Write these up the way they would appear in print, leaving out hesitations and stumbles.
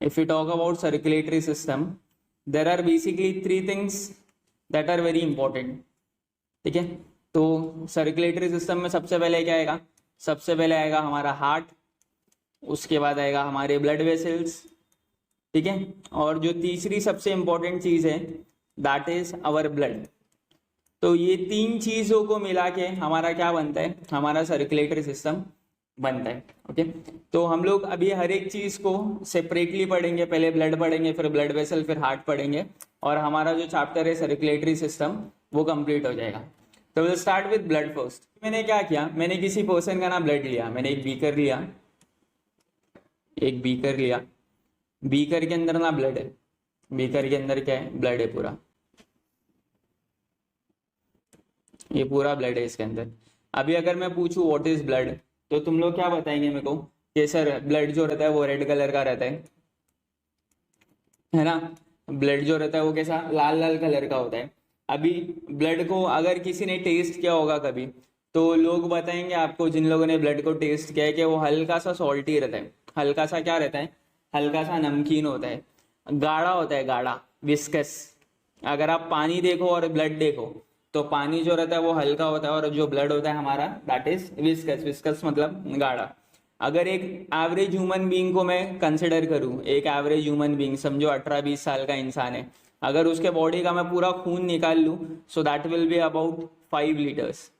if we talk about circulatory system, there are basically three things that are very important. ठीक है, तो circulatory system में सबसे पहले क्या आएगा? सबसे पहले आएगा हमारा हार्ट, उसके बाद आएगा हमारे ब्लड वेसल्स, ठीक है, और जो तीसरी सबसे इंपॉर्टेंट चीज है दैट इज आवर ब्लड। तो ये तीन चीजों को मिला के हमारा क्या बनता है? हमारा सर्कुलेटरी सिस्टम बनता है। ओके, तो हम लोग अभी हर एक चीज को सेपरेटली पढ़ेंगे, पहले ब्लड पढ़ेंगे, फिर ब्लड वेसल, फिर हार्ट पढ़ेंगे, और हमारा जो चैप्टर है सर्कुलेटरी सिस्टम वो कंप्लीट हो जाएगा। तो will start with blood first. मैंने क्या किया, मैंने किसी पर्सन का ना ब्लड लिया, मैंने एक बीकर लिया, बीकर के अंदर ना ब्लड है, बीकर के अंदर क्या है? ब्लड है पूरा, ये पूरा ब्लड है इसके अंदर। अभी अगर मैं पूछूं व्हाट इज ब्लड, तो तुम लोग क्या बताएंगे मेरे को कि सर ब्लड जो रहता है वो रेड कलर का रहता है ना? ब्लड जो रहता है वो कैसा? लाल लाल कलर का होता है। अभी ब्लड को अगर किसी ने टेस्ट किया होगा कभी, तो लोग बताएंगे आपको, जिन लोगों ने ब्लड को टेस्ट किया है, कि वो हल्का सा सॉल्टी रहता है, हल्का सा क्या रहता है? हल्का सा नमकीन होता है, गाढ़ा होता है, गाढ़ा, विस्कस। अगर आप पानी देखो और ब्लड देखो, तो पानी जो रहता है वो हल्का होता है, और जो ब्लड होता है हमारा दैट इज विस्कस। विस्कस मतलब गाढ़ा। अगर एक एवरेज ह्यूमन बीइंग को मैं कंसिडर करूं, एक एवरेज ह्यूमन बीइंग समझो 18-20 साल का इंसान है, अगर उसके बॉडी का मैं पूरा खून निकाल लूं, so that will be about 5 litres.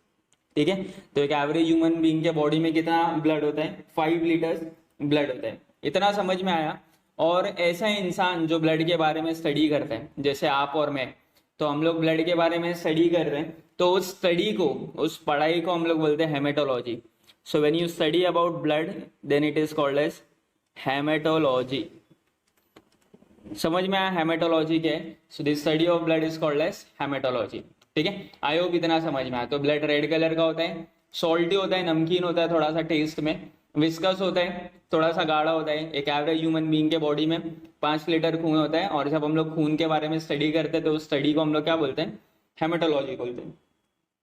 ठीक है, तो एक एवरेज ह्यूमन बीइंग के बॉडी में कितना ब्लड होता है? 5 लीटर्स ब्लड होता है। इतना समझ में आया? और ऐसा इंसान जो ब्लड के बारे में स्टडी करता है, जैसे आप और मैं, तो हम लोग ब्लड के बारे में स्टडी कर रहे हैं, तो उस स्टडी को, उस पढ़ाई को हम लोग बोलते हैं haematology. So when you study about blood, then it is called as haematology. समझ में आया हेमेटोलॉजी क्या है? So the study of blood is called as haematology. ठीक है, आई होप इतना समझ में आया। तो ब्लड रेड कलर का होता है, सॉल्टी होता है, नमकीन होता है थोड़ा सा टेस्ट में, विस्कस होता है, थोड़ा सा गाढ़ा होता है। एक एवरेज ह्यूमन बीइंग के बॉडी में 5 लीटर खून होता है, और जब हम लोग खून के बारे में स्टडी करते हैं तो उस स्टडी को हम लोग क्या बोलते हैं? हेमेटोलॉजी बोलते हैं।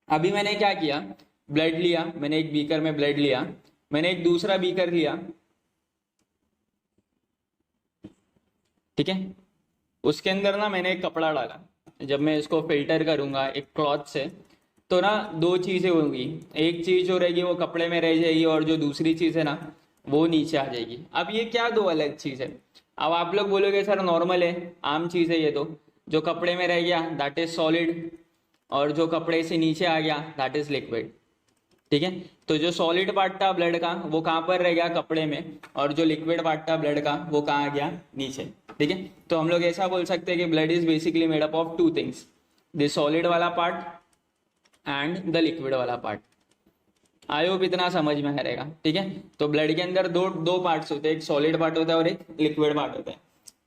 अभी मैंने क्या किया, ब्लड लिया, मैंने एक बीकर में ब्लड लिया, मैंने एक दूसरा बीकर लिया, ठीक है, उसके अंदर ना मैंने एक कपड़ा डाला। जब मैं इसको फिल्टर करूंगा एक क्लॉथ से, तो ना दो चीजें होंगी, एक चीज जो रहेगी वो कपड़े में रह जाएगी, और जो दूसरी चीज है ना वो नीचे आ जाएगी। अब ये क्या दो अलग चीज है? अब आप लोग बोलोगे सर नॉर्मल है, आम चीज है ये तो, जो कपड़े में रह गया दैट इज सॉलिड, और जो कपड़े से नीचे आ गया दैट इज लिक्विड। ठीक है, तो जो सॉलिड पार्ट था ब्लड का वो कहाँ पर रह गया? कपड़े में, और जो लिक्विड पार्ट था ब्लड का वो कहाँ आ गया? नीचे। ठीक है, तो हम लोग ऐसा बोल सकते हैं कि blood is basically made up of 2 things, the solid वाला पार्ट एंड द लिक्विड वाला पार्ट। आई होप इतना समझ में आ रहेगा। ठीक है, तो ब्लड के अंदर दो पार्ट्स होते हैं, एक सॉलिड पार्ट होता है और एक लिक्विड पार्ट होता है।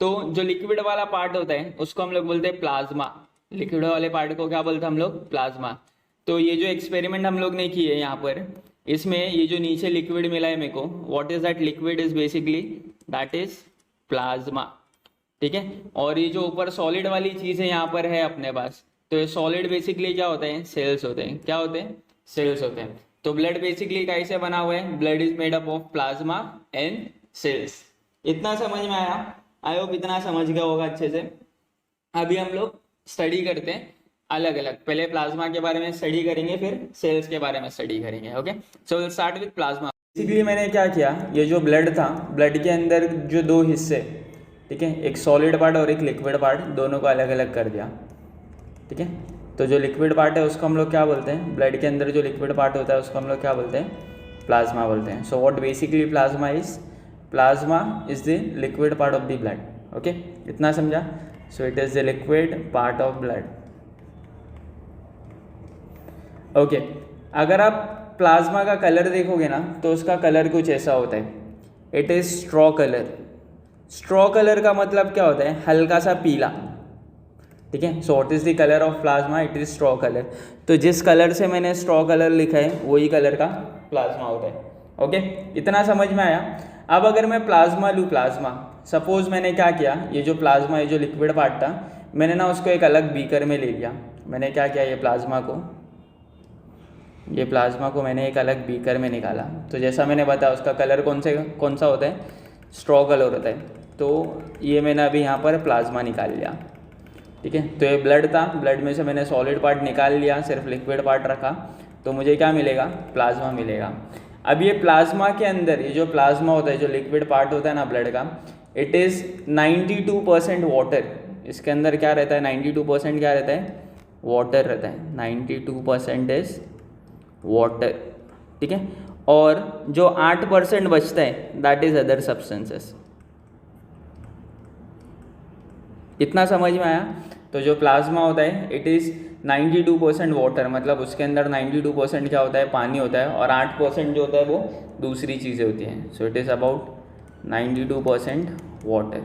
तो जो लिक्विड वाला पार्ट होता है उसको हम लोग बोलते हैं प्लाज्मा, लिक्विड वाले पार्ट को क्या बोलते हैं हम लोग? प्लाज्मा। तो ये जो एक्सपेरिमेंट हम लोग ने किए यहाँ पर, इसमें ये जो नीचे लिक्विड मिला है मेरे को, what is that liquid? Is basically that is plasma. ठीक है, और ये जो ऊपर सॉलिड वाली चीज है यहाँ पर है अपने पास, तो ये सॉलिड बेसिकली क्या होते हैं? सेल्स होते हैं। क्या होते हैं? सेल्स होते हैं। तो ब्लड बेसिकली कैसे बना हुआ है? Blood is made up of plasma and cells. इतना समझ में आया? आई होप इतना समझ गया होगा अच्छे से। अभी हम लोग स्टडी करते हैं अलग अलग, पहले प्लाज्मा के बारे में स्टडी करेंगे, फिर सेल्स के बारे में स्टडी करेंगे। Okay, so will start with plasma. Basically मैंने क्या किया, ये जो ब्लड था, ब्लड के अंदर जो 2 हिस्से, ठीक है, एक सॉलिड पार्ट और एक लिक्विड पार्ट, दोनों को अलग अलग कर दिया। ठीक है, तो जो लिक्विड पार्ट है उसको हम लोग क्या बोलते हैं? ब्लड के अंदर जो लिक्विड पार्ट होता है उसको हम लोग क्या बोलते हैं? प्लाज्मा बोलते हैं। So what basically plasma is? Plasma is the liquid part of the blood. Okay, इतना समझा? सो it is the liquid part of blood. Okay, अगर आप प्लाज्मा का कलर देखोगे ना, तो उसका कलर कुछ ऐसा होता है, it is straw colour. Straw colour का मतलब क्या होता है? हल्का सा पीला। ठीक है, so what is the colour of plasma? It is straw colour. तो जिस कलर से मैंने स्ट्रॉ कलर लिखा है वही कलर का प्लाज्मा होता है। ओके, इतना समझ में आया? अब अगर मैं प्लाज्मा लूँ, प्लाज्मा, सपोज मैंने क्या किया, ये जो प्लाज्मा, ये जो लिक्विड पार्ट था, मैंने ना उसको एक अलग बीकर में ले लिया। मैंने क्या किया, ये प्लाज्मा को मैंने एक अलग बीकर में निकाला। तो जैसा मैंने बताया उसका कलर कौन सा होता है? स्ट्रॉ कलर होता है। तो ये मैंने अभी यहाँ पर प्लाज्मा निकाल लिया, ठीक है। तो ये ब्लड था, ब्लड में से मैंने सॉलिड पार्ट निकाल लिया, सिर्फ लिक्विड पार्ट रखा, तो मुझे क्या मिलेगा, प्लाज्मा मिलेगा। अब ये प्लाज्मा के अंदर ये जो प्लाज्मा होता है, जो लिक्विड पार्ट होता है ना ब्लड का, इट इज़ 92% वाटर। इसके अंदर क्या रहता है, 92% क्या रहता है, वाटर रहता है। 92% इज वाटर, ठीक है। और जो 8% बचता है दैट इज अदर सब्सटेंसेस। इतना समझ में आया। तो जो प्लाज्मा होता है इट इज़ 92% वाटर, मतलब उसके अंदर 92% क्या होता है, पानी होता है, और 8% जो होता है वो दूसरी चीज़ें होती हैं। सो इट इज़ अबाउट 92% वाटर,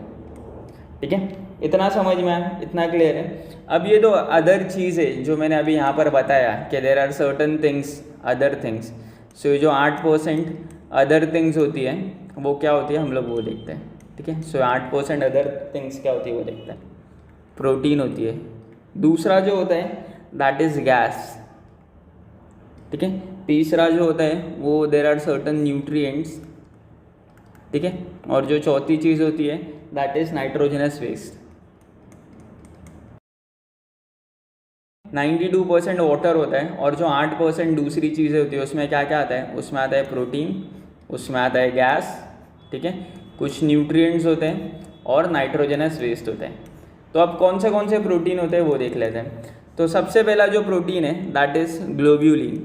ठीक है। इतना समझ में आया, इतना क्लियर है। अब ये तो अदर चीज़ है जो मैंने अभी यहाँ पर बताया कि there are certain things, other things. So जो 8% अदर थिंग्स होती है वो क्या होती है, हम लोग वो देखते हैं, ठीक है। सो 8% अदर थिंग्स क्या होती है वो देखते हैं। प्रोटीन होती है। दूसरा जो होता है दैट इज़ गैस, ठीक है। तीसरा जो होता है वो देर आर सर्टन न्यूट्रिएंट्स, ठीक है। और जो चौथी चीज़ होती है that is nitrogenous waste. 92% water होता है, और जो 8% दूसरी चीज़ें होती है उसमें क्या क्या आता है, उसमें आता है प्रोटीन, उसमें आता है गैस, ठीक है, कुछ न्यूट्रिएंट्स होते हैं और नाइट्रोजनस वेस्ट होते हैं। तो अब कौन से प्रोटीन होते हैं वो देख लेते हैं। तो सबसे पहला जो प्रोटीन है दैट इज़ ग्लोब्यूलिन।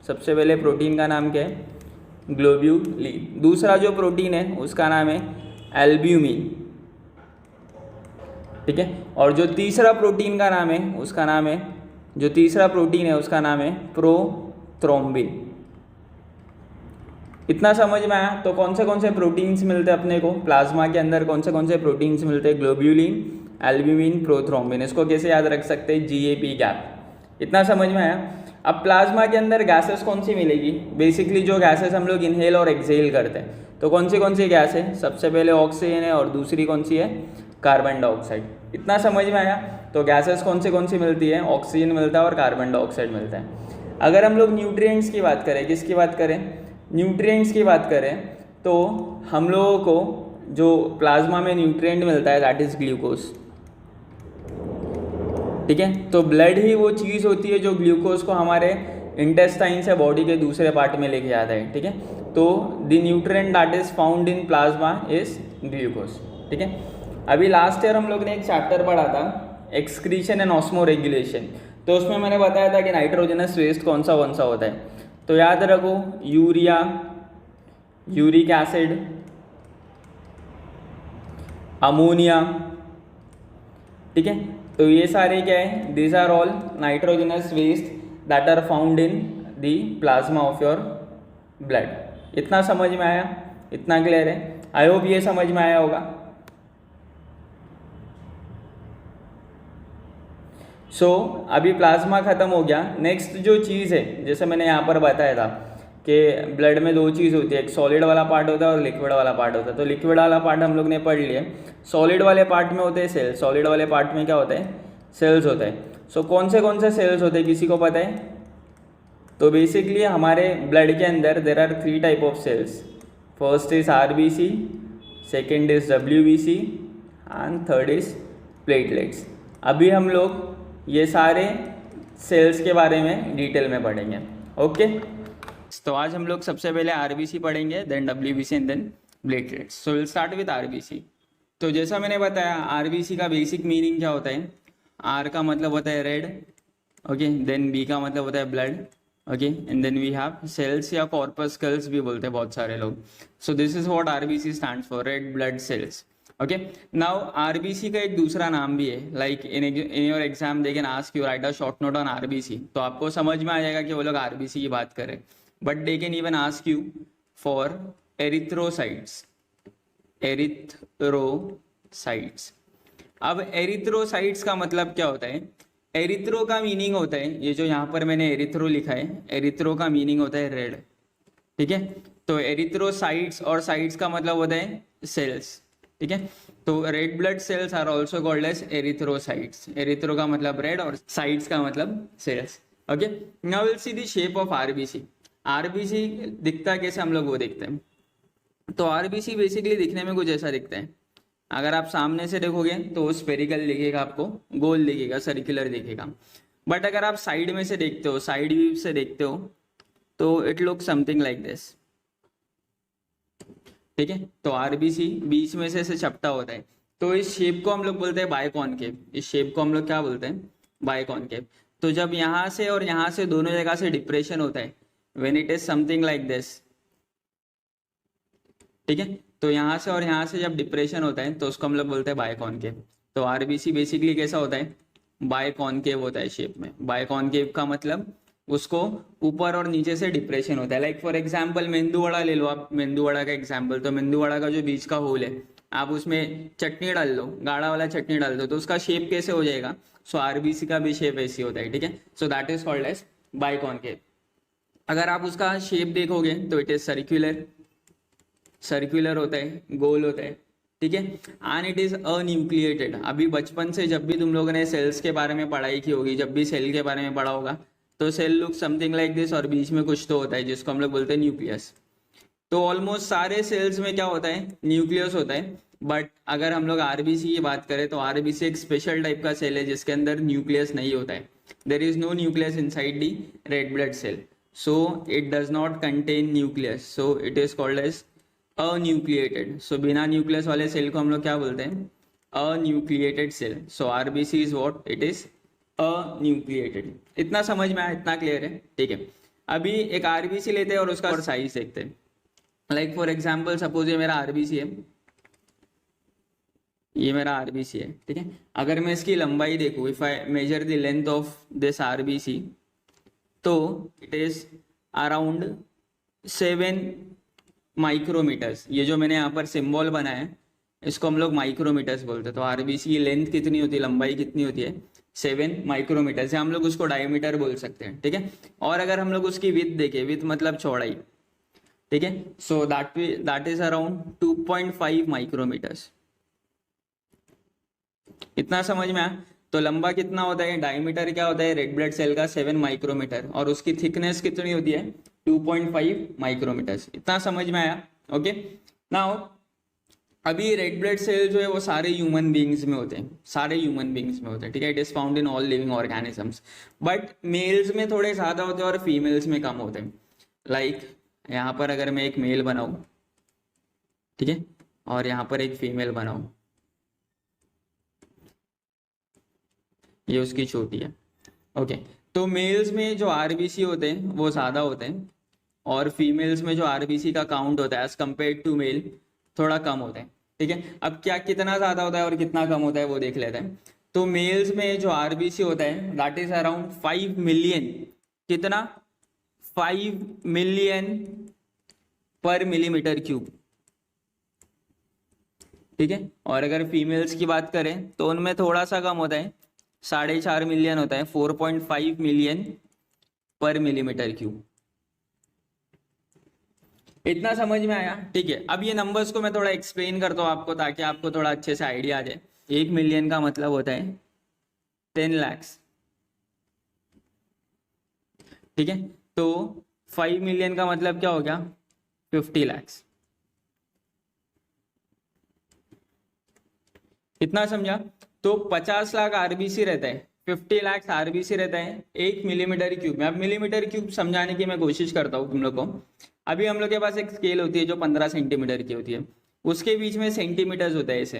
सबसे पहले प्रोटीन का नाम क्या है, ग्लोब्यूलिन। दूसरा जो प्रोटीन है उसका नाम है एल्ब्यूमिन, ठीक है। और जो तीसरा प्रोटीन का नाम है उसका नाम है, जो तीसरा प्रोटीन है उसका नाम है प्रोथ्रोम्बिन। इतना समझ में आया। तो कौन से प्रोटीन्स मिलते हैं अपने को प्लाज्मा के अंदर, कौन से प्रोटीन्स मिलते हैं, ग्लोब्यूलिन, एल्ब्यूमिन, प्रोथ्रोम्बिन। इसको कैसे याद रख सकते हैं, GAP गैप। इतना समझ में आया। अब प्लाज्मा के अंदर गैसेस कौन सी मिलेगी, बेसिकली जो गैसेस हम लोग इनहेल और एक्सहेल करते हैं, तो कौन सी गैस है, सबसे पहले ऑक्सीजन है और दूसरी कौन सी है, कार्बन डाइऑक्साइड। इतना समझ में आया। तो गैसेस कौन सी मिलती है, ऑक्सीजन मिलता है और कार्बन डाइऑक्साइड मिलता है। अगर हम लोग न्यूट्रिएंट्स की बात करें, किसकी बात करें, न्यूट्रिएंट्स की बात करें, तो हम लोगों को जो प्लाज्मा में न्यूट्रिएंट मिलता है दैट इज़ ग्लूकोज, ठीक है। तो ब्लड ही वो चीज़ होती है जो ग्लूकोज को हमारे इंटेस्टाइन से बॉडी के दूसरे पार्ट में लेके आता है, ठीक है। तो the nutrient that is found in plasma is glucose, ठीक है। अभी लास्ट ईयर हम लोग ने एक चैप्टर पढ़ा था एक्सक्रीशन एंड ऑस्मो रेगुलेशन। तो उसमें मैंने बताया था कि नाइट्रोजनस वेस्ट कौन सा होता है। तो याद रखो, यूरिया, यूरिक एसिड, अमोनिया, ठीक है। तो ये सारे क्या है, these are all nitrogenous waste that are found in the plasma of your blood. इतना समझ में आया, इतना क्लियर है। आई होप ये समझ में आया होगा। सो अभी प्लाज्मा ख़त्म हो गया। नेक्स्ट जो चीज़ है, जैसे मैंने यहाँ पर बताया था कि ब्लड में दो चीज़ होती है, एक सॉलिड वाला पार्ट होता है और लिक्विड वाला पार्ट होता है। तो लिक्विड वाला पार्ट हम लोग ने पढ़ लिया। सॉलिड वाले पार्ट में होते हैं सेल्स, सॉलिड वाले पार्ट में क्या होता है, सेल्स होता है। सो कौन से सेल्स होते हैं, किसी को पता है? तो बेसिकली हमारे ब्लड के अंदर there are 3 type of cells. First is RBC, second is WBC and third is platelets. अभी हम लोग ये सारे सेल्स के बारे में डिटेल में पढ़ेंगे, ओके। तो आज हम लोग सबसे पहले RBC पढ़ेंगे, then WBC and then platelets. So will start with RBC। तो जैसा मैंने बताया RBC का बेसिक मीनिंग क्या होता है, R का मतलब होता है रेड, ओके, देन B का मतलब होता है blood, okay, and then we have cells या कॉर्पस्कल्स भी बोलते हैं बहुत सारे लोग। So this is what RBC stands for, red blood cells, okay. Now RBC का एक दूसरा नाम भी है, like in your exam they can ask you write a short note on RBC, तो आपको समझ में आ जाएगा कि वो लोग RBC की बात करें, but they can even ask you for erythrocytes, erythrocytes. अब एरिथ्रोसाइट्स का मतलब क्या होता है? एरिथ्रो का मीनिंग होता है, ये जो यहाँ पर मैंने एरिथ्रो लिखा है, एरिथ्रो का मीनिंग होता है रेड, ठीक है। तो एरिथ्रोसाइट्स और साइट्स का मतलब होता है सेल्स, ठीक है। तो red blood cells are also called as erythrocytes. Erythro का मतलब रेड और साइट्स का मतलब cells, okay. Now will see the shape of RBC। RBC दिखता कैसे, हम लोग वो देखते हैं। तो RBC बेसिकली दिखने में कुछ ऐसा दिखता है, अगर आप सामने से देखोगे तो वो स्पेरिकल दिखेगा, आपको गोल दिखेगा, सर्कुलर दिखेगा। बट अगर आप साइड में से देखते हो, साइड व्यू से देखते हो, तो it look something like this. ठीक है, तो आरबीसी बीच में से चपटा होता है, तो इस शेप को हम लोग बोलते हैं बायकॉनकेव। इस शेप को हम लोग क्या बोलते हैं? बायकॉनकेव। तो जब यहाँ से और यहाँ से दोनों जगह से डिप्रेशन होता है, when it is something like this, ठीक है, तो यहाँ से और यहाँ से जब डिप्रेशन होता है तो उसको हम लोग बोलते हैं बायकॉनकेव। तो आरबीसी बेसिकली कैसा होता है? बायकॉनकेव होता है शेप में। बायकॉनकेव का मतलब उसको ऊपर और नीचे से डिप्रेशन होता है। लाइक फॉर एग्जांपल मेंदू वड़ा ले लो आप, मेंदू वड़ा का एग्जांपल। तो मेंदू वड़ा का जो बीच का होल है, आप उसमें चटनी डाल दो, गाढ़ा वाला चटनी डाल दो, तो उसका शेप कैसे हो जाएगा? सो आरबीसी का भी शेप ऐसी होता है। ठीक है, so that is called as biconcave. अगर आप उसका शेप देखोगे तो इट इज सर्क्यूलर, सर्कुलर होता है, गोल होता है। ठीक है, एंड इट इज अन्यूक्लिएटेड। अभी बचपन से जब भी तुम लोगों ने सेल्स के बारे में पढ़ाई की होगी, जब भी सेल के बारे में पढ़ा होगा, तो cell look something like this, और बीच में कुछ तो होता है जिसको हम लोग बोलते हैं न्यूक्लियस। तो ऑलमोस्ट सारे सेल्स में क्या होता है? न्यूक्लियस होता है। बट अगर हम लोग आरबीसी की बात करें तो आरबीसी एक स्पेशल टाइप का सेल है जिसके अंदर न्यूक्लियस नहीं होता है। There is no nucleus inside the red blood cell, so it does not contain nucleus, so it is called as anucleated. So बिना न्यूक्लियस वाले सेल को हम लोग क्या बोलते हैं? Anucleated cell. So RBC is what? It is anucleated. इतना समझ में आया? इतना क्लियर है? ठीक है, अभी एक आरबीसी लेते हैं और उसका साइज देखते हैं। लाइक फॉर एग्जाम्पल सपोज ये मेरा आरबीसी है, ये मेरा आरबीसी है। ठीक है, अगर मैं इसकी लंबाई देखूँ, if I measure the length of this RBC, तो इट इज अराउंड 7 माइक्रोमीटर्स। ये जो मैंने यहाँ पर सिंबल बनाया है इसको हम लोग माइक्रोमीटर्स बोलते हैं। तो आरबीसी की लेंथ कितनी होती है, लंबाई कितनी होती है? 7 माइक्रोमीटर्स, या हम लोग उसको डायमीटर बोल सकते हैं। ठीक है, और अगर हम लोग उसकी विड्थ देखें, विड्थ मतलब चौड़ाई, ठीक है, so that is around 2.5 micrometres. इतना समझ में आया? तो लंबा कितना होता है, डायमीटर क्या होता है रेड ब्लड सेल का? 7 माइक्रोमीटर, और उसकी थिकनेस कितनी होती है? 2.5 माइक्रोमीटर्स। इतना समझ में आया? ओके, नाउ अभी रेड ब्लड सेल जो है वो सारे ह्यूमन बींग्स में होते हैं, सारे ह्यूमन बींग्स में होते हैं। ठीक है, it is found in all living organisms, but males में थोड़े ज्यादा होते हैं और फीमेल्स में कम होते हैं। लाइक यहाँ पर अगर मैं एक मेल बनाऊं, ठीक है, और यहाँ पर एक फीमेल बनाऊं, ये उसकी चोटी है। ओके, तो मेल्स में जो आरबीसी होते हैं वो ज़्यादा होते हैं, और फीमेल्स में जो आरबीसी का काउंट होता है एज कम्पेयर टू मेल थोड़ा कम होता है। ठीक है, अब क्या कितना ज़्यादा होता है और कितना कम होता है वो देख लेते हैं। तो मेल्स में जो आरबीसी होता है दैट इज अराउंड 5 मिलियन, कितना? 5 मिलियन पर मिलीमीटर क्यूब। ठीक है, और अगर फीमेल्स की बात करें तो उनमें थोड़ा सा कम होता है, 4.5 मिलियन होता है, 4.5 मिलियन पर मिलीमीटर क्यूब। इतना समझ में आया? ठीक है, अब ये नंबर्स को मैं थोड़ा एक्सप्लेन करता हूँ आपको, ताकि आपको थोड़ा अच्छे से आइडिया आ जाए। 1 मिलियन का मतलब होता है 10 लाख। ठीक है, तो 5 मिलियन का मतलब क्या हो गया? 50 लाख। इतना समझा? तो 50 लाख आरबीसी रहता है, 50 लाख आरबीसी रहता है 1 मिलीमीटर क्यूब में। अब मिलीमीटर क्यूब समझाने की मैं कोशिश करता हूँ तुम लोग को। अभी हम लोग के पास एक स्केल होती है जो 15 सेंटीमीटर की होती है, उसके बीच में सेंटीमीटर्स होता है ऐसे,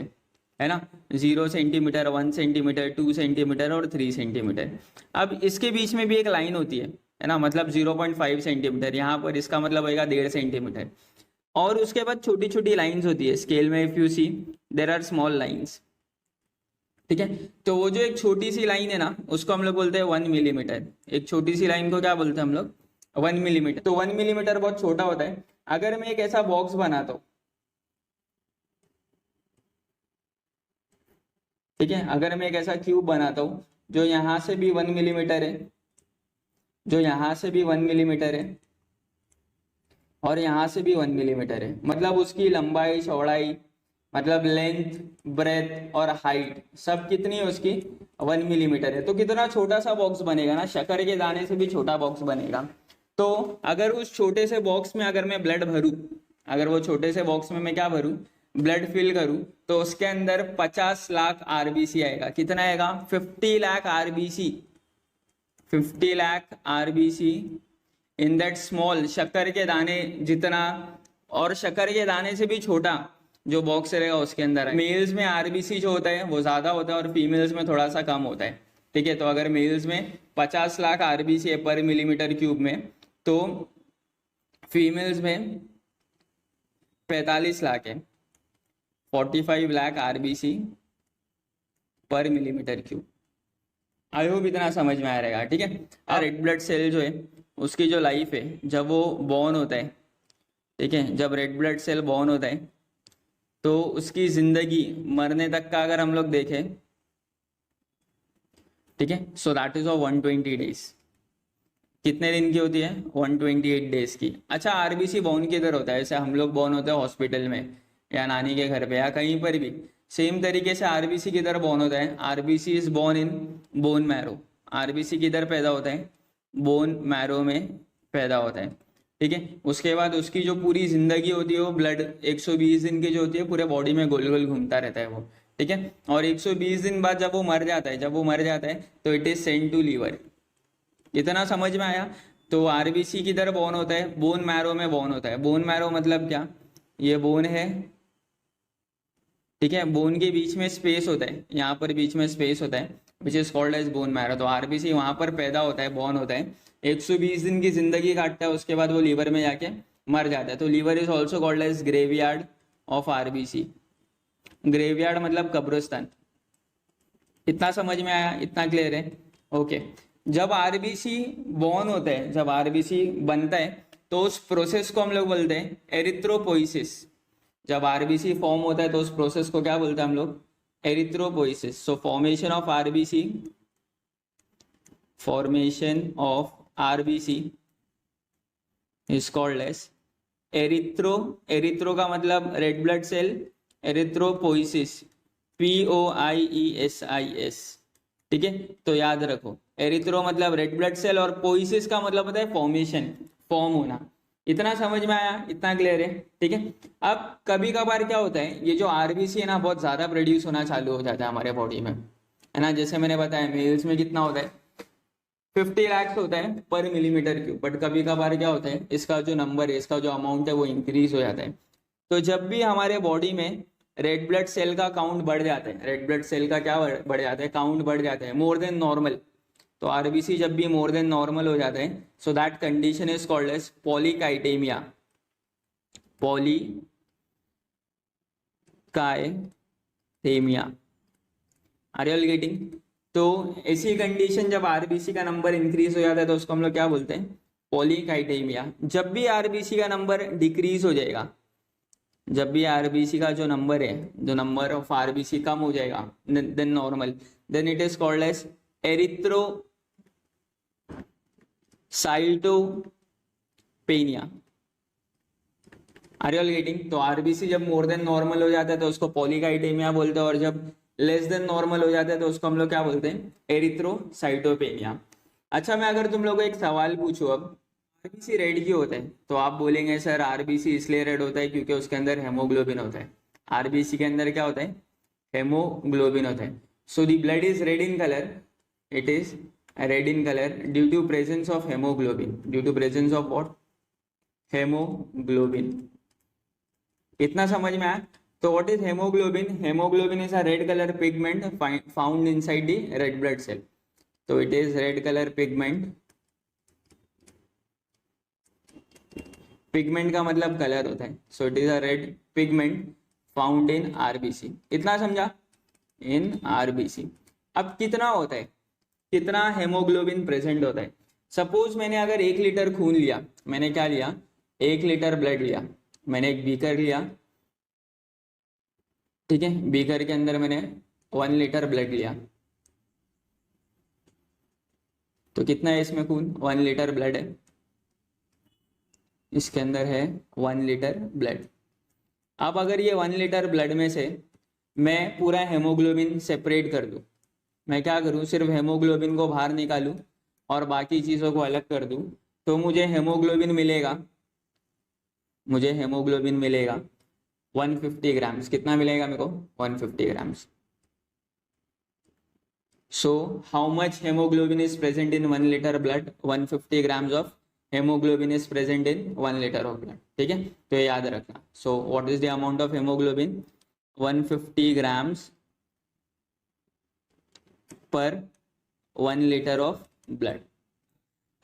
है ना, 0 सेंटीमीटर, 1 सेंटीमीटर, 2 सेंटीमीटर और 3 सेंटीमीटर। अब इसके बीच में भी एक लाइन होती है ना, मतलब 0.5 सेंटीमीटर, यहाँ पर इसका मतलब होगा 1.5 सेंटीमीटर। और उसके बाद छोटी छोटी लाइन्स होती है स्केल में, if you see there are small lines. ठीक है, तो वो जो एक छोटी सी लाइन है ना उसको हम लोग बोलते हैं 1 मिलीमीटर। एक छोटी सी लाइन को क्या बोलते हैं हम लोग? 1 मिलीमीटर। तो 1 मिलीमीटर बहुत छोटा होता है। अगर मैं एक ऐसा बॉक्स बनाता हूँ, ठीक है, अगर मैं एक ऐसा क्यूब बनाता हूँ जो यहाँ से भी 1 मिलीमीटर है, जो यहाँ से भी 1 मिलीमीटर है, और यहाँ से भी 1 मिलीमीटर है, मतलब उसकी लंबाई, चौड़ाई, मतलब लेंथ, ब्रेथ और हाइट सब कितनी है उसकी? 1 मिलीमीटर है। तो कितना छोटा सा बॉक्स बनेगा ना, शक्कर के दाने से भी छोटा बॉक्स बनेगा। तो अगर उस छोटे से बॉक्स में अगर मैं ब्लड भरूं, अगर वो छोटे से बॉक्स में मैं क्या भरूं? ब्लड फिल करूं तो उसके अंदर 50 लाख आरबीसी आएगा। कितना आएगा? 50 lakh RBC, 50 lakh RBC in that small, शक्कर के दाने जितना और शक्कर के दाने से भी छोटा जो बॉक्स रहेगा उसके अंदर है। मेल्स में आरबीसी जो होता है वो ज्यादा होता है और फीमेल्स में थोड़ा सा कम होता है। ठीक है, तो अगर मेल्स में 50 लाख आरबीसी है पर मिलीमीटर क्यूब में, तो फीमेल्स में 45 लाख है, 45 लाख आरबीसी पर मिलीमीटर क्यूब। आई होप इतना समझ में आ रहेगा। ठीक है, और रेड ब्लड सेल जो है उसकी जो लाइफ है, जब वो बॉर्न होता है, ठीक है, जब रेड ब्लड सेल बॉर्न होता है तो उसकी जिंदगी मरने तक का अगर हम लोग देखें, ठीक है, so that is of 120 days. कितने दिन की होती है? 128 डेज की। अच्छा, आरबीसी बॉर्न किधर होता है? जैसे हम लोग बॉर्न होते हैं हॉस्पिटल में या नानी के घर पे या कहीं पर भी, सेम तरीके से आरबीसी किधर बॉर्न होता है? RBC is born in bone marrow. RBC किधर पैदा होता है? बोन मैरो में पैदा होता है। ठीक है, उसके बाद उसकी जो पूरी जिंदगी होती है वो ब्लड 120 दिन की जो होती है पूरे बॉडी में गोल गोल घूमता रहता है वो। ठीक है, और 120 दिन बाद जब वो मर जाता है, जब वो मर जाता है तो it is send to liver. इतना समझ में आया? तो आरबीसी किधर बॉर्न होता है? बोन मैरो में बॉर्न होता है। बोन मैरो मतलब क्या? ये बोन है, ठीक है, बोन के बीच में स्पेस होता है, यहाँ पर बीच में स्पेस होता है which is called as bone marrow. तो आरबीसी वहां पर पैदा होता है, बॉर्न होता है, 120 दिन की जिंदगी काटता है, उसके बाद वो लीवर में जाके मर जाता है। तो liver is also called as graveyard of RBC. Graveyard मतलब कब्रिस्तान। इतना समझ में आया? इतना क्लियर है? ओके। जब आरबीसी बॉर्न होता है, जब आरबीसी बनता है तो उस प्रोसेस को हम लोग बोलते हैं एरिथ्रोपोइसिस। जब आरबीसी फॉर्म होता है तो उस प्रोसेस को क्या बोलते हैं हम लोग? Erythropoiesis. So formation of RBC, formation of RBC is called as erythro. Erythro का मतलब red blood cell, erythropoiesis, POIESIS। ठीक है, तो याद रखो, एरिथ्रो मतलब रेड ब्लड सेल और पोइसिस का मतलब होता है फॉर्मेशन, फॉर्म होना। इतना समझ में आया? इतना क्लियर है? ठीक है। अब कभी कभार क्या होता है, ये जो आरबीसी है ना बहुत ज्यादा प्रोड्यूस होना चालू हो जाता है हमारे बॉडी में, है ना। जैसे मैंने बताया मेल्स में कितना होता है? 50 लाख होता है पर मिलीमीटर क्यूब। बट कभी कभार क्या होता है, इसका जो नंबर है, इसका जो अमाउंट है वो इंक्रीज हो जाता है। तो जब भी हमारे बॉडी में रेड ब्लड सेल का काउंट बढ़ जाता है, रेड ब्लड सेल का क्या बढ़ जाता है? काउंट बढ़ जाता है मोर देन नॉर्मल। तो आरबीसी जब भी मोर देन नॉर्मल हो जाता है, so that condition is called as polycythemia. Polycythemia, are you all getting? तो ऐसी कंडीशन जब आरबीसी का नंबर इंक्रीज हो जाता है तो उसको हम लोग क्या बोलते हैं? पॉलीकाइटेमिया। जब भी आरबीसी का नंबर डिक्रीज हो जाएगा, जब भी आरबीसी का जो नंबर है, जो नंबर ऑफ आरबीसी कम हो जाएगा than normal, then it is called as erythrocytopenia. Are you all getting? तो आरबीसी जब मोर देन नॉर्मल हो जाता है तो उसको पॉलीकाइटेमिया बोलते हैं, और जब लेस देन नॉर्मल हो जाता है तो उसको हम लोग क्या बोलते हैं? एरिथ्रोसाइटोपेनिया। अच्छा, मैं अगर तुम लोगों को एक सवाल पूछूं, अब आरबीसी रेड क्यों होता है? तो आप बोलेंगे सर आरबीसी इसलिए रेड होता है क्योंकि उसके अंदर हेमोग्लोबिन होता है। आरबीसी के अंदर क्या होता है? हेमोग्लोबिन होता है। So the blood is red in colour, it is red in colour due to presence of haemoglobin, due to presence of what? Haemoglobin. इतना समझ में आया? तो what is haemoglobin? Haemoglobin is a red colour pigment found inside the red blood cell. तो it is red colour pigment. Pigment का मतलब colour होता है, so it is a red pigment found in RBC. इतना समझा? In RBC. अब कितना होता है, कितना हेमोग्लोबिन प्रेजेंट होता है? सपोज मैंने अगर 1 लीटर खून लिया, मैंने क्या लिया? 1 लीटर ब्लड लिया, मैंने एक बीकर लिया, ठीक है, बीकर के अंदर मैंने 1 लीटर ब्लड लिया, तो कितना है इसमें खून? 1 लीटर ब्लड है, इसके अंदर है 1 लीटर ब्लड। अब अगर ये 1 लीटर ब्लड में से मैं पूरा हेमोग्लोबिन सेपरेट कर दूं, मैं क्या करूं? सिर्फ हेमोग्लोबिन को बाहर निकालूं और बाकी चीज़ों को अलग कर दूं, तो मुझे हेमोग्लोबिन मिलेगा, मुझे हेमोग्लोबिन मिलेगा 150 ग्राम्स, कितना मिलेगा मेरे को? 150 grams. So how much hemoglobin is present in 1 liter blood? 150 grams of hemoglobin is present in 1 liter of blood. ठीक है, तो ये याद रखना. So what is the amount of hemoglobin? 150 grams per 1 liter of blood.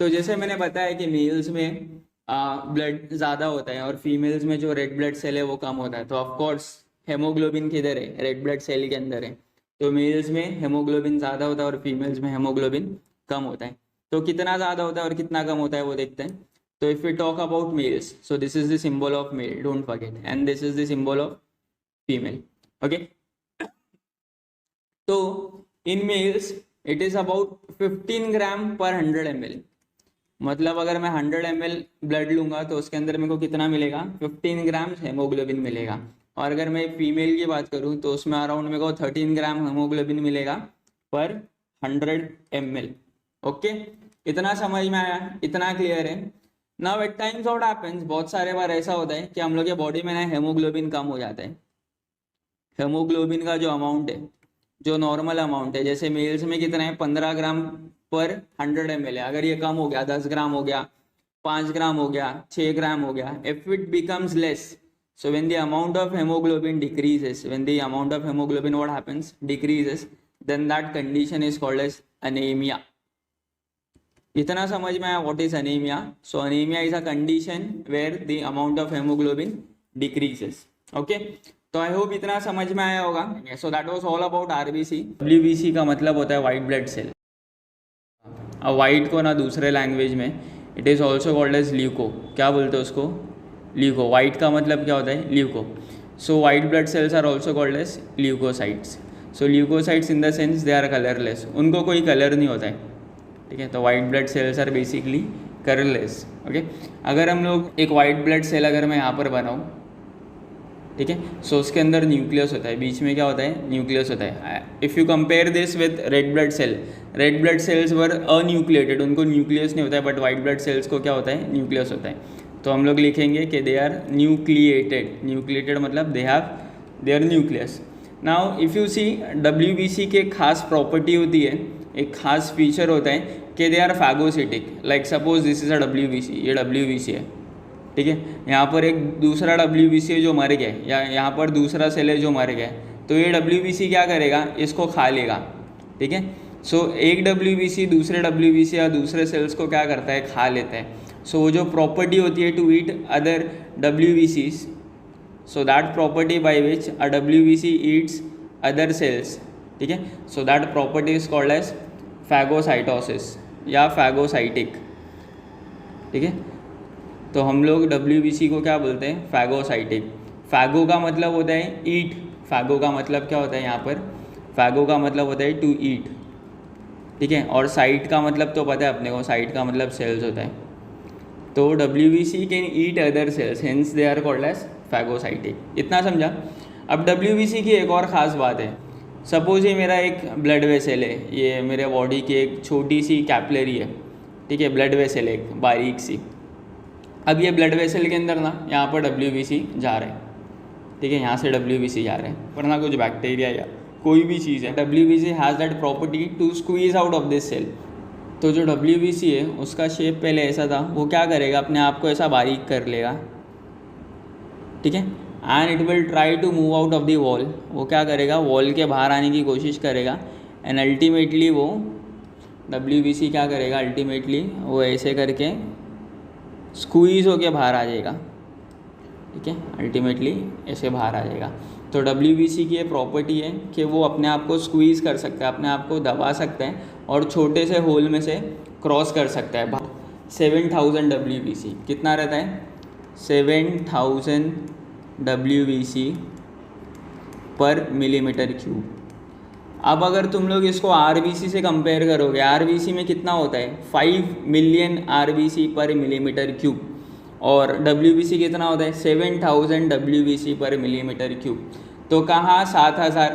तो जैसे मैंने बताया कि मेल्स में ब्लड ज़्यादा होता है और फीमेल्स में जो रेड ब्लड सेल है वो कम होता है. तो ऑफकोर्स हेमोग्लोबिन किधर है? रेड ब्लड सेल के अंदर है. तो मेल्स में हेमोग्लोबिन ज़्यादा होता है और फीमेल्स में हेमोग्लोबिन कम होता है. तो कितना ज़्यादा होता है और कितना कम होता है वो देखते हैं. तो if we talk about males, so this is the symbol of male, don't forget, and this is the symbol of female. Okay, तो in males it is about 15 gram per 100 ml. मतलब अगर मैं 100 ml ब्लड लूँगा तो उसके अंदर मेरे को कितना मिलेगा? 15 ग्राम हेमोग्लोबिन मिलेगा. और अगर मैं फीमेल की बात करूँ तो उसमें अराउंड मेरे को 13 ग्राम हेमोग्लोबिन मिलेगा पर 100 ml. ओके, इतना समझ में आया? इतना क्लियर है? Now at times what happens, बहुत सारे बार ऐसा होता है कि हम लोग के बॉडी में ना हेमोग्लोबिन कम हो जाता है. हेमोग्लोबिन का जो अमाउंट है, जो नॉर्मल अमाउंट है, जैसे मेल्स में कितना है? 15 ग्राम पर 100 ml है. अगर ये कम हो गया, 10 ग्राम हो गया, 5 ग्राम हो गया, 6 ग्राम हो गया, if it becomes less, so when the amount of hemoglobin decreases, when the amount of hemoglobin what happens? Decreases, then that condition is called as anemia. इतना समझ में आया what is anemia? So anemia is a condition where the amount of hemoglobin decreases. Okay, तो I hope इतना समझ में आया होगा. So that was all about RBC. WBC का मतलब होता है वाइट ब्लड सेल. अब वाइट को ना दूसरे लैंग्वेज में it is also called as leuco. क्या बोलते हैं उसको? ल्यूको. वाइट का मतलब क्या होता है? Leuco. So white blood cells are also called as leucocytes. So leucocytes in the sense they are colourless, उनको कोई कलर नहीं होता है. ठीक है, तो white blood cells are basically colourless. Okay, अगर हम लोग एक वाइट ब्लड सेल अगर मैं यहाँ पर बनाऊँ, ठीक है, सो उसके अंदर न्यूक्लियस होता है. बीच में क्या होता है? न्यूक्लियस होता है. If you compare this with red blood cell, red blood cells were anucleated, उनको न्यूक्लियस नहीं होता है, बट वाइट ब्लड सेल्स को क्या होता है? न्यूक्लियस होता है. तो हम लोग लिखेंगे कि दे आर न्यूक्लिएटेड. न्यूक्लिएटेड मतलब they have their nucleus. Now if you see, WBC की एक खास प्रॉपर्टी होती है, एक खास फीचर होता है कि they are phagocytic. Like suppose this is a WBC, ये डब्ल्यूबीसी है. ठीक है, यहाँ पर एक दूसरा डब्ल्यूबीसी है जो मर गया, या यहाँ पर दूसरा सेल है जो मर गया, तो ये डब्ल्यूबीसी क्या करेगा? इसको खा लेगा. ठीक है, सो एक डब्ल्यूबीसी दूसरे डब्ल्यूबीसी या दूसरे सेल्स को क्या करता है? खा लेता है. सो वो जो प्रॉपर्टी होती है टू ईट अदर डब्ल्यूबीसीज, so that property by which a WBC eats other cells. ठीक है, so that property is called as phagocytosis या फैगोसाइटिक. ठीक है, तो हम लोग डब्ल्यूबीसी को क्या बोलते हैं? फैगोसाइटिक. फैगो का मतलब होता है ईट. फैगो का मतलब क्या होता है? यहाँ पर फैगो का मतलब होता है टू ईट. ठीक है, और साइट का मतलब तो पता है अपने को, साइट का मतलब सेल्स होता है. तो WBC can eat other cells, hence they are called as phagocytic. इतना समझा? अब डब्ल्यूबीसी की एक और ख़ास बात है. सपोज ये मेरा एक ब्लड वेसल है, ये मेरे बॉडी की एक छोटी सी कैपलरी है. ठीक है, ब्लड वेसल एक बारीक सी. अब ये ब्लड वेसल के अंदर ना यहाँ पर डब्ल्यूबीसी जा रहा है. ठीक है, यहाँ से डब्ल्यूबीसी जा रहा है, वरना कुछ बैक्टीरिया या कोई भी चीज़ है. WBC has that property to squeeze out of this cell. तो जो डब्ल्यूबीसी है उसका शेप पहले ऐसा था, वो क्या करेगा? अपने आप को ऐसा बारीक कर लेगा. ठीक है, and it will try to move out of the wall. वो क्या करेगा? वॉल के बाहर आने की कोशिश करेगा, एंड अल्टीमेटली वो डब्ल्यूबीसी क्या करेगा? अल्टीमेटली वो ऐसे करके स्क्वीज़ होके बाहर आ जाएगा. ठीक है, अल्टीमेटली ऐसे बाहर आ जाएगा. तो डब्ल्यूबीसी की ये प्रॉपर्टी है कि वो अपने आप को स्क्वीज़ कर सकता है, अपने आप को दबा सकता है और छोटे से होल में से क्रॉस कर सकता है. 7000 डब्ल्यूबीसी कितना रहता है? 7000 डब्ल्यूबीसी पर मिलीमीटर क्यूब. अब अगर तुम लोग इसको आरबीसी से कंपेयर करोगे, आरबीसी में कितना होता है? 5 मिलियन आरबीसी पर मिलीमीटर क्यूब. और डब्ल्यूबीसी कितना होता है? 7000 डब्ल्यूबीसी पर मिलीमीटर क्यूब. तो कहाँ 7000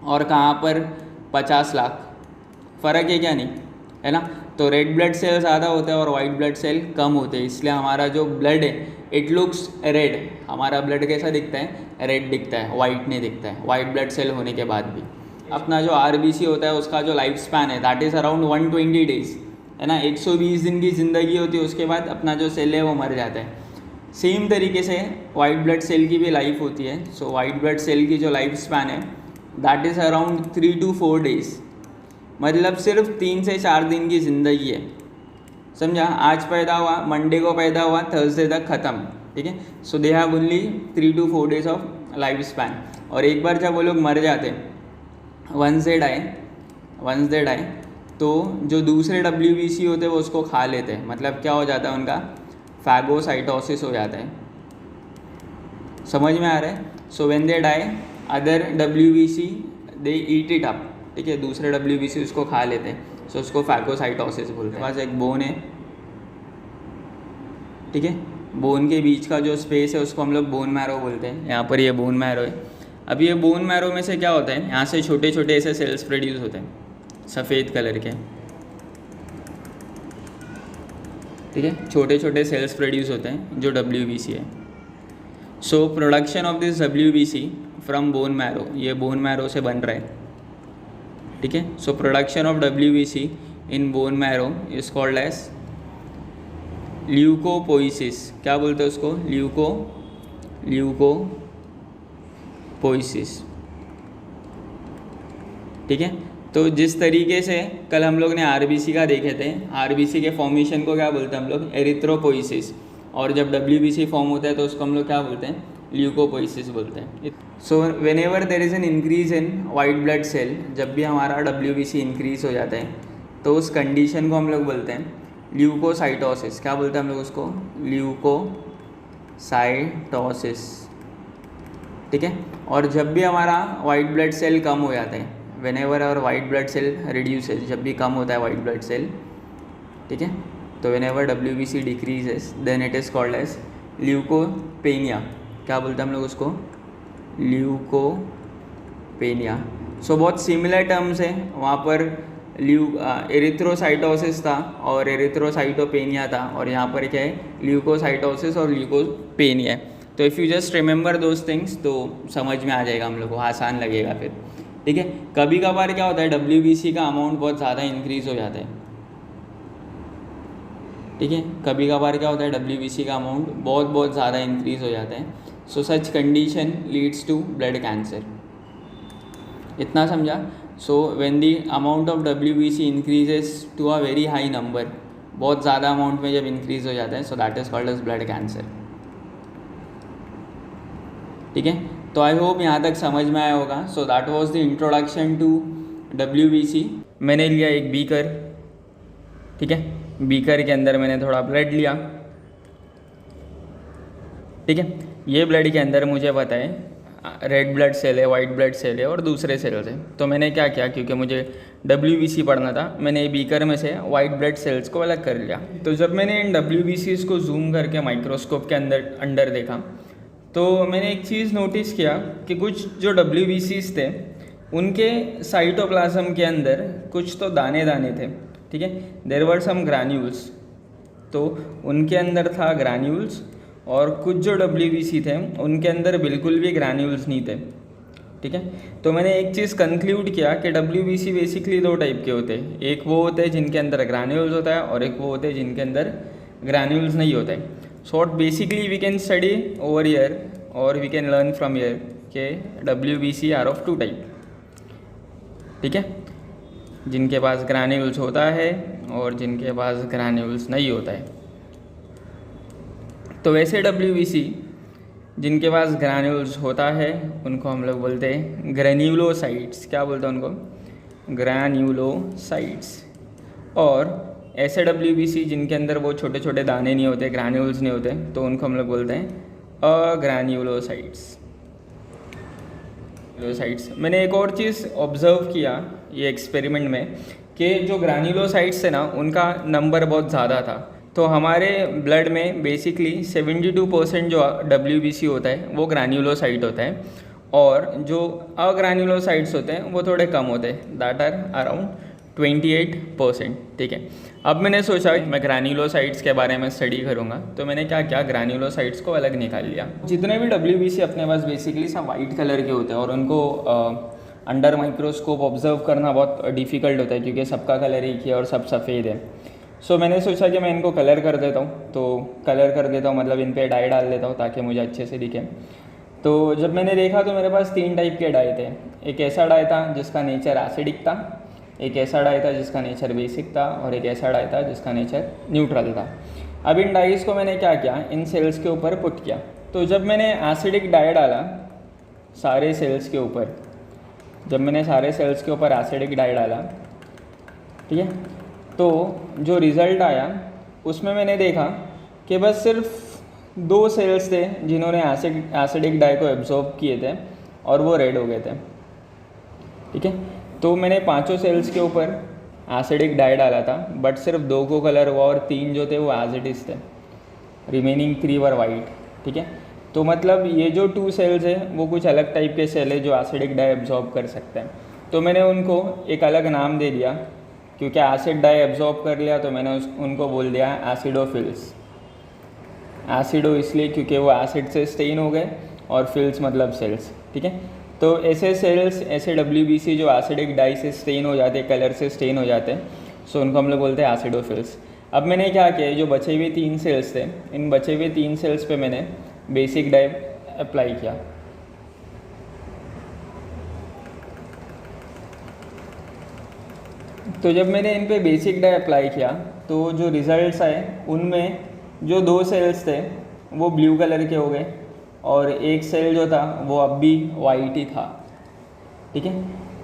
और कहाँ पर 50 लाख? फ़र्क है क्या? नहीं. है ना। तो रेड ब्लड सेल ज़्यादा होते हैं और वाइट ब्लड सेल कम होते हैं, इसलिए हमारा जो ब्लड है इट लुक्स रेड। हमारा ब्लड कैसा दिखता है? रेड दिखता है, वाइट नहीं दिखता है, वाइट ब्लड सेल होने के बाद भी। अपना जो RBC होता है उसका जो लाइफ स्पैन है दैट इज़ अराउंड 120 डेज, है ना। 120 दिन की ज़िंदगी होती है, उसके बाद अपना जो सेल है वो मर जाता है। सेम तरीके से वाइट ब्लड सेल की भी लाइफ होती है। सो वाइट ब्लड सेल की जो लाइफ स्पैन है that is around 3 to 4 days, मतलब सिर्फ 3 से 4 दिन की ज़िंदगी है, समझा। आज पैदा हुआ, मंडे को पैदा हुआ, थर्सडे तक ख़त्म, ठीक है। So they have only 3 to 4 days of life span. और एक बार जब वो लोग मर जाते, वंस दे डाई, तो जो दूसरे WBC होते हैं वो उसको खा लेते हैं, मतलब क्या हो जाता है उनका? फैगोसाइटोसिस हो जाता है। समझ में आ रहा है? So when they die other WBC they eat it up, ठीक है, दूसरे WBC उसको खा लेते हैं। सो उसको फैगोसाइटोसिस बोलते हैं। पास एक बोन है, ठीक है, बोन के बीच का जो स्पेस है उसको हम लोग बोन मैरो बोलते हैं। यहाँ पर ये बोन मैरो है। अब ये बोन मैरो में से क्या होता है, यहाँ से छोटे छोटे ऐसे सेल्स प्रोड्यूस होते हैं सफ़ेद कलर के, ठीक है, छोटे छोटे सेल्स प्रोड्यूस होते हैं जो WBC है। So production of this WBC from bone marrow, ये बोन मैरो से बन रहा है, ठीक है। So production of WBC in bone marrow is called as leucopoiesis. क्या बोलते हैं उसको? ल्यूकोपोइसिस, ठीक है। तो जिस तरीके से कल हम लोग ने RBC का देखे थे, RBC के फॉर्मेशन को क्या बोलते हैं हम लोग? एरिथ्रोपोइसिस। और जब WBC फॉर्म होता है तो उसको हम लोग क्या बोलते हैं? ल्यूकोपोइसिस बोलते हैं। So whenever there is an increase in white blood cell, जब भी हमारा WBC इंक्रीज हो जाता है तो उस कंडीशन को हम लोग बोलते हैं ल्यूकोसाइटोसिस। क्या बोलते हैं हम लोग उसको? ल्यूकोसाइटोसिस, ठीक है। और जब भी हमारा वाइट ब्लड सेल कम हो जाता है, वेन एवर और वाइट ब्लड सेल रिड्यूसेस, जब भी कम होता है वाइट ब्लड सेल, ठीक है, तो whenever WBC decreases then it is called as leucopenia. क्या बोलते हैं हम लोग उसको? ल्यूकोपेनिया। सो बहुत सिमिलर टर्म्स है वहाँ पर। एरिथ्रोसाइटोसिस था और एरिथ्रोसाइटोपेनिया था, और यहाँ पर क्या है? ल्यूकोसाइटोसिस और ल्यूकोपेनिया। तो if you just remember those things तो समझ में आ जाएगा हम लोग को, आसान लगेगा फिर, ठीक है। कभी कभार क्या होता है, WBC का अमाउंट बहुत ज़्यादा इंक्रीज हो जाता है, ठीक है। कभी कभार क्या होता है, WBC का अमाउंट बहुत ज़्यादा इंक्रीज हो जाता है। So such condition leads to blood cancer. इतना समझा? So when the amount of WBC increases to a very high number, बहुत ज़्यादा अमाउंट में जब इंक्रीज हो जाता है, so that is called as blood cancer, ठीक है। तो आई होप यहाँ तक समझ में आया होगा। So that was the introduction to WBC। मैंने लिया एक बीकर, ठीक है, बीकर के अंदर मैंने थोड़ा ब्लड लिया, ठीक है। ये ब्लड के अंदर मुझे पता है रेड ब्लड सेल है, वाइट ब्लड सेल है और दूसरे सेल्स है। तो मैंने क्या किया, क्योंकि मुझे WBC पढ़ना था, मैंने बीकर में से वाइट ब्लड सेल्स को अलग कर लिया। तो जब मैंने इन WBCs को जूम करके माइक्रोस्कोप के अंदर देखा तो मैंने एक चीज़ नोटिस किया कि कुछ जो WBCs थे उनके साइटोप्लाज्म के अंदर कुछ तो दाने दाने थे, ठीक है। देयर वर सम ग्रैन्यूल्स, तो उनके अंदर था ग्रैन्यूल्स, और कुछ जो WBC थे उनके अंदर बिल्कुल भी ग्रैन्यूल्स नहीं थे, ठीक है। तो मैंने एक चीज़ कंक्लूड किया कि WBC बेसिकली दो टाइप के होते हैं, एक वो होते हैं जिनके अंदर ग्रैन्यूल्स होता है और एक वो होते हैं जिनके अंदर ग्रैन्यूल्स नहीं होते। So what basically we can study over here और we can learn from here के WBC are of two type, ठीक है, जिनके पास ग्रैन्यूल्स होता है और जिनके पास ग्रैन्यूल्स नहीं होता है। तो वैसे WBC जिनके पास ग्रैन्यूल्स होता है उनको हम लोग बोलते हैं ग्रेन्यूलोसाइट्स। क्या बोलते हैं उनको? ग्रैन्यूलोसाइट्स। और ऐसे WBC जिनके अंदर वो छोटे छोटे दाने नहीं होते, ग्रैन्यूल्स नहीं होते, तो उनको हम लोग बोलते हैं अग्रैन्यूलोसाइट्स। मैंने एक और चीज़ ऑब्ज़र्व किया ये एक्सपेरिमेंट में कि जो ग्रैन्यूलोसाइट्स थे ना उनका नंबर बहुत ज़्यादा था। तो हमारे ब्लड में बेसिकली 72% जो WBC होता है वो ग्रैन्यूलोसाइट होता है, और जो अग्रैन्यूलोसाइट्स होते हैं वो थोड़े कम होते हैं, दैट आर अराउंड 28%। ठीक है, अब मैंने सोचा मैं ग्रैन्युलोसाइट्स के बारे में स्टडी करूँगा, तो मैंने क्या किया, ग्रैन्युलोसाइट्स को अलग निकाल लिया। जितने भी WBC अपने पास बेसिकली सब वाइट कलर के होते हैं और उनको अंडर माइक्रोस्कोप ऑब्जर्व करना बहुत डिफ़िकल्ट होता है क्योंकि सबका कलर एक ही है और सब सफ़ेद है। सो मैंने सोचा कि मैं इनको कलर कर देता हूँ, तो कलर कर देता हूँ मतलब इन पे डाई डाल देता हूँ ताकि मुझे अच्छे से दिखे। तो जब मैंने देखा तो मेरे पास 3 टाइप के डाई थे। एक ऐसा डाई था जिसका नेचर एसिडिक था, एक ऐसा डाई था जिसका नेचर बेसिक था, और एक ऐसा डाई था जिसका नेचर न्यूट्रल था। अब इन डाइस को मैंने क्या किया, इन सेल्स के ऊपर पुट किया। तो जब मैंने एसिडिक डाई डाला सारे सेल्स के ऊपर, जब मैंने सारे सेल्स के ऊपर एसिडिक डाई डाला, ठीक है, तो जो रिज़ल्ट आया उसमें मैंने देखा कि बस सिर्फ 2 सेल्स थे जिन्होंने एसिडिक डाई को एब्जॉर्ब किए थे और वो रेड हो गए थे। ठीक है, तो मैंने 5 सेल्स के ऊपर एसिडिक डाई डाला था, बट सिर्फ 2 को कलर हुआ और 3 जो थे वो एज इट इज़ थे, रिमेनिंग 3 वर वाइट। ठीक है, तो मतलब ये जो 2 सेल्स है वो कुछ अलग टाइप के सेल है जो एसिडिक डाई एब्जॉर्ब कर सकते हैं। तो मैंने उनको एक अलग नाम दे दिया, क्योंकि एसिड डाई एब्जॉर्ब कर लिया तो मैंने उनको बोल दिया एसिडोफिल्स। एसिडो इसलिए क्योंकि वो एसिड से स्टेन हो गए और फिल्स मतलब सेल्स। ठीक है, तो ऐसे सेल्स, ऐसे WBC जो एसिडिक डाई से स्टेन हो जाते, कलर से स्टेन हो जाते हैं, सो उनको हम लोग बोलते हैं एसिडोफिल्स। अब मैंने क्या किया, जो बचे हुए 3 सेल्स थे, इन बचे हुए 3 सेल्स पे मैंने बेसिक डाई अप्लाई किया। तो जब मैंने इन पे बेसिक डाई अप्लाई किया तो जो रिज़ल्ट्स आए उनमें जो 2 सेल्स थे वो ब्लू कलर के हो गए और एक सेल जो था वो अब भी वाइट ही था। ठीक है,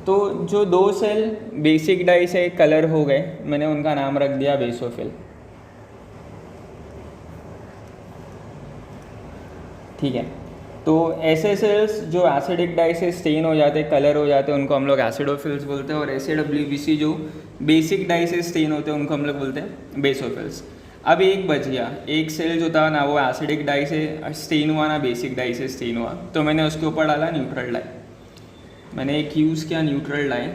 तो जो 2 सेल बेसिक डाई से कलर हो गए, मैंने उनका नाम रख दिया बेसोफिल। ठीक है, तो ऐसे सेल्स जो एसिडिक डाई से स्टेन हो जाते, कलर हो जाते, उनको हम लोग एसिडोफिल्स बोलते हैं, और ऐसे WBC जो बेसिक डाई से स्टेन होते हैं उनको हम लोग बोलते हैं बेसोफिल्स। अब एक बच गया, एक सेल जो था ना वो एसिडिक डाई से स्टेन हुआ ना बेसिक डाई से स्टेन हुआ, तो मैंने उसके ऊपर डाला न्यूट्रल डाई। मैंने एक यूज़ किया न्यूट्रल डाई।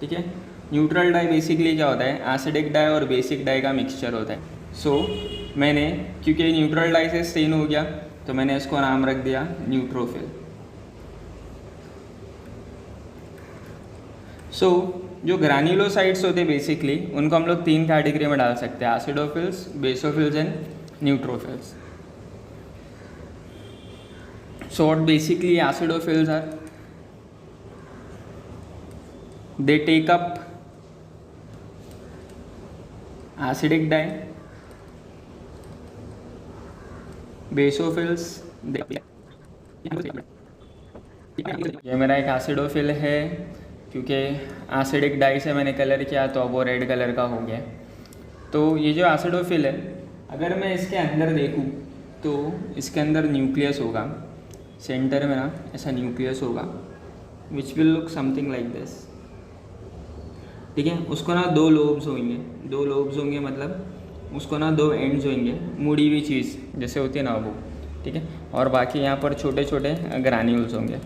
ठीक है, न्यूट्रल डाई बेसिकली क्या होता है, एसिडिक डाई और बेसिक डाई का मिक्सचर होता है। सो मैंने, क्योंकि न्यूट्रल डाई से स्टेन हो गया, तो मैंने इसको नाम रख दिया न्यूट्रोफिल। सो जो ग्रैन्युलोसाइट्स होते हैं बेसिकली उनको हम लोग 3 कैटेगरी में डाल सकते हैं, acidophils, basophils and neutrophils. So what basically acidophils are, they take up acidic dye. Basophils, ये मेरा एक एसिडोफिल है, क्योंकि एसिडिक डाई से मैंने कलर किया तो अब वो रेड कलर का हो गया। तो ये जो एसिडोफिल है, अगर मैं इसके अंदर देखूँ तो इसके अंदर न्यूक्लियस होगा, सेंटर में ना ऐसा न्यूक्लियस होगा which will look something like this. ठीक है, उसको ना 2 लोब्स होंगे, 2 लोब्स होंगे मतलब उसको ना 2 एंड्स होंगे, मुड़ी हुई चीज़ जैसे होती है ना वो। ठीक है, और बाकी यहाँ पर छोटे छोटे ग्रैन्यूल्स होंगे।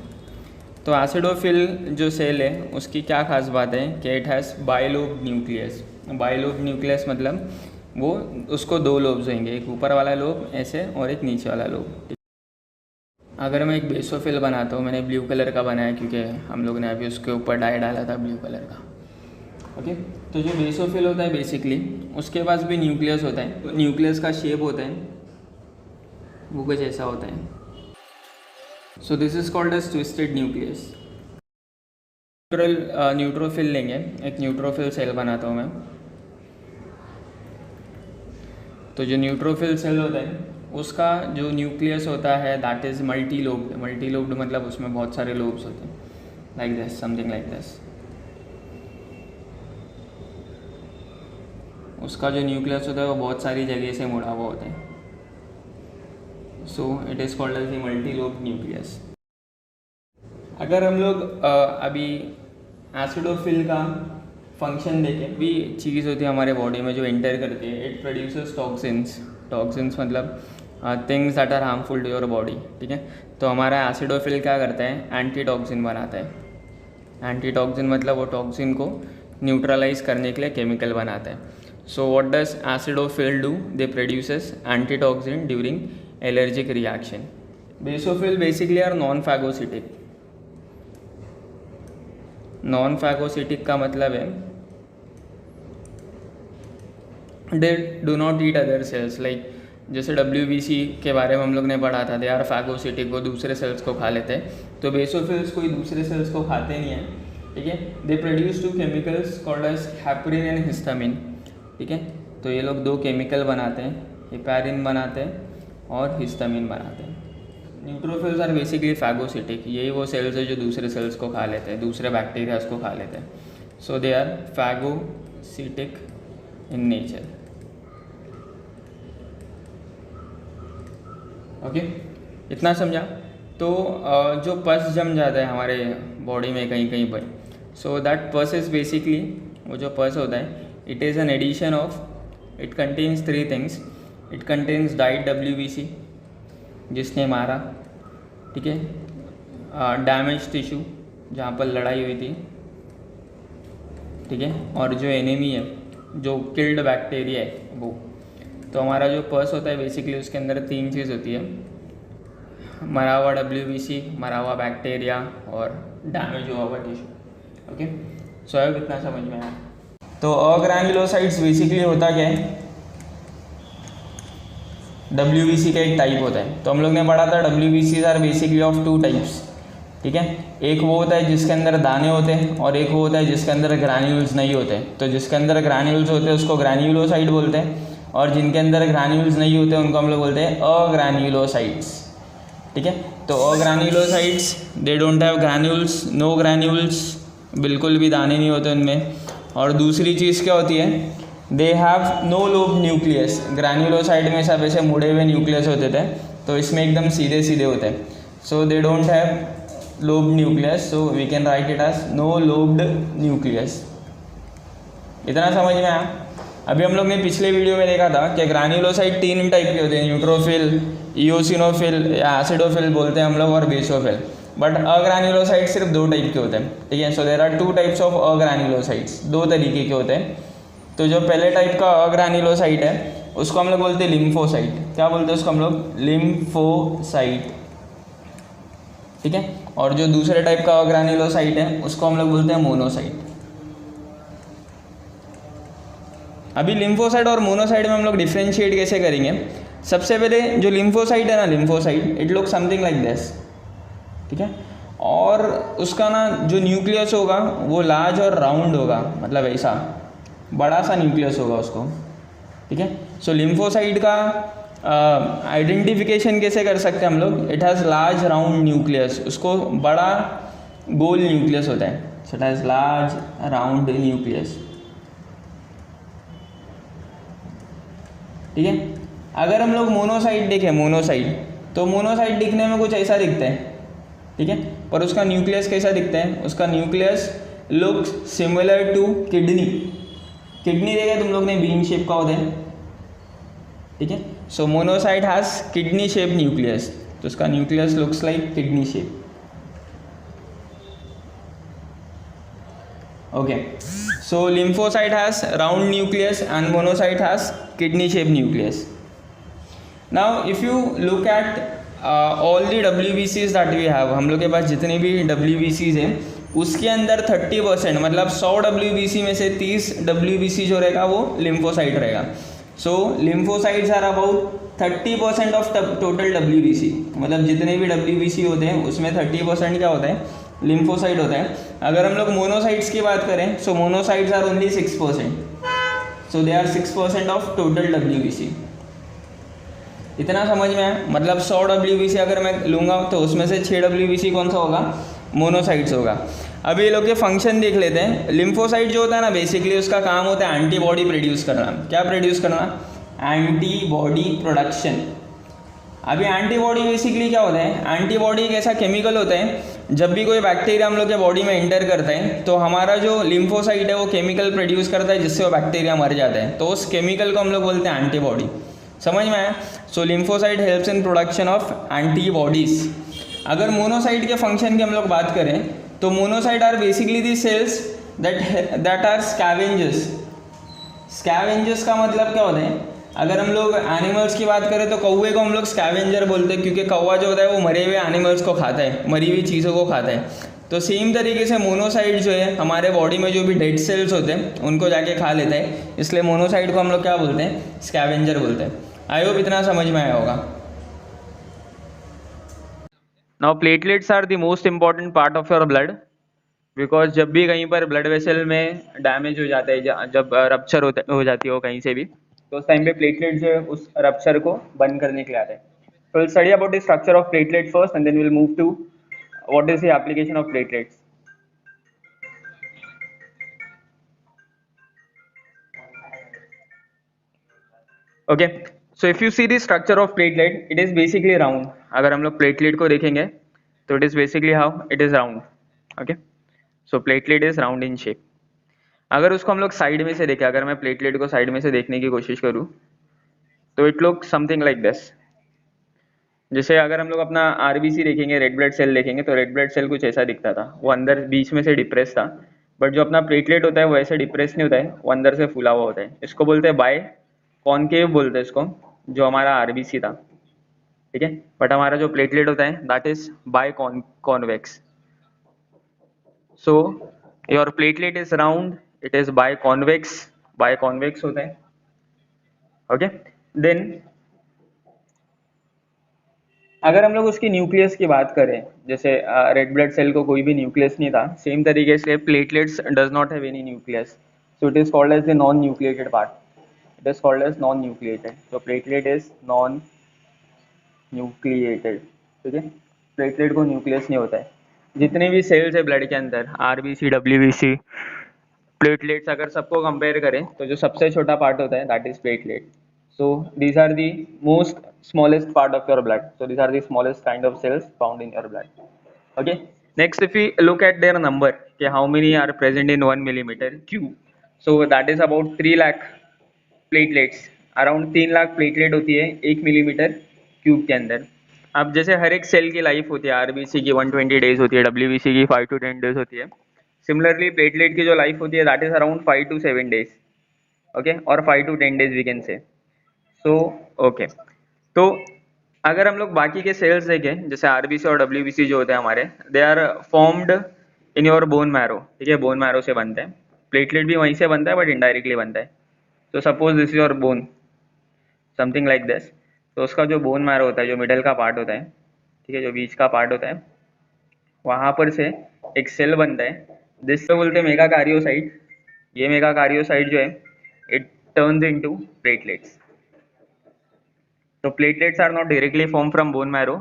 तो एसिडोफिल जो सेल है उसकी क्या खास बात है कि it has bilobe nucleus. Bilobe nucleus मतलब वो, उसको 2 लोब्स होंगे, एक ऊपर वाला लोब ऐसे और एक नीचे वाला लोब। अगर मैं एक बेसोफिल बनाता हूँ, मैंने ब्लू कलर का बनाया क्योंकि हम लोग ने अभी उसके ऊपर डाई डाला था ब्लू कलर का। ओके, तो जो बेसोफिल होता है बेसिकली उसके पास भी न्यूक्लियस होता है। तो न्यूक्लियस का शेप होता है वो कुछ ऐसा होता है। So this is called as twisted nucleus. Neutrophil लेंगे, एक न्यूट्रोफिल सेल बनाता हूँ मैं। तो जो न्यूट्रोफिल सेल होता है उसका जो न्यूक्लियस होता है that is multi lobed. Multi lobed मतलब उसमें बहुत सारे लोब्स होते हैं, like this, something like this. उसका जो न्यूक्लियस होता है वो बहुत सारी जगह से मुड़ा हुआ होता है। So it is called as the multi lobe nucleus. अगर हम लोग अभी एसिडोफिल का फंक्शन देखें, भी चीज़ होती है हमारे बॉडी में जो एंटर करती है, इट प्रोड्यूसेस टॉक्सिन्स। टॉक्सिन्स मतलब things that are harmful to your body. ठीक है, तो हमारा एसिडोफिल क्या करता है, एंटी टॉक्सिन बनाता है। एंटी टॉक्सिन मतलब वो टॉक्सिन को न्यूट्रलाइज करने के लिए केमिकल बनाते हैं. So what does acidophil do? They produces antitoxin during allergic reaction. Basophil basically are non phagocytic. Non phagocytic का मतलब है they do not eat other cells. Like जैसे WBC के बारे में हम लोग ने पढ़ा था, दे आर फैगोसिटिक, वो दूसरे सेल्स को खा लेते हैं. तो बेसोफिल्स कोई दूसरे सेल्स को खाते नहीं हैं. ठीक है. They produce 2 chemicals called as heparin and histamine. ठीक है. तो ये लोग 2 केमिकल बनाते हैं, हेपरिन बनाते हैं और हिस्टामिन बनाते हैं. Neutrophils are basically phagocytic. यही वो सेल्स है जो दूसरे सेल्स को खा लेते हैं, दूसरे बैक्टीरियाज को खा लेते हैं. So they are phagocytic in nature. Okay, इतना समझा. तो जो पस जम जाता है हमारे बॉडी में कहीं कहीं पर, so that pus is basically, वो जो पस होता है, it is an addition of, it contains 3 things. It contains dead WBC जिसने मारा. ठीक है. डैमेज टिश्यू जहाँ पर लड़ाई हुई थी. ठीक है. और जो एनिमी है, जो किल्ड बैक्टीरिया है वो. तो हमारा जो पस होता है बेसिकली उसके अंदर 3 चीज़ होती है, मरा हुआ WBC, मरा हुआ बैक्टीरिया और डैमेज हुआ हुआ टिश्यू. ओके. सो अब कितना समझ में आया. तो अग्रैन्युलोसाइट्स बेसिकली होता क्या है, WBC का एक टाइप होता है. तो हम लोग ने पढ़ा था WBCs are basically of 2 types. ठीक है. एक वो होता है जिसके अंदर दाने होते हैं और एक वो होता है जिसके अंदर ग्रैन्यूल्स नहीं होते. तो जिसके अंदर ग्रैन्यूल्स होते हैं उसको ग्रैन्युलोसाइट बोलते हैं, और जिनके अंदर ग्रैन्यूल्स नहीं होते उनको हम लोग बोलते हैं अग्रैन्युलोसाइट्स. ठीक है. तो agranulocytes they don't have granules, no granules, बिल्कुल भी दाने नहीं होते उनमें. और दूसरी चीज़ क्या होती है, they have no lobe nucleus. Granulocyte में सब ऐसे मुड़े हुए न्यूक्लियस होते थे, तो इसमें एकदम सीधे सीधे होते हैं. So they don't have lobe nucleus, so we can write it as no lobed nucleus. इतना समझ में आया. अभी हम लोग ने पिछले वीडियो में देखा था कि ग्रैन्युलोसाइट 3 टाइप के होते हैं, न्यूट्रोफिल, इओसिनोफिल या एसिडोफिल बोलते हैं हम लोग, और बेसोफिल. बट अग्रैन्युलोसाइट सिर्फ 2 टाइप के होते हैं. ठीक है. So there are 2 types of agranulocytes. 2 तरीके के होते हैं. तो जो पहले टाइप का अग्रैन्युलोसाइट है उसको हम लोग बोलते हैं लिम्फोसाइट. क्या बोलते हैं उसको हम लोग? लिम्फोसाइट. ठीक है. और जो दूसरे टाइप का अग्रैन्युलोसाइट है उसको हम लोग बोलते हैं मोनोसाइट. अभी लिम्फोसाइट और मोनोसाइट में हम लोग डिफ्रेंशिएट कैसे करेंगे. सबसे पहले जो लिम्फोसाइट है ना, lymphocyte it look something like this. ठीक है. और उसका ना जो न्यूक्लियस होगा वो लार्ज और राउंड होगा, मतलब ऐसा बड़ा सा न्यूक्लियस होगा उसको. ठीक है. सो लिम्फोसाइट का आइडेंटिफिकेशन कैसे कर सकते हैं हम लोग. It has large round nucleus. उसको बड़ा गोल न्यूक्लियस होता है. So it has large round nucleus. ठीक है. अगर हम लोग मोनोसाइट देखें, मोनोसाइट, तो मोनोसाइट दिखने में कुछ ऐसा दिखता है. ठीक है. पर उसका न्यूक्लियस कैसा दिखता है, उसका nucleus looks similar to kidney. Kidney देखा तुम लोग ने, बीन शेप का होता है. ठीक है. So monocyte has kidney shape nucleus. तो उसका nucleus looks like kidney shape. Okay. So lymphocyte has round nucleus and monocyte has kidney shaped nucleus. Now if you look at all the WBCs that we have, हम लोग के पास जितने भी WBCs हैं उसके अंदर 30% मतलब 100 WBC में से 30 WBC जो रहेगा वो लिम्फोसाइट रहेगा. So lymphocytes are about 30% of total WBC. मतलब जितने भी WBC होते हैं उसमें 30% क्या होता है, लिम्फोसाइट होता है. अगर हम लोग मोनोसाइट्स की बात करें, so monocytes are only 6%. So they are 6% of total WBC. इतना समझ में आया. मतलब 100 WBC अगर मैं लूँगा तो उसमें से 6 WBC कौन सा होगा, मोनोसाइट्स होगा. अभी ये लोग के फंक्शन देख लेते हैं. लिम्फोसाइट जो होता है ना, बेसिकली उसका काम होता है एंटीबॉडी प्रोड्यूस करना. क्या प्रोड्यूस करना, एंटीबॉडी प्रोडक्शन. अभी एंटीबॉडी बेसिकली क्या होता है, एंटीबॉडी एक ऐसा केमिकल होता है जब भी कोई बैक्टीरिया हम लोग के बॉडी में एंटर करता है तो हमारा जो लिम्फोसाइट है वो केमिकल प्रोड्यूस करता है जिससे वो बैक्टीरिया मर जाता है. तो उस केमिकल को हम लोग बोलते हैं एंटीबॉडी. समझ में आया. So lymphocyte helps in production of antibodies. अगर मोनोसाइट के फंक्शन की हम लोग बात करें तो monocyte are basically the cells that are scavengers. Scavengers का मतलब क्या होता है? अगर हम लोग एनिमल्स की बात करें तो कौवे को हम लोग स्कैवेंजर बोलते हैं, क्योंकि कौवा जो होता है वो मरे हुए एनिमल्स को खाता है, मरी हुई चीज़ों को खाता है। तो सेम तरीके से मोनोसाइट जो है हमारे बॉडी में जो भी डेड सेल्स होते हैं उनको जाके खा लेता है, इसलिए मोनोसाइट को हम लोग क्या बोलते हैं? स्कैवेंजर बोलते हैं। आई होप इतना समझ में आया होगा। Now platelets are the most important part of your blood, because जब भी कहीं पर ब्लड वेसल में डैमेज हो जाता है, जब रप्चर हो जाती है वो कहीं से भी, तो उस टाइम पे प्लेटलेट जो है उस रप्चर को बंद करने के लिए आते हैं। तो will study about the structure of platelet first and then will move to what is the application of platelets. Okay, so if you see the structure of platelet, it is basically round. अगर हम लोग platelet को देखेंगे तो it is basically how it is round. Okay, so platelet is round in shape. अगर उसको हम लोग साइड में से देखें, अगर मैं प्लेटलेट को साइड में से देखने की कोशिश करूँ तो it look something like this. जैसे अगर हम लोग अपना आरबीसी देखेंगे, रेड ब्लड सेल देखेंगे, तो रेड ब्लड सेल कुछ ऐसा दिखता था, वो अंदर बीच में से डिप्रेस था। बट जो अपना प्लेटलेट होता है वो ऐसे डिप्रेस नहीं होता है, वो अंदर से फूला हुआ होता है। इसको बोलते हैं बाय कॉनकेव बोलते हैं इसको, जो हमारा आरबीसी था। ठीक है, बट हमारा जो प्लेटलेट होता है that is by convex. So your platelet is round, it is by convex होता है। ओके, देन अगर हम लोग उसकी न्यूक्लियस की बात करें, जैसे रेड ब्लड सेल को कोई भी न्यूक्लियस नहीं था, सेम तरीके से platelets does not have any nucleus, so it is called as the non nucleated part. It is called as non nucleated, so platelet is non nucleated. ठीक है, platelet को न्यूक्लियस नहीं होता है। जितने भी सेल्स है ब्लड के अंदर, आरबीसी, डब्ल्यूबीसी, प्लेटलेट्स, अगर सबको कंपेयर करें तो जो सबसे छोटा पार्ट होता है that is platelet. So these are the most smallest part of your blood. So these are the smallest kind of cells found in your blood. Okay. Next, if we look at their number, okay, how many are present in 1 millimeter cube? So that is about 3 lakh platelets. Around 3 lakh platelet होती है 1 millimetre cube के अंदर। अब जैसे हर एक cell की life होती है, आरबीसी की 120 डेज होती है, डब्ल्यूबीसी की 5 to 10 डेज होती है। सिमिलरली प्लेटलेट की जो लाइफ होती है that is around 5 to 7 days. Okay, और 5 to 10 days we can say. So okay, तो अगर हम लोग बाकी के सेल्स देखें, जैसे आरबीसी और डब्ल्यूबीसी जो होते हैं हमारे, they are formed in your bone marrow. ठीक है, बोन मैरो से बनते हैं। प्लेटलेट भी वहीं से बनता है बट इनडायरेक्टली बनता है। तो suppose this is your bone, something like this. तो उसका जो बोन मैरो होता है, जो मिडल का पार्ट होता है, ठीक है, जो बीच का पार्ट होता है, वहाँ पर से एक सेल बनता है, जिससे बोलते हैं मेगाकारियोसाइट। ये मेगाकारियोसाइट जो है it turns into platelets. So platelets are not directly formed from bone marrow.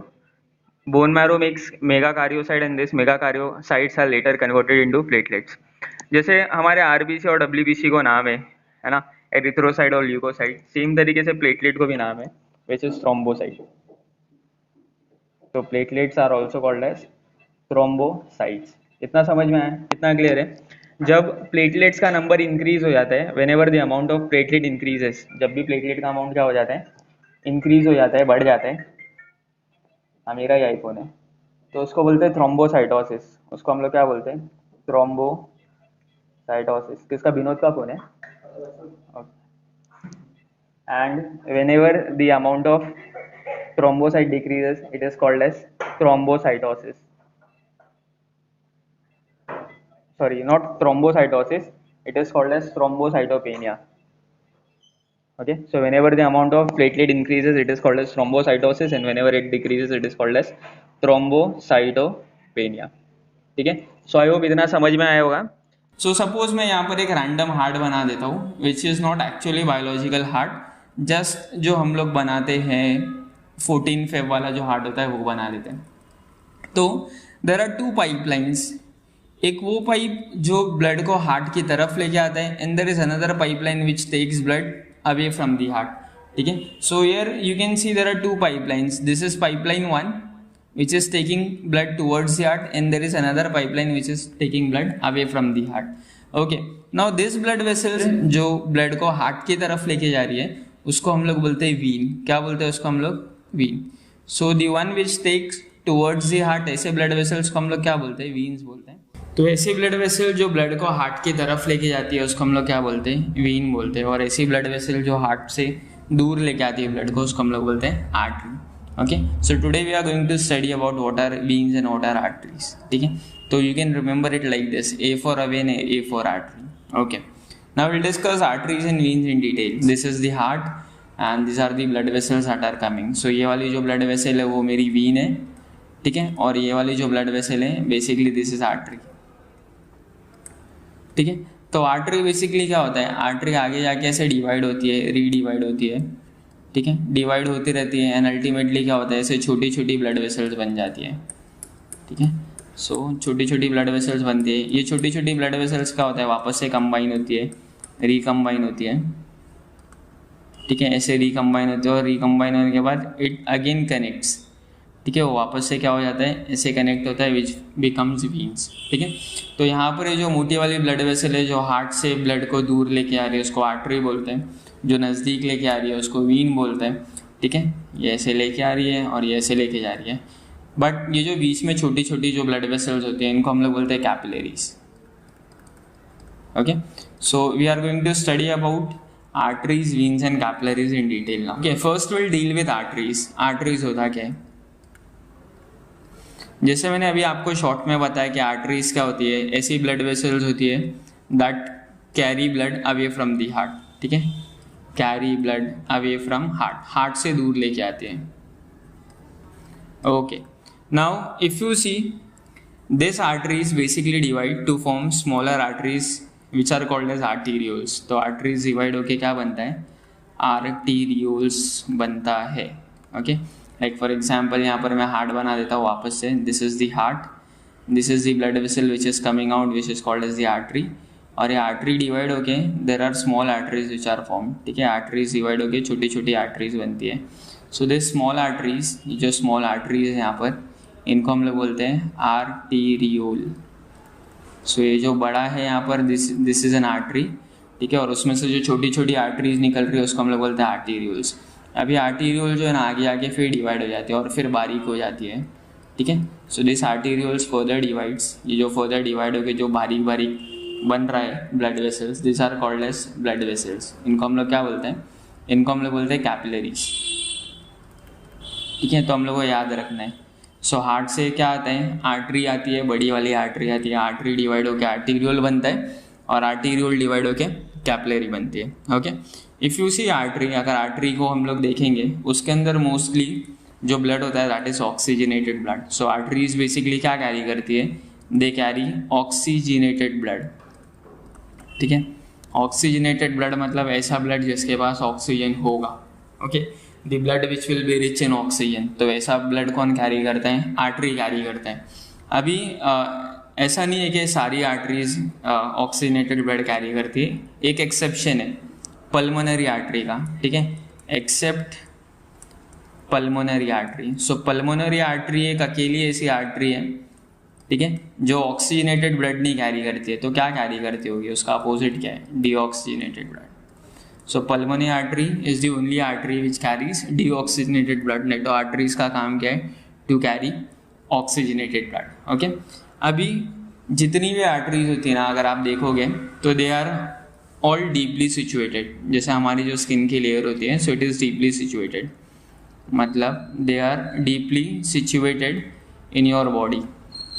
Bone marrow makes megakaryocyte and this megakaryocytes are later converted into platelets. जैसे हमारे आरबीसी और डब्ल्यूबीसी को नाम है ना, एरिथ्रोसाइट और ल्यूकोसाइट, सेम तरीके से प्लेटलेट को भी नाम है, which is thrombocyte. So platelets are also called as thrombocytes. इतना समझ में आया? इतना क्लियर है? जब प्लेटलेट्स का नंबर इंक्रीज हो जाता है, whenever the amount of platelet increases, जब भी प्लेटलेट का अमाउंट क्या हो जाता है, इंक्रीज हो जाता है, बढ़ जाता है। हाँ, मेरा ही आईफोन है। तो उसको बोलते हैं थ्रोम्बोसाइटोसिस। उसको हम लोग क्या बोलते हैं? थ्रोम्बोसाइटोसिस। किसका? विनोद का फोन है। And whenever the amount of thrombocyte decreases, it is called as thrombocytosis. Sorry, not thrombocytosis, it is called as thrombocytopenia. Okay, so whenever the amount of platelet increases, it is called as thrombocytosis, and whenever it decreases, it is called as thrombocytopenia. ठीक है, सो I hope इतना समझ में आया होगा। So suppose मैं यहाँ पर एक रैंडम हार्ट बना देता हूँ, which is not actually biological heart, just जो हम लोग बनाते हैं 14 फेब वाला जो हार्ट होता है वो बना देते हैं। तो देर आर 2 पाइपलाइंस। एक वो पाइप जो ब्लड को हार्ट की तरफ लेके आता है, and there is another pipeline which takes blood away from the heart. ठीक है, so here you can see there are 2 pipelines. This is pipeline 1 which is taking blood towards the heart, and there is another pipeline which is taking blood away from the heart. Okay, now this blood vessels जो blood को heart की तरफ लेके जा रही है, उसको हम लोग बोलते हैं vein। क्या बोलते हैं उसको हम लोग? vein. So the one which takes towards the heart, ऐसे blood vessels को हम लोग क्या बोलते हैं? veins बोलते हैं। तो ऐसी ब्लड वेसल जो ब्लड को हार्ट की तरफ लेके जाती है उसको हम लोग क्या बोलते हैं, वीन बोलते हैं। और ऐसी ब्लड वेसल जो हार्ट से दूर लेके आती है ब्लड को उसको हम लोग बोलते हैं artery. Okay, so today we are going to study about what are veins and what are arteries. ठीक है, तो you can remember it like this, A for a vein, A for artery। Okay, now we'll discuss arteries and veins in detail। This is the heart and these are the blood vessels that are coming। so ये वाली जो blood vessel है वो मेरी Wien है, ठीक है, और ये वाली जो ब्लड वेसल है बेसिकली दिस इज आर्टरी। ठीक है, तो आर्टरी बेसिकली क्या होता है, आर्टरी आगे जाके ऐसे डिवाइड होती है, रीडिवाइड होती है, ठीक है, डिवाइड होती रहती है एंड अल्टीमेटली क्या होता है, ऐसे छोटी छोटी ब्लड वेसल्स बन जाती है। ठीक है, सो छोटी छोटी ब्लड वेसल्स बनती है। ये छोटी छोटी ब्लड वेसल्स क्या होता है, वापस से कंबाइन होती है, रिकम्बाइन होती है। ठीक है, ऐसे रिकम्बाइन होती है और रिकम्बाइन होने के बाद इट अगेन कनेक्ट्स। ठीक है, वो वापस से क्या हो जाता है, ऐसे कनेक्ट होता है विच बिकम्स वीन्स। ठीक है, तो यहाँ पर ये जो मोटी वाली ब्लड वेसल है जो हार्ट से ब्लड को दूर लेके आ रही है उसको आर्टरी बोलते हैं, जो नज़दीक लेके आ रही है उसको वीन बोलते हैं। ठीक है, ये ऐसे लेके आ रही है और ये ऐसे लेके जा रही है, बट ये जो बीच में छोटी छोटी जो ब्लड वेसल्स होती हैं इनको हम लोग बोलते हैं capillaries. Okay, so we are going to study about arteries, veins and capillaries in detail now. Okay, first will deal with arteries. Arteries होता क्या है, जैसे मैंने अभी आपको शॉर्ट में बताया कि आर्टरीज क्या होती है, ऐसी ब्लड वेसल्स होती है that carry blood away from the heart. ठीक है, carry blood away from heart, heart से दूर लेके आते हैं। Okay, now if you see this arteries basically divide to form smaller arteries which are called as arterioles. तो arteries divide होके क्या बनता है, आर्टीरियोल्स बनता है। ओके, लाइक फॉर एग्जाम्पल यहाँ पर मैं हार्ट बना देता हूँ वापस से, this is the heart, this is the blood vessel which is coming out which is called as the artery. और ये आर्टरी डिवाइड होके there are small arteries which are form. ठीक है, आर्टरीज डिवाइड होके छोटी छोटी आर्टरीज बनती है। सो दिस स्मॉल आर्टरीज, जो स्मॉल आर्टरीज है यहाँ पर इनको हम लोग बोलते हैं आर्टीरियोल। सो ये जो बड़ा है यहाँ पर दिस इज एन आर्टरी। ठीक है, और उसमें से जो छोटी छोटी आर्टरीज निकल रही है उसको हम लोग बोलते हैं आर्टीरियोल्स। अभी आर्टीरियोल जो है ना आगे आगे फिर डिवाइड हो जाती है और फिर बारीक हो जाती है। ठीक है, so this arterioles further divides, ये जो फर्दर डिवाइड होकर जो बारीक बारीक बन रहा है blood vessels, this are called as blood vessels. इनको हम लोग क्या बोलते हैं, इनको हम लोग बोलते हैं कैपिलरीज। ठीक है, तो हम लोग को याद रखना है। सो हार्ट से क्या आता है, आर्टरी आती है, बड़ी वाली आर्टरी आती है, आर्टरी डिवाइड होकर आर्टीरियोल बनता है और आर्टीरियोल डिवाइड होकर कैपिलरी बनती है। Okay, if you see artery, अगर आर्टरी को हम लोग देखेंगे उसके अंदर मोस्टली जो ब्लड होता है that is oxygenated blood. So arteries basically क्या कैरी करती है, दे कैरी ऑक्सीजनेटेड ब्लड। ठीक है, ऑक्सीजनेटेड ब्लड मतलब ऐसा ब्लड जिसके पास ऑक्सीजन होगा। Okay, the blood which will be rich in oxygen. तो ऐसा ब्लड कौन कैरी करते हैं, आर्टरी कैरी करते हैं। अभी ऐसा नहीं है कि सारी आर्टरीज ऑक्सीजनेटेड ब्लड कैरी करती है, एक एक्सेप्शन है पल्मोनरी आर्टरी का। ठीक है, एक्सेप्ट पल्मोनरी आर्टरी। सो पल्मोनरी आर्टरी एक अकेली ऐसी आर्टरी है, ठीक है, जो ऑक्सीजनेटेड ब्लड नहीं कैरी करती है। तो क्या कैरी करती होगी, उसका अपोजिट क्या है, deoxygenated blood. So pulmonary artery is the only artery which carries deoxygenated blood. नहीं तो आर्टरीज का काम क्या है, to carry oxygenated blood. Okay, अभी जितनी भी आर्टरीज होती है ना अगर आप देखोगे तो they are all deeply situated. जैसे हमारी जो स्किन की लेयर होती है, so it is deeply situated, मतलब they are deeply situated in your body,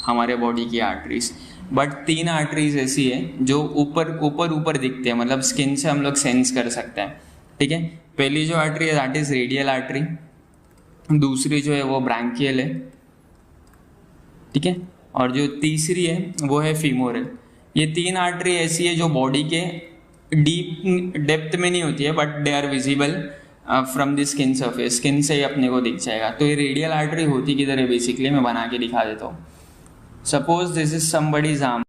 हमारे बॉडी की आर्टरीज। बट 3 आर्टरीज ऐसी है जो ऊपर ऊपर ऊपर दिखते हैं, मतलब स्किन से हम लोग सेंस कर सकते हैं। ठीक है, पहली जो आर्टरी है दैट इज रेडियल आर्टरी, दूसरी जो है वो ब्रैंकियल है। ठीक है, और जो तीसरी है वो है फीमोरल। ये 3 आर्टरी ऐसी है जो बॉडी के डीप डेप्थ में नहीं होती है but they are visible from the skin surface, skin से ही अपने को दिख जाएगा। तो ये रेडियल आर्टरी होती किधर है, बेसिकली मैं बना के दिखा देता हूँ। Suppose this is somebody's arm,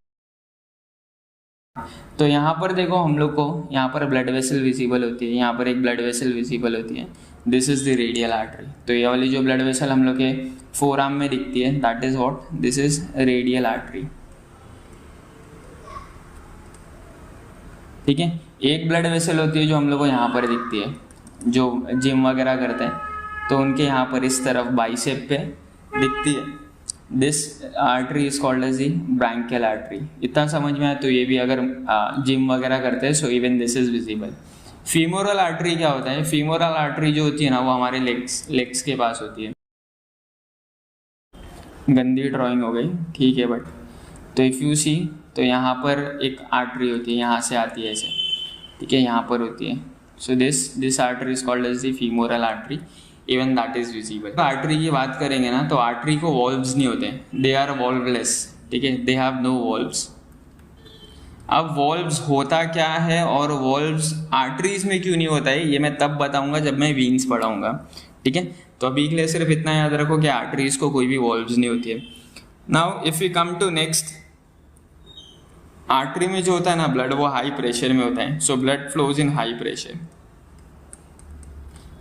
तो यहाँ पर देखो हम लोग को यहाँ पर ब्लड वेसल विजिबल होती है, यहाँ पर एक ब्लड वेसल विजिबल होती है, this is the radial artery. तो ये वाली जो ब्लड वेसल हम लोग के फोर आर्म में दिखती है that is what, this is radial artery. ठीक है, एक ब्लड वेसल होती है जो हम लोग को यहाँ पर दिखती है, जो जिम वगैरह करते हैं तो उनके यहाँ पर इस तरफ बाइसेप पे दिखती है, this artery is called as the brachial artery. इतना समझ में आया तो ये भी अगर जिम वगैरह करते हैं, so even this is visible. Femoral artery क्या होता है? फीमोरल आर्टरी जो होती है ना, वो हमारे लेग्स के पास होती है। गंदी ड्राइंग हो गई, ठीक है, बट तो इफ़ यू सी, तो यहाँ पर एक आर्टरी होती है, यहाँ से आती है ऐसे, ठीक है, यहाँ पर होती है। So this artery is called as the femoral artery, even that is visible. Artery की बात करेंगे ना, तो आर्टरी को वॉल्व्स नहीं होते, दे आर वॉल्वलेस, ठीक है, दे हैव नो वॉल्व्स। अब वॉल्व्स होता क्या है और वॉल्व्स आर्टरीज में क्यों नहीं होता है, ये मैं तब बताऊंगा जब मैं वीन्स पढ़ाऊंगा, ठीक है। तो अभी के लिए सिर्फ इतना याद रखो कि आर्टरीज को कोई भी वॉल्व्स नहीं होती है। Now if you come to next, artery में जो होता है ना ब्लड, वो हाई प्रेशर में होता है। So blood flows in high pressure.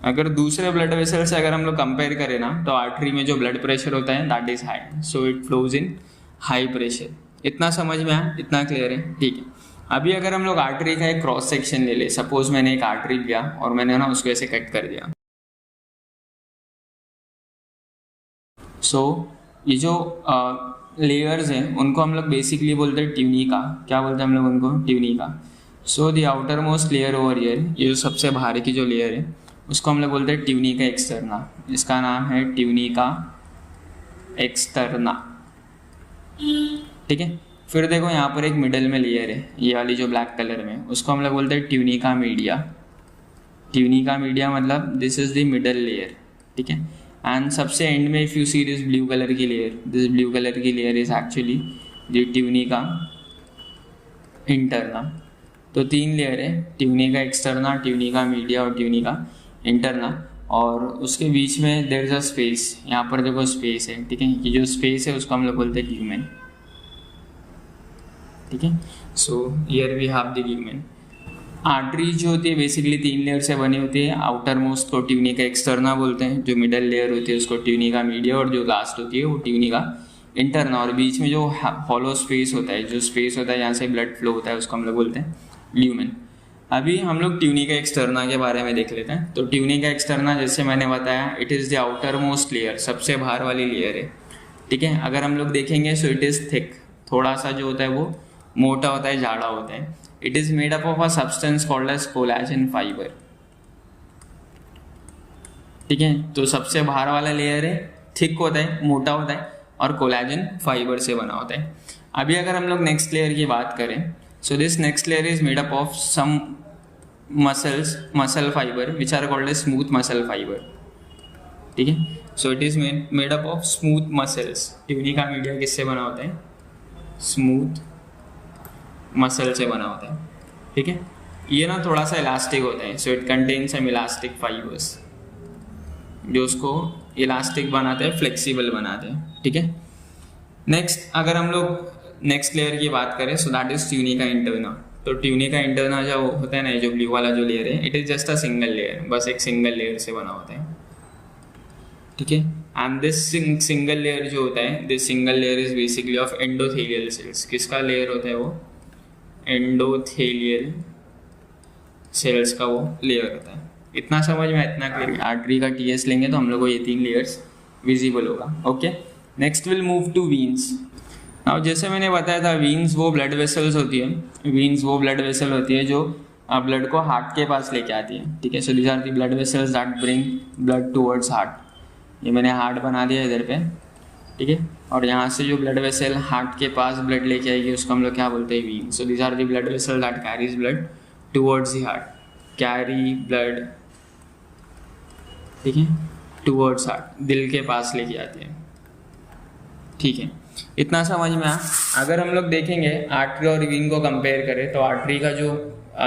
अगर दूसरे ब्लड वेसल से अगर हम लोग कंपेयर करें ना, तो आर्टरी में जो ब्लड प्रेशर होता है that is high, so it flows in high pressure. इतना समझ में आया? इतना क्लियर है? ठीक है। अभी अगर हम लोग आर्टरी का एक क्रॉस सेक्शन ले ले, सपोज मैंने एक आर्टरी लिया और मैंने ना उसको ऐसे कट कर दिया। सो ये जो लेयर्स हैं उनको हम लोग बेसिकली बोलते हैं ट्यूनिका। क्या बोलते हैं हम लोग उनको? Tunica. So the outermost layer over year, ये जो सबसे बाहर की जो लेयर है उसको हम लोग बोलते हैं ट्यूनिका एक्सटर्ना। इसका नाम है ट्यूनिका एक्सटर्ना, ठीक है। फिर देखो यहाँ पर एक मिडल में लेयर है, ये वाली जो ब्लैक कलर में, उसको हम लोग बोलते हैं ट्यूनिका मीडिया। ट्यूनिका मीडिया मतलब this is the middle layer, ठीक है। एंड सबसे एंड में if you see this blue colour की लेयर, दिस ब्लू कलर की layer is actually the tunica interna. तो 3 लेयर है, ट्यूनिका एक्सटर्ना, ट्यूनिका मीडिया और ट्यूनिका इंटरना। और उसके बीच में देयर इज अ स्पेस, यहाँ पर देखो स्पेस है, ठीक है। ये जो स्पेस है उसको हम लोग बोलते हैं ल्यूमेन, ठीक है। So here we have the lumen. Artery जो होती है बेसिकली 3 लेयर से बनी होती है। आउटर मोस्ट को ट्यूनिका एक्सटर्ना बोलते हैं, जो मिडल लेयर होती है उसको ट्यूनिका मीडिया, और जो लास्ट होती है वो ट्यूनिका इंटरना। और बीच में जो हॉलो स्पेस होता है, जो स्पेस होता है यहाँ से ब्लड फ्लो होता है, उसको हम लोग बोलते हैं ल्यूमेन। अभी हम लोग ट्यूनिका एक्सटर्ना के बारे में देख लेते हैं। तो ट्यूनिका एक्सटर्ना जैसे मैंने बताया, it is the outermost layer, सबसे बाहर वाली लेयर है, ठीक है। अगर हम लोग देखेंगे सो इट इज़ थिक, थोड़ा सा जो होता है वो मोटा होता है, जाड़ा होता है। It is made up of a substance called as collagen fibre, ठीक है। तो सबसे बाहर वाला लेयर है, थिक होता है, मोटा होता है और कोलेजन फाइबर से बना होता है। अभी अगर हम लोग नेक्स्ट लेयर की बात करें, so this next layer is made up of some muscle fibre which are called as smooth muscle fibre, ठीक है। So it is made up of smooth muscles. Tunica media किससे बना होता है? स्मूथ मसल से बना होता है, ठीक है। ये ना थोड़ा सा इलास्टिक होता है, so it contains some elastic fibres जो उसको इलास्टिक बनाते हैं, फ्लेक्सिबल बनाते हैं, ठीक है। नेक्स्ट अगर हम लोग नेक्स्ट लेयर की बात करें, सो दैट इज ट्यूनिका इंटरना। तो ट्यूनिका इंटरना जो होता है ना, जो ब्लू वाला जो लेयर है, it is just a single layer, बस एक सिंगल लेयर से बना होता है, ठीक है। एंड दिस सिंगल लेयर जो होता है, this single layer is basically of endothelial cells. किसका लेयर होता है वो? एंडोथेलियल सेल्स का वो लेयर होता है। इतना समझ में, इतना क्लियर। आर्टरी का टीएस लेंगे तो हम लोग को ये 3 लेयर्स विजिबल होगा, okay. Next will move to veins. अब जैसे मैंने बताया था, वीन्स वो ब्लड वेसल्स होती है, वीन्स वो ब्लड वेसल होती है जो ब्लड को हार्ट के पास लेके आती है, ठीक है। So these are the blood vessels that bring blood towards heart. ये मैंने हार्ट बना दिया इधर पे, ठीक है। और यहाँ से जो ब्लड वेसल हार्ट के पास ब्लड लेके आएगी उसको हम लोग क्या बोलते हैं? Vein. So these are the blood vessel that carries blood towards the heart, carry blood, ठीक है, टुवर्ड्स हार्ट, दिल के पास लेके आते हैं, ठीक है। इतना समझ में आ। अगर हम लोग देखेंगे आर्टरी और वीन को कंपेयर करें, तो आर्टरी का जो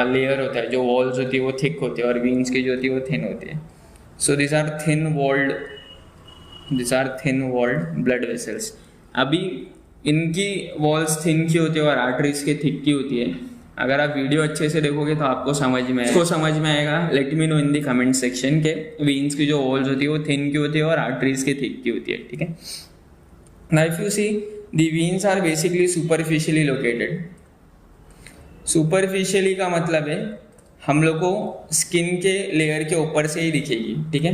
लेयर होता है, जो वॉल्स होती है वो थिक होती है, और वीन्स की जो होती है वो थिन होती है। So these are thin walled blood vessels. अभी इनकी वॉल्स थिन की होती है और आर्टरीज की थिक की होती है। अगर आप वीडियो अच्छे से देखोगे तो आपको समझ में आएगा। Let me know in the comment section के वीन्स की जो वॉल्स होती है वो थिन की होती है और आर्टरीज की थिक की होती है, ठीक है। Now if you see, the veins are basically superficially located. Superficially का मतलब है हम लोग को स्किन के लेयर के ऊपर से ही दिखेगी, ठीक है।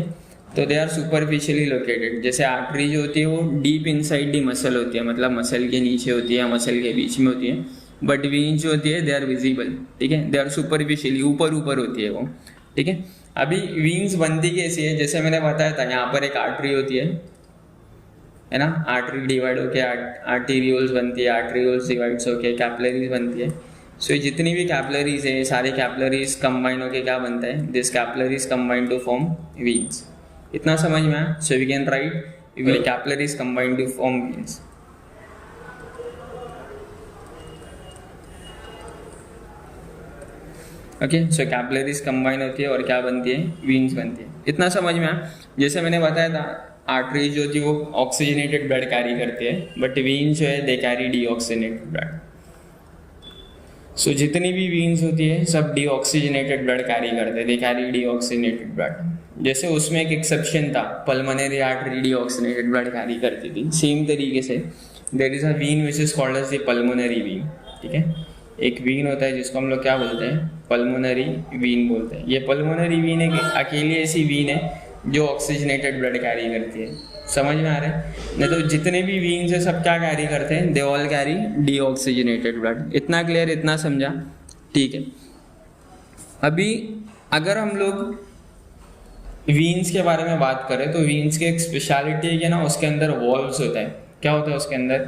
तो दे आर सुपरफिशियली लोकेटेड। जैसे आर्टरी जो होती है वो डीप इनसाइड दी मसल होती है, मतलब मसल के नीचे होती है या मसल के बीच में होती है, बट वीन्स जो होती है दे आर विजिबल, ठीक है, दे आर सुपरफिशियली, ऊपर ऊपर होती है वो, ठीक है। अभी वीन्स बनती कैसी है, जैसे मैंने बताया था यहाँ पर एक आर्टरी होती है ना, आर्टरी डिवाइड होके आर्टीरियोल्स बनती है, आर्टीरियोल्स डिवाइड्स होके कैपिलरीज बनती है। सो ये जितनी भी कैपिलरीज है सारे कैपिलरीज कंबाइन होके क्या बनता है, this capillaries combine to form veins. इतना समझ में आया? So we can write capillaries combine to form veins. Okay, so capillaries combine होती है और क्या बनती है, वीन्स बनती है। इतना समझ में आया? जैसे मैंने बताया था आर्टरीज जो थी वो ऑक्सीजनेटेड ब्लड कैरी करती है, बट वीन्स जो है दे कैरी डीऑक्सीजनेटेड ब्लड। सो जितनी भी वीन्स होती है सब डीऑक्सीजनेटेड ब्लड कैरी करते हैं, दे कैरी डीऑक्सीजनेटेड ब्लड। जैसे उसमें एक एक्सेप्शन था, pulmonary artery deoxygenated blood carry करती थी। सेम तरीके से there is a vein which is called as the pulmonary vein, ठीक है। एक वीन होता है जिसको हम लोग क्या बोलते हैं, पल्मोनरी वीन बोलते हैं। ये पल्मोनरी वीन एक अकेली ऐसी वीन है जो ऑक्सीजनेटेड ब्लड कैरी करती है। समझ में आ रहा है? नहीं तो जितने भी वीन्स है सब क्या कैरी करते हैं, they all carry deoxygenated blood. इतना क्लियर, इतना समझा? ठीक है। अभी अगर हम लोग वीन्स के बारे में बात करें तो वीन्स की एक स्पेशलिटी है कि ना उसके अंदर वॉल्व्स होता है। क्या होता है उसके अंदर?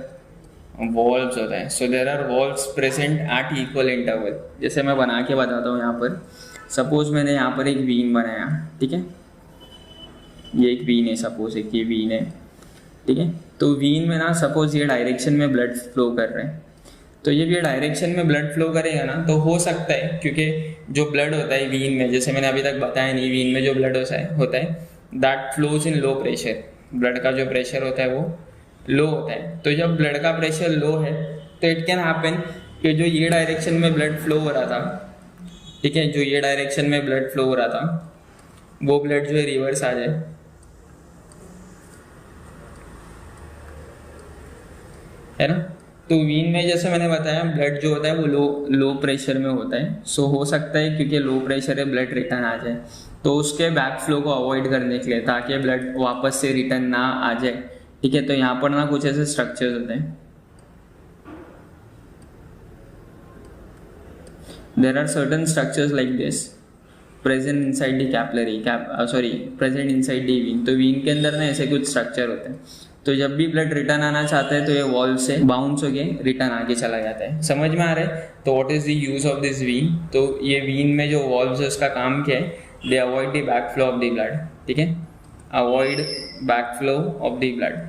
वॉल्व्स होता है। So there are valves present at equal interval. जैसे मैं बना के बताता हूँ यहाँ पर, सपोज मैंने यहाँ पर एक वीन बनाया, ठीक है, ये एक वीन है, सपोज एक ये वीन है, ठीक है। तो वीन में ना सपोज ये डायरेक्शन में ब्लड फ्लो कर रहे हैं, तो ये डायरेक्शन में ब्लड फ्लो करेगा ना तो हो सकता है, क्योंकि जो ब्लड होता है वीन में, जैसे मैंने अभी तक बताया नहीं, वीन में जो ब्लड होता है that flows in low pressure. Blood का जो प्रेशर होता है वो लो होता है। तो जब ब्लड का प्रेशर लो है तो इट कैन हैपन कि जो ये डायरेक्शन में ब्लड फ्लो हो रहा था, ठीक है, जो ये डायरेक्शन में ब्लड फ्लो हो रहा था वो ब्लड जो है रिवर्स आ जाए, है ना। तो वीन में जैसे मैंने बताया ब्लड जो होता है वो लो प्रेशर में होता है। सो हो सकता है क्योंकि लो प्रेशर है ब्लड रिटर्न आ जाए, तो उसके बैक फ्लो को अवॉइड करने के लिए, ताकि ब्लड वापस से रिटर्न ना आ जाए, ठीक है, तो यहाँ पर ना कुछ ऐसे स्ट्रक्चर्स होते हैं। There are certain structures like this present inside the capillary, present inside the vein. तो वीन के अंदर ना ऐसे कुछ स्ट्रक्चर होते हैं। तो जब भी ब्लड रिटर्न आना चाहता है तो ये वॉल्व से बाउंस होके रिटर्न आगे चला जाता है। समझ में आ रहा है? तो what is the use of this vein? तो ये वीन में जो वॉल्व्स है उसका काम क्या है, दे avoid the back flow of the blood, ठीक है, avoid back flow of the blood.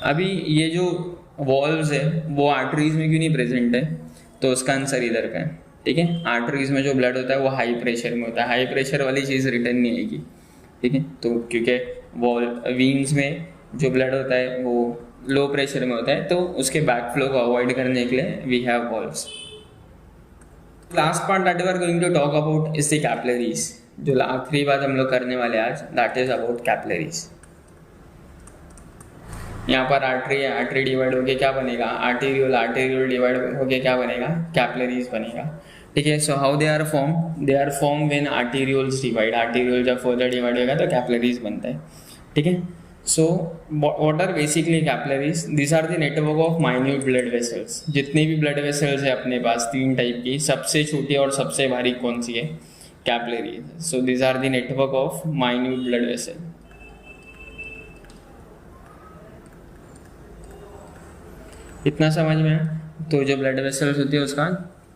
अभी ये जो वॉल्व्स है वो आर्टरीज में क्यों नहीं प्रेजेंट है? तो उसका आंसर इधर का है, ठीक है। आर्टरीज में जो ब्लड होता है वो हाई प्रेशर में होता है, हाई प्रेशर वाली चीज़ रिटर्न नहीं आएगी, ठीक है। तो क्योंकि वीन्स में जो ब्लड होता है वो लो प्रेशर में होता है, तो उसके बैक फ्लो को अवॉइड करने के लिए we have valves. Last part that we are going to talk about is the capillaries. जो आखिरी बात हम लोग करने वाले आज, दैट इज अबाउट कैपिलरीज। यहाँ पर आर्टरी है, आर्टरी डिवाइड होके क्या बनेगा, आर्टेरियोल डिवाइड होके क्या बनेगा, कैपिलरीज बनेगा, ठीक है। So how they are form when arterioles divide. Arteriole जब फर्दर डिवाइड होगा तो कैपिलरीज बनता है, ठीक है। So what are basically capillaries? This are the network of minute blood vessels. जितनी भी ब्लड वेसल्स है अपने पास, 3 टाइप की, सबसे छोटी और सबसे बारीक कौन सी है? Capillaries. So this are the network of minute blood vessel. इतना समझ में है? तो जो ब्लड वेसल्स होती है उसका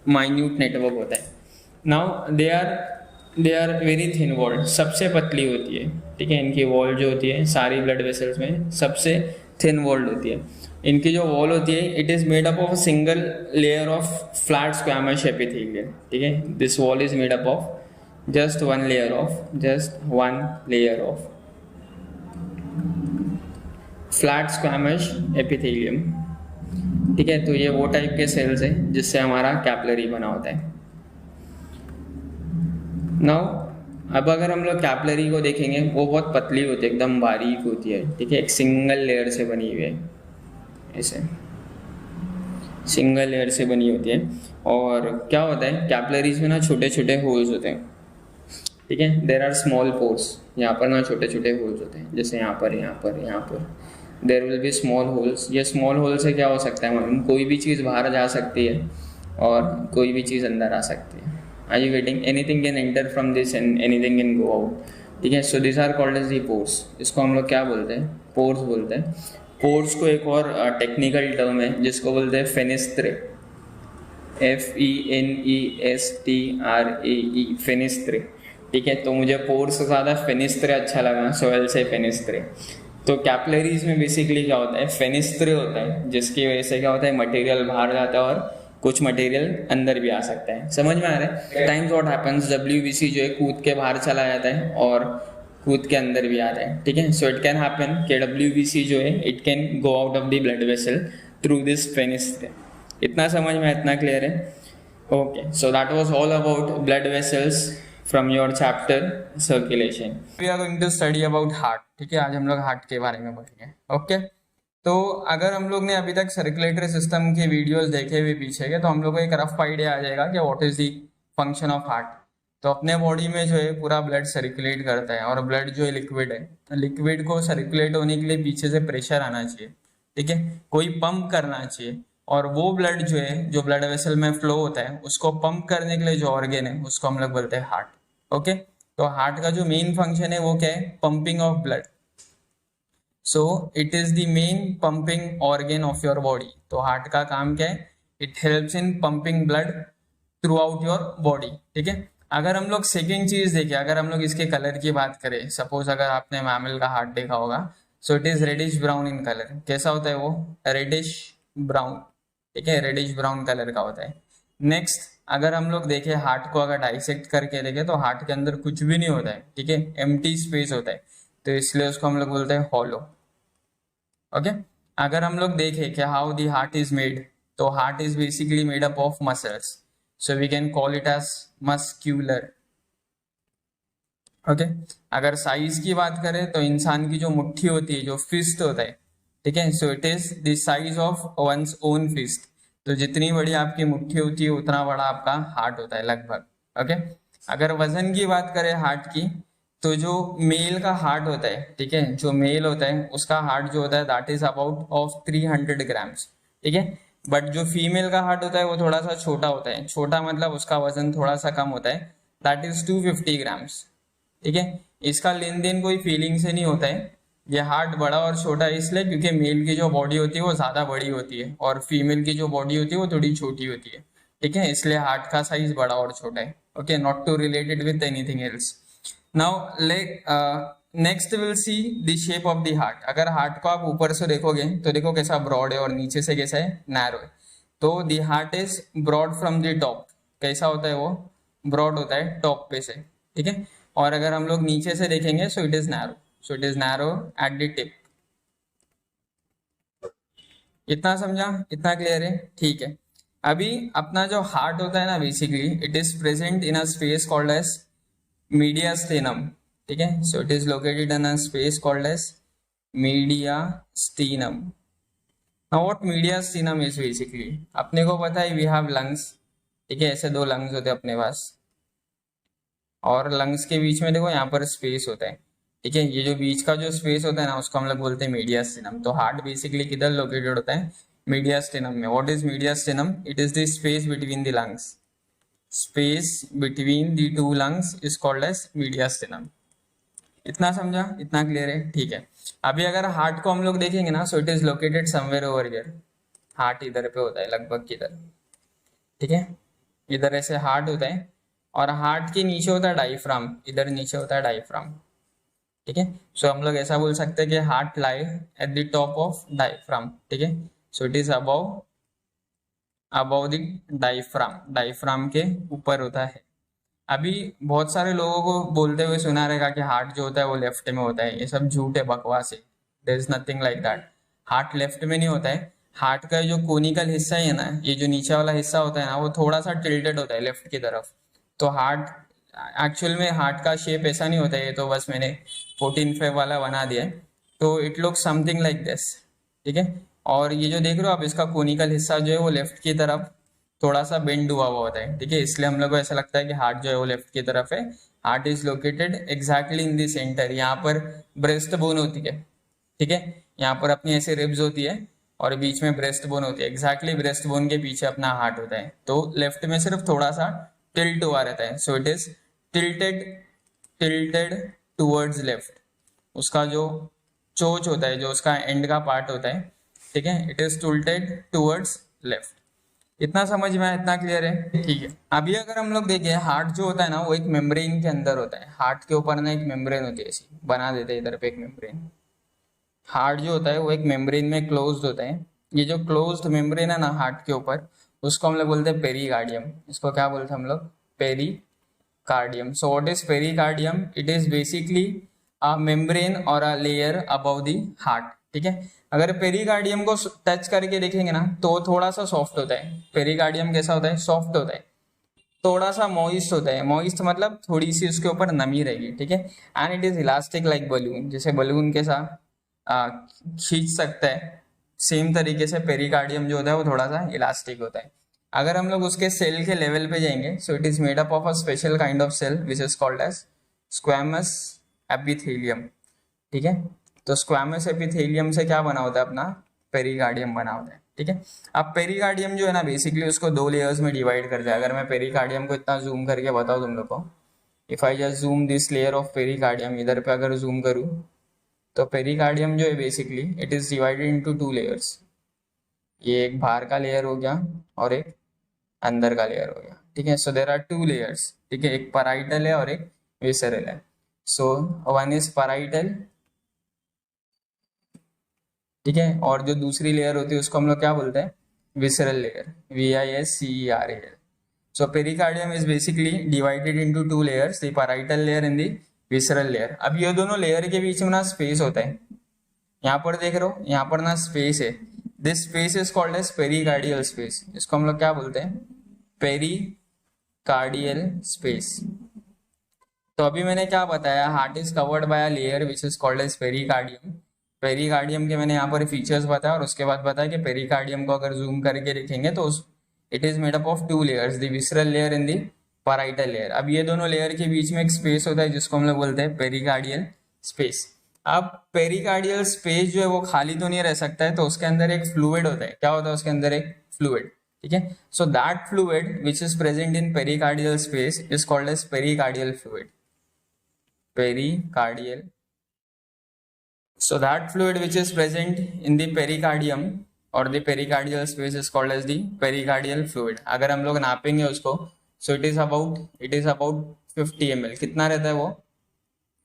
माइन्यूट नेटवर्क होता है। Now they are very thin walled, सबसे पतली होती है, ठीक है। इनकी वॉल जो होती है सारी ब्लड वेसल्स में सबसे थिन वॉल्ड होती है। इनकी जो वॉल होती है it is made up of a single layer of flat squamous epithelium, ठीक है। This wall is made up of just one layer of flat squamous epithelium, ठीक है। तो ये वो टाइप के सेल्स हैं जिससे हमारा कैपिलरी बना होता है। नाउ अब अगर हम लोग कैपिलरी को देखेंगे वो बहुत पतली होती है, एकदम बारीक होती है, ठीक है, एक सिंगल लेयर से बनी हुई है, ऐसे सिंगल लेयर से बनी होती है। और क्या होता है कैपिलरीज में ना छोटे छोटे होल्स होते हैं, ठीक है। देर आर स्मॉल पोर्स, यहाँ पर ना छोटे छोटे होल्स होते हैं, जैसे यहाँ पर, यहाँ पर, यहाँ पर there will be small holes. ये स्मॉल होल से क्या हो सकता है मालूम, कोई भी चीज़ बाहर जा सकती है और कोई भी चीज़ अंदर आ सकती है। Are you getting? Anything can enter from this end anything can go out, ठीक है। So this are called as the pores. इसको हम लोग क्या बोलते हैं? पोर्स बोलते हैं। पोर्स को एक और टेक्निकल टर्म है जिसको बोलते हैं फेनिस्त्रे, FENESTRAE, फेनिस्त्रे, ठीक है। तो मुझे पोर्स से ज़्यादा फेनिस्त्रे अच्छा लगा, सो एल से फेनिस्त्रे। तो कैपिलरीज में बेसिकली क्या होता है? फेनिस्त्रे होता है, जिसकी वजह से क्या होता है, मटेरियल बाहर जाता है और कुछ मटेरियल अंदर भी आ सकता है। समझ में आ रहा है? टाइम्स व्हाट हैपेंस, WBC जो है कूद के बाहर चला जाता है और कूद के अंदर भी आता है, ठीक है। सो इट कैन हैपन कि WBC जो है it can go out of the blood vessel through this fenestrae. इतना समझ में? इतना क्लियर है? Okay, so that was all about blood vessels from your chapter circulation. We are going to study about heart, ठीक है। आज हम लोग हार्ट के बारे में पढ़ेंगे, ओके। तो अगर हम लोग ने अभी तक सर्कुलेटरी सिस्टम के वीडियोस देखे हुए पीछे के, तो हम लोग को एक रफ आइडिया आ जाएगा कि what is the function of heart. तो अपने बॉडी में जो है पूरा ब्लड सर्कुलेट करता है, और ब्लड जो है लिक्विड है, लिक्विड को सर्कुलेट होने के लिए पीछे से प्रेशर आना चाहिए, ठीक है, कोई पंप करना चाहिए। और वो ब्लड जो है, जो ब्लड वेसल में फ्लो होता है, उसको पंप करने के लिए जो ऑर्गन है उसको हम लोग बोलते हैं हार्ट, ओके। तो हार्ट का जो मेन फंक्शन है वो क्या है? Pumping of blood. So it is the main pumping organ of your body. तो हार्ट का काम क्या है? It helps in pumping blood through out your body, ठीक है। अगर हम लोग सेकेंड चीज देखें, अगर हम लोग इसके कलर की बात करें, सपोज अगर आपने मैमल का हार्ट देखा होगा, so it is reddish brown in colour. कैसा होता है वो? रेडिश ब्राउन, ठीक है, रेडिश ब्राउन कलर का होता है। नेक्स्ट, अगर हम लोग देखें हार्ट को, अगर डाइसेक्ट करके देखें, तो हार्ट के अंदर कुछ भी नहीं होता है, ठीक है, एम्प्टी स्पेस होता है, तो इसलिए उसको हम लोग बोलते हैं हॉलो, ओके। अगर हम लोग देखें कि how the heart is made, तो heart is basically made up of muscles, so we can call it as muscular, okay. अगर साइज की बात करें तो इंसान की जो मुट्ठी होती है, जो फिस्ट होता है, ठीक है, so it is the size of one's own fist. तो जितनी बड़ी आपकी मुट्ठी होती है उतना बड़ा आपका हार्ट होता है लगभग, ओके। अगर वजन की बात करें हार्ट की, तो जो मेल का हार्ट होता है, ठीक है, जो मेल होता है उसका हार्ट जो होता है that is about of 300 grams, ठीक है। बट जो फीमेल का हार्ट होता है वो थोड़ा सा छोटा होता है, छोटा मतलब उसका वजन थोड़ा सा कम होता है, दैट इज 250 ग्राम्स, ठीक है। इसका लेन देन कोई फीलिंग से नहीं होता है। ये हार्ट बड़ा और छोटा है इसलिए क्योंकि मेल की जो बॉडी होती है वो ज्यादा बड़ी होती है और फीमेल की जो बॉडी होती है वो थोड़ी छोटी होती है, ठीक है, इसलिए हार्ट का साइज बड़ा और छोटा है, okay, not too related with anything else. Now next will see the shape of the heart. अगर हार्ट को आप ऊपर से देखोगे तो देखो कैसा ब्रॉड है और नीचे से कैसा है? नैरो है। तो the heart is broad from the top. कैसा होता है वो? ब्रॉड होता है टॉप पे से, ठीक है। और अगर हम लोग नीचे से देखेंगे सो it is narrow, so it is narrow at the tip. इतना समझा? इतना क्लियर है? ठीक है। अभी अपना जो हार्ट होता है ना, basically it is present in a space called as mediastinum, ठीक है। So it is located in a space called as mediastinum. Now what mediastinum is basically, अपने को पता है वी हैव लंग्स, ठीक है, ऐसे दो लंग्स होते हैं अपने पास, और लंग्स के बीच में देखो यहाँ पर स्पेस होता है, ठीक है। ये जो बीच का जो स्पेस होता है ना उसको हम लोग बोलते हैं मीडियास्टेनम। तो हार्ट बेसिकली किधर लोकेटेड होता है? मीडियास्टेनम में। What is mediastinum? It is the space between the lungs. Space between the two lungs is called as mediastinum. इतना समझा? इतना क्लियर है? ठीक है। अभी अगर हार्ट को हम लोग देखेंगे ना, सो it is located somewhere over here. Heart इधर पे होता है लगभग किधर, ठीक है, इधर ऐसे हार्ट होता है, और हार्ट के नीचे होता है डायफ्राम, इधर नीचे होता है डायफ्राम, ठीक है। सो हम लोग ऐसा बोल सकते हैं कि heart lie at the top of diaphragm, ठीक है। So it is above the diaphragm, diaphragm के ऊपर होता है। अभी बहुत सारे लोगों को बोलते हुए सुना रहेगा कि हार्ट जो होता है वो लेफ्ट में होता है। ये सब झूठ है, बकवास है। There is nothing like that. Heart left में नहीं होता है। हार्ट का जो कोनिकल हिस्सा है ना, ये जो नीचे वाला हिस्सा होता है ना, वो थोड़ा सा टिल्टेड होता है लेफ्ट की तरफ। तो हार्ट एक्चुअल में हार्ट का शेप ऐसा नहीं होता है, ये तो बस मैंने 14 वाला बना दिया है। तो it look something like this, ठीक है। और ये जो देख रहे हो आप, इसका कोनिकल हिस्सा जो है वो लेफ्ट की तरफ थोड़ा सा बेंड हुआ हुआ होता है, ठीक है, इसलिए हम लोग को ऐसा लगता है कि हार्ट जो है वो लेफ्ट की तरफ है। Heart is located exactly in the centre, यहाँ पर ब्रेस्ट बोन होती है, ठीक है, यहाँ पर अपनी ऐसे रिब्स होती है और बीच में ब्रेस्ट बोन होती है, एग्जैक्टली ब्रेस्ट बोन के पीछे अपना हार्ट होता है। तो लेफ्ट में सिर्फ थोड़ा सा टिल्ट हुआ रहता है, so it is tilted tilted towards left. उसका जो चोच होता है, जो उसका एंड का पार्ट होता है, ठीक है, it is tilted towards left. इतना समझ में आया, इतना क्लियर है, ठीक है। अभी अगर हम लोग देखें, हार्ट जो होता है ना वो एक मेम्ब्रेन के अंदर होता है। हार्ट के ऊपर ना एक मेम्ब्रेन होती है, ऐसी बना देते हैं इधर पे एक मेम्ब्रेन। हार्ट जो होता है वो एक मेम्ब्रेन में क्लोज्ड होता है। ये जो क्लोज्ड मेम्ब्रेन है ना हार्ट के ऊपर, उसको हम लोग बोलते हैं पेरीकार्डियम। इसको क्या बोलते हैं हम लोग? Pericardium. So what is pericardium? It is basically a membrane और a layer above the heart, ठीक है। अगर पेरीकार्डियम को टच करके देखेंगे ना तो थोड़ा सा सॉफ्ट होता है। पेरीकार्डियम कैसा होता है? सॉफ्ट होता है, थोड़ा सा मॉइस्ट होता है। मॉइस्ट मतलब थोड़ी सी उसके ऊपर नमी रहेगी, ठीक है। And it is elastic like balloon, जैसे बलून के साथ खींच सकता है, सेम तरीके से पेरीकार्डियम जो होता है वो थोड़ा सा इलास्टिक होता है। अगर हम लोग उसके सेल के लेवल पे जाएंगे, so it is made up of a special kind of cell which is called as squamous epithelium, ठीक है। तो स्क्वैमस एपिथेलियम से क्या बना होता है? अपना पेरीकार्डियम बना होता है, ठीक है। अब पेरीकार्डियम जो है ना बेसिकली उसको दो लेयर्स में डिवाइड करते हैं। अगर मैं पेरीकार्डियम को इतना जूम करके बताऊँ तुम लोग को, if I just zoom this layer of pericardium, इधर पे अगर जूम करूँ तो पेरीकार्डियम जो है basically it is divided into two layers. ये एक बाहर का लेयर हो गया और एक अंदर का लेयर हो गया, ठीक है। So there are two layers, ठीक है, एक पैराइटल है और एक विसरल है। सो वन इज पैराइटल, ठीक है, और जो दूसरी लेयर होती है उसको हम लोग क्या बोलते हैं? Visceral layer, VISCERAL। So pericardium is basically divided into two layers, the parietal layer and the visceral layer. अब ये दोनों लेयर के बीच में ना स्पेस होता है, यहाँ पर देख रहे हो, यहाँ पर ना स्पेस है। This space is called as pericardial space. इसको हम लोग क्या बोलते हैं? Pericardial space. तो अभी मैंने क्या बताया? Heart is covered by a layer which is called as pericardium. Pericardium के मैंने यहाँ पर फीचर्स बताया और उसके बाद बताया कि पेरीकार्डियम को अगर जूम करके देखेंगे तो it is made up of two layers, the visceral layer and the parietal layer. अब ये दोनों लेयर के बीच में एक स्पेस होता है जिसको हम लोग बोलते हैं पेरीकार्डियल स्पेस। अब पेरीकार्डियल स्पेस जो है वो खाली तो नहीं रह सकता है, तो उसके अंदर एक फ्लूइड होता है। क्या होता है उसके अंदर? एक फ्लूइड, ठीक है। So that fluid which is present in pericardial space is called as pericardial fluid. Pericardial, so that fluid which is present in the pericardium or the pericardial space is called as the pericardial fluid। अगर हम लोग नापेंगे उसको, so it is about 50 ml। कितना रहता है वो?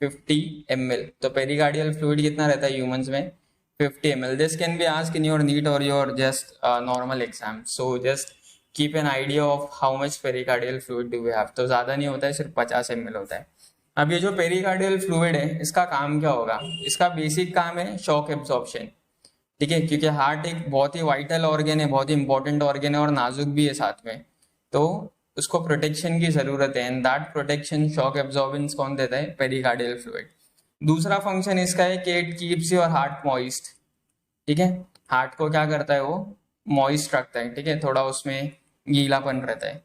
50 ml। तो pericardial fluid कितना रहता है ह्यूमंस में? 50 ml। This can be asked in your NEET और your just normal exam, so just keep an idea of how much pericardial fluid do we have. तो ज्यादा नहीं होता है, सिर्फ 50 ml होता है। अब ये जो पेरीकार्डियल फ्लूइड है इसका काम क्या होगा? इसका बेसिक काम है शॉक एब्जॉर्प्शन, ठीक है, क्योंकि हार्ट एक बहुत ही वाइटल ऑर्गन है, बहुत ही इंपॉर्टेंट ऑर्गन है और नाजुक भी है साथ में, तो उसको प्रोटेक्शन की जरूरत है। And that protection, shock absorbance कौन देता है? Pericardial fluid. दूसरा फंक्शन इसका है कि it keeps your heart moist, ठीक है। हार्ट को क्या करता है? वो मॉइस्ट रखता है, ठीक है, थोड़ा उसमें गीलापन रहता है।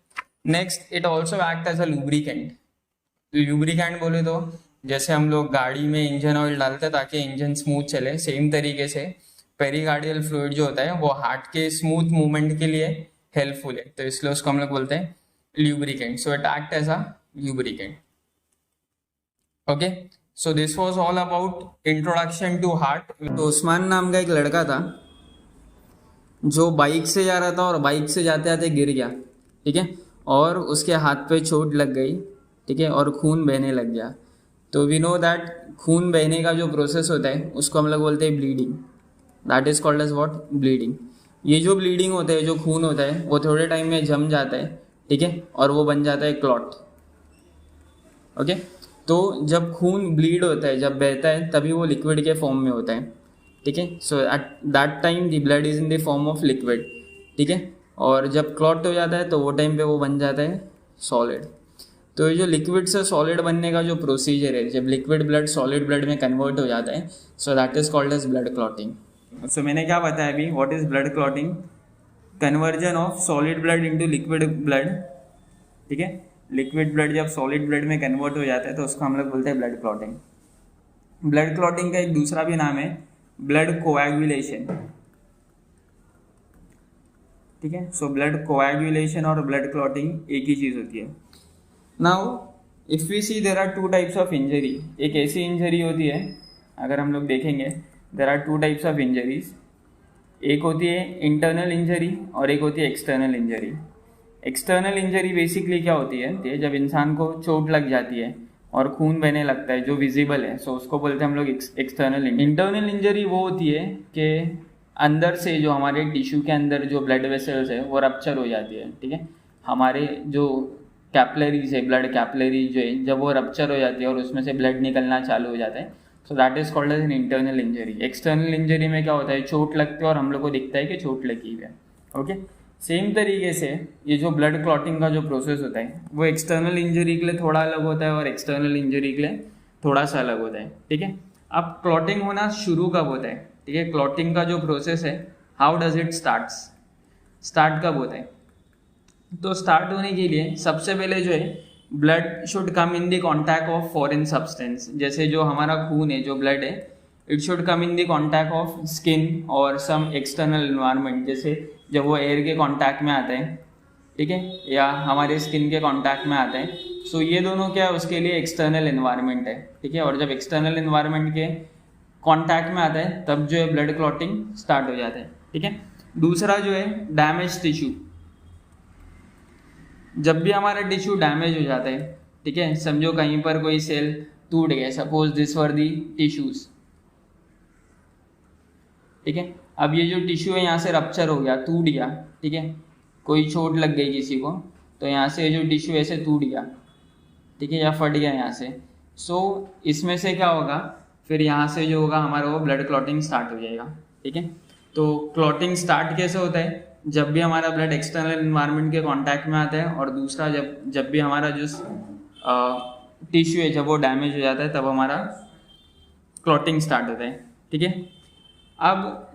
Next, it also act as a lubricant. Lubricant बोले तो जैसे हम लोग गाड़ी में इंजन ऑयल डालते हैं ताकि इंजन स्मूथ चले, सेम तरीके से पेरीकार्डियल फ्लूइड जो होता है वो हार्ट के स्मूथ मूवमेंट के लिए हेल्पफुल है, तो इसलिए उसको हम लोग बोलते हैं lubricant. So it act as a lubricant. Okay, so this was all about introduction to heart. तो उस्मान नाम का एक लड़का था जो बाइक से जा रहा था और बाइक से जाते जाते गिर गया, ठीक है, और उसके हाथ पे चोट लग गई, ठीक है, और खून बहने लग गया। तो वी नो दैट खून बहने का जो प्रोसेस होता है उसको हम लोग बोलते हैं bleeding. That is called as what? Bleeding. ये जो ब्लीडिंग होता है, जो खून होता है, वो थोड़े टाइम में जम जाता है, ठीक है, और वो बन जाता है क्लॉट। ओके, तो जब खून ब्लीड होता है, जब बहता है, तभी वो लिक्विड के फॉर्म में होता है, ठीक है। So at that time the blood is in the form of liquid, ठीक है, और जब क्लॉट हो जाता है तो वो टाइम पे वो बन जाता है सॉलिड। तो ये जो लिक्विड से सॉलिड बनने का जो प्रोसीजर है, जब लिक्विड ब्लड सॉलिड ब्लड में कन्वर्ट हो जाता है, so that is called as blood clotting. So मैंने क्या बताया अभी? What is blood clotting? Conversion of solid blood into liquid blood, ठीक है। लिक्विड ब्लड जब सॉलिड ब्लड में कन्वर्ट हो जाता है तो उसको हम लोग बोलते हैं ब्लड क्लॉटिंग। ब्लड क्लॉटिंग का एक दूसरा भी नाम है ब्लड कोएगुलेशन, ठीक है। सो ब्लड कोएगुलेशन और ब्लड क्लॉटिंग एक ही चीज होती है। Now if we see there are two types of injury. एक ऐसी इंजरी होती है, अगर हम लोग देखेंगे there are two types of injuries. एक होती है इंटरनल इंजरी और एक होती है external injury. External injury basically क्या होती है, जब इंसान को चोट लग जाती है और खून बहने लगता है जो विजिबल है, सो उसको बोलते हैं हम लोग एक्सटर्नल इंजरी। इंटरनल इंजरी वो होती है कि अंदर से जो हमारे टिश्यू के अंदर जो ब्लड वेसल्स है वो रप्चर हो जाती है, ठीक है। हमारे जो कैपलरीज है, ब्लड कैपलरी जो है, जब वो रप्चर हो जाती है और उसमें से ब्लड निकलना चालू हो जाता है, so that is called as an internal injury. External injury में क्या होता है, चोट लगती है और हम लोग को दिखता है कि चोट लगी है, ओके। सेम तरीके से ये जो ब्लड क्लॉटिंग का जो प्रोसेस होता है वो एक्सटर्नल इंजरी के लिए थोड़ा अलग होता है और एक्सटर्नल इंजरी के लिए थोड़ा सा अलग होता है, ठीक है। अब क्लॉटिंग होना शुरू कब होता है, ठीक है। क्लॉटिंग का जो प्रोसेस है, हाउ डज इट स्टार्ट कब होता है, तो स्टार्ट होने के लिए सबसे पहले जो है blood should come in the contact of foreign substance. जैसे जो हमारा खून है, जो ब्लड है, it should come in the contact of skin और सम एक्सटर्नल इन्वायरमेंट। जैसे जब वो एयर के कांटेक्ट में आते हैं, ठीक है, या हमारे स्किन के कांटेक्ट में आते हैं, सो ये दोनों क्या है, उसके लिए एक्सटर्नल इन्वायरमेंट है, ठीक है। और जब एक्सटर्नल इन्वायरमेंट के कांटेक्ट में आता है तब जो है ब्लड क्लॉटिंग स्टार्ट हो जाता है, ठीक है। दूसरा जो है डैमेज टिश्यू। जब भी हमारा टिश्यू डैमेज हो जाता है, ठीक है, समझो कहीं पर कोई सेल टूट गया, suppose this were the tissues, ठीक है। अब ये जो टिश्यू है यहाँ से रप्चर हो गया, टूट गया, ठीक है, कोई चोट लग गई किसी को, तो यहाँ से जो टिश्यू ऐसे टूट गया, ठीक है, या फट गया यहाँ से, सो इसमें से क्या होगा, फिर यहाँ से जो होगा हमारा वो ब्लड क्लॉटिंग स्टार्ट हो जाएगा, ठीक है। तो क्लॉटिंग स्टार्ट कैसे होता है, जब भी हमारा ब्लड एक्सटर्नल इन्वायरमेंट के कांटेक्ट में आता है, और दूसरा जब भी हमारा जो टिश्यू है जब वो डैमेज हो जाता है तब हमारा क्लॉटिंग स्टार्ट होता है, ठीक है। अब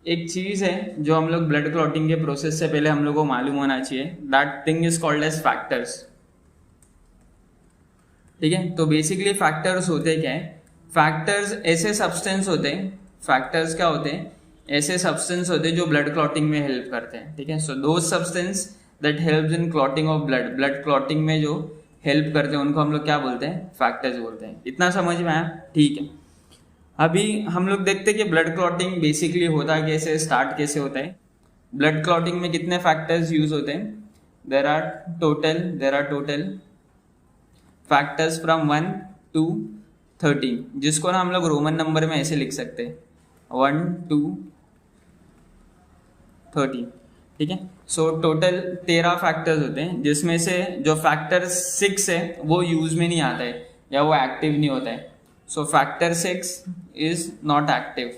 एक चीज़ है जो हम लोग ब्लड क्लॉटिंग के प्रोसेस से पहले हम लोग को मालूम होना चाहिए, that thing is called as factors, ठीक है। तो बेसिकली फैक्टर्स होते क्या है, फैक्टर्स ऐसे सब्सटेंस होते हैं, फैक्टर्स क्या होते हैं, ऐसे सब्सटेंस होते हैं जो ब्लड क्लॉटिंग में हेल्प करते हैं, ठीक है। So those substance that helps in clotting of blood, blood clotting में जो हेल्प करते हैं उनको हम लोग क्या बोलते हैं, फैक्टर्स बोलते हैं। इतना समझ में आया, ठीक है। अभी हम लोग देखते हैं कि ब्लड क्लॉटिंग बेसिकली होता कैसे, स्टार्ट कैसे होता है। ब्लड क्लॉटिंग में कितने फैक्टर्स यूज होते हैं, there are total factors from 1 to 13, जिसको ना हम लोग रोमन नंबर में ऐसे लिख सकते हैं 1 to 13, ठीक है। सो टोटल 13 फैक्टर्स होते हैं, जिसमें से जो फैक्टर 6 है वो यूज में नहीं आता है या वो एक्टिव नहीं होता है। So factor 6 is not active.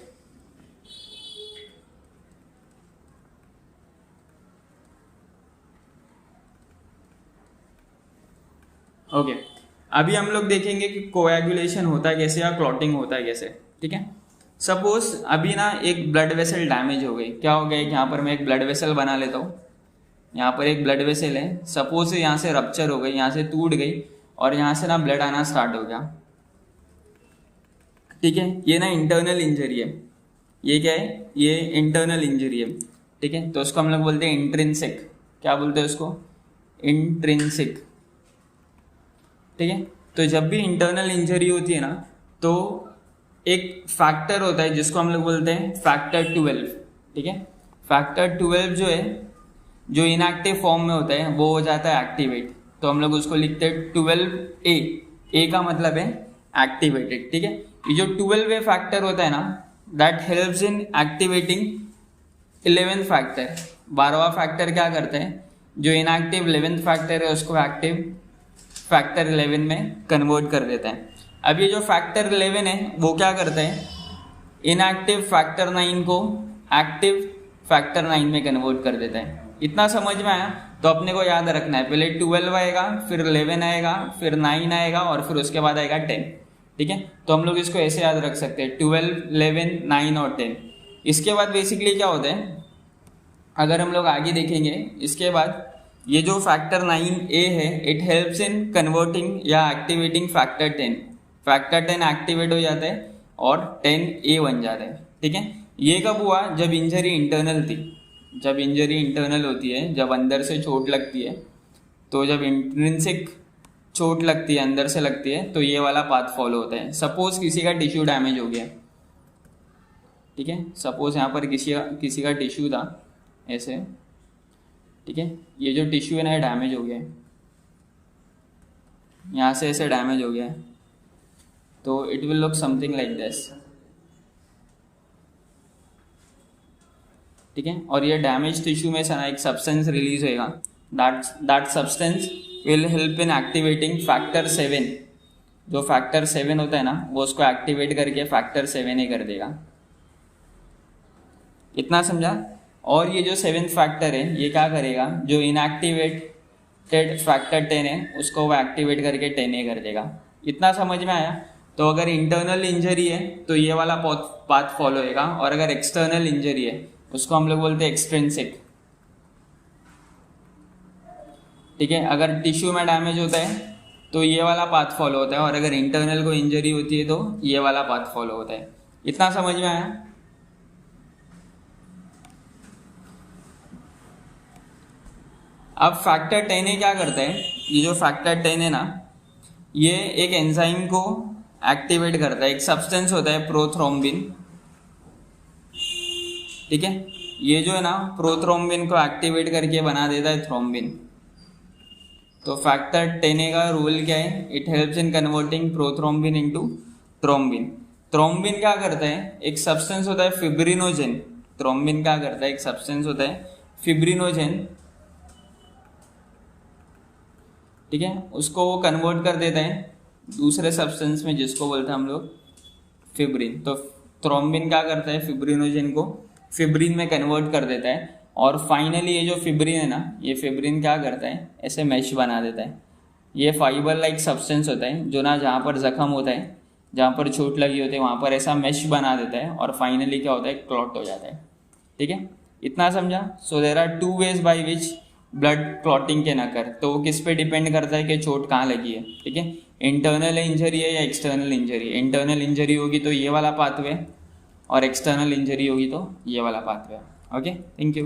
Okay, अभी हम लोग देखेंगे कि कोएगुलेशन होता है कैसे या क्लॉटिंग होता है कैसे, ठीक है। सपोज अभी ना एक ब्लड वेसल डैमेज हो गई, क्या हो गया, यहाँ पर मैं एक ब्लड वेसल बना लेता हूँ, यहाँ पर एक ब्लड वेसल है, सपोज यहाँ से रप्चर हो गई, यहाँ से टूट गई और यहाँ से ना ब्लड आना स्टार्ट हो गया, ठीक है। ये ना इंटरनल इंजरी है, ये क्या है, ये इंटरनल इंजरी है, ठीक है। तो उसको हम लोग बोलते हैं इंट्रिंसिक, क्या बोलते हैं उसको, इंट्रिंसिक, ठीक है। तो जब भी इंटरनल इंजरी होती है ना, तो एक फैक्टर होता है जिसको हम लोग बोलते हैं फैक्टर 12, ठीक है। फैक्टर 12 जो है, जो इनएक्टिव फॉर्म में होता है वो हो जाता है एक्टिवेट, तो हम लोग उसको लिखते हैं 12A, ए का मतलब है एक्टिवेटेड, ठीक है। ये जो 12वे फैक्टर होता है ना, that helps in activating 11th factor. 12वां फैक्टर क्या करते हैं, जो इनएक्टिव 11th फैक्टर है उसको एक्टिव फैक्टर 11 में कन्वर्ट कर देता है। अब ये जो फैक्टर 11 है वो क्या करते हैं, इनएक्टिव फैक्टर 9 को एक्टिव फैक्टर 9 में कन्वर्ट कर देता है। इतना समझ में आया, तो अपने को याद रखना है, पहले 12 आएगा, फिर 11 आएगा, फिर 9 आएगा और फिर उसके बाद आएगा 10, ठीक है। तो हम लोग इसको ऐसे याद रख सकते हैं 12, 11, 9 और 10। इसके बाद बेसिकली क्या होता है, अगर हम लोग आगे देखेंगे इसके बाद, ये जो फैक्टर 9A है, इट हेल्प्स इन कन्वर्टिंग या एक्टिवेटिंग फैक्टर 10। फैक्टर 10 एक्टिवेट हो जाता है और 10A बन जाता है। ठीक है, ये कब हुआ? जब इंजरी इंटरनल थी। जब इंजरी इंटरनल होती है, जब अंदर से चोट लगती है, तो जब इंट्रिंसिक चोट लगती है, अंदर से लगती है, तो ये वाला पाथ फॉलो होता है। सपोज किसी का टिश्यू डैमेज हो गया, ठीक है, सपोज यहाँ पर किसी का टिश्यू था ऐसे, ठीक है, ये जो टिश्यू है ना डैमेज हो गया है, यहाँ से ऐसे डैमेज हो गया है, तो it will look something like this. ठीक है, और ये डैमेज टिश्यू में से ना एक सब्सटेंस रिलीज होएगा, that substance will help in activating factor 7। जो फैक्टर 7 होता है ना, वो उसको एक्टिवेट करके फैक्टर 7 ही कर देगा। इतना समझा? और ये जो 7th फैक्टर है, ये क्या करेगा? जो इनएक्टिवेटेड फैक्टर 10 है, उसको वो एक्टिवेट करके 10A कर देगा। इतना समझ में आया? तो अगर इंटरनल इंजरी है तो ये वाला पाथ फॉलो होएगा, और अगर एक्सटर्नल इंजरी है उसको हम लोग बोलते हैं एक्सट्रिंसिक। ठीक है, अगर टिश्यू में डैमेज होता है तो ये वाला पाथ फॉलो होता है, और अगर इंटरनल को इंजरी होती है तो ये वाला पाथ फॉलो होता है। इतना समझ में आया? अब फैक्टर 10A क्या करता है? ये जो फैक्टर 10 है ना, ये एक एंजाइम को एक्टिवेट करता है। एक सब्सटेंस होता है प्रोथ्रोम्बिन, ठीक है, ये जो है ना प्रोथ्रोम्बिन को एक्टिवेट करके बना देता है थ्रोम्बिन। तो फैक्टर 10A का रूल क्या है? It helps in converting prothrombin into thrombin. Thrombin क्या करता है? एक सब्सटेंस होता है फिब्रिनोजेन। थ्रोम्बिन क्या करता है? एक सब्सटेंस होता है फिब्रिनोजेन, ठीक है, उसको वो कन्वर्ट कर देता है दूसरे सब्सटेंस में, जिसको बोलते हैं हम लोग फिब्रिन। तो थ्रोम्बिन क्या करता है? फिब्रिनोजेन को फिब्रिन में कन्वर्ट कर देता है, और फाइनली ये जो फिब्रिन है ना, ये फिब्रिन क्या करता है? ऐसे मैश बना देता है। ये फाइबर लाइक सब्सटेंस होता है, जो ना जहाँ पर जख्म होता है, जहाँ पर चोट लगी होती है, वहाँ पर ऐसा मैश बना देता है, और फाइनली क्या होता है? क्लॉट हो जाता है। ठीक है, इतना समझा? So there are 2 ways by which blood clotting can occur. तो वो किस पे डिपेंड करता है कि चोट कहाँ लगी है। ठीक है, इंटरनल इंजरी है या एक्सटर्नल इंजरी है। इंटरनल इंजरी होगी तो ये वाला पाथवे, और एक्सटर्नल इंजरी होगी तो ये वाला pathway. Okay, thank you.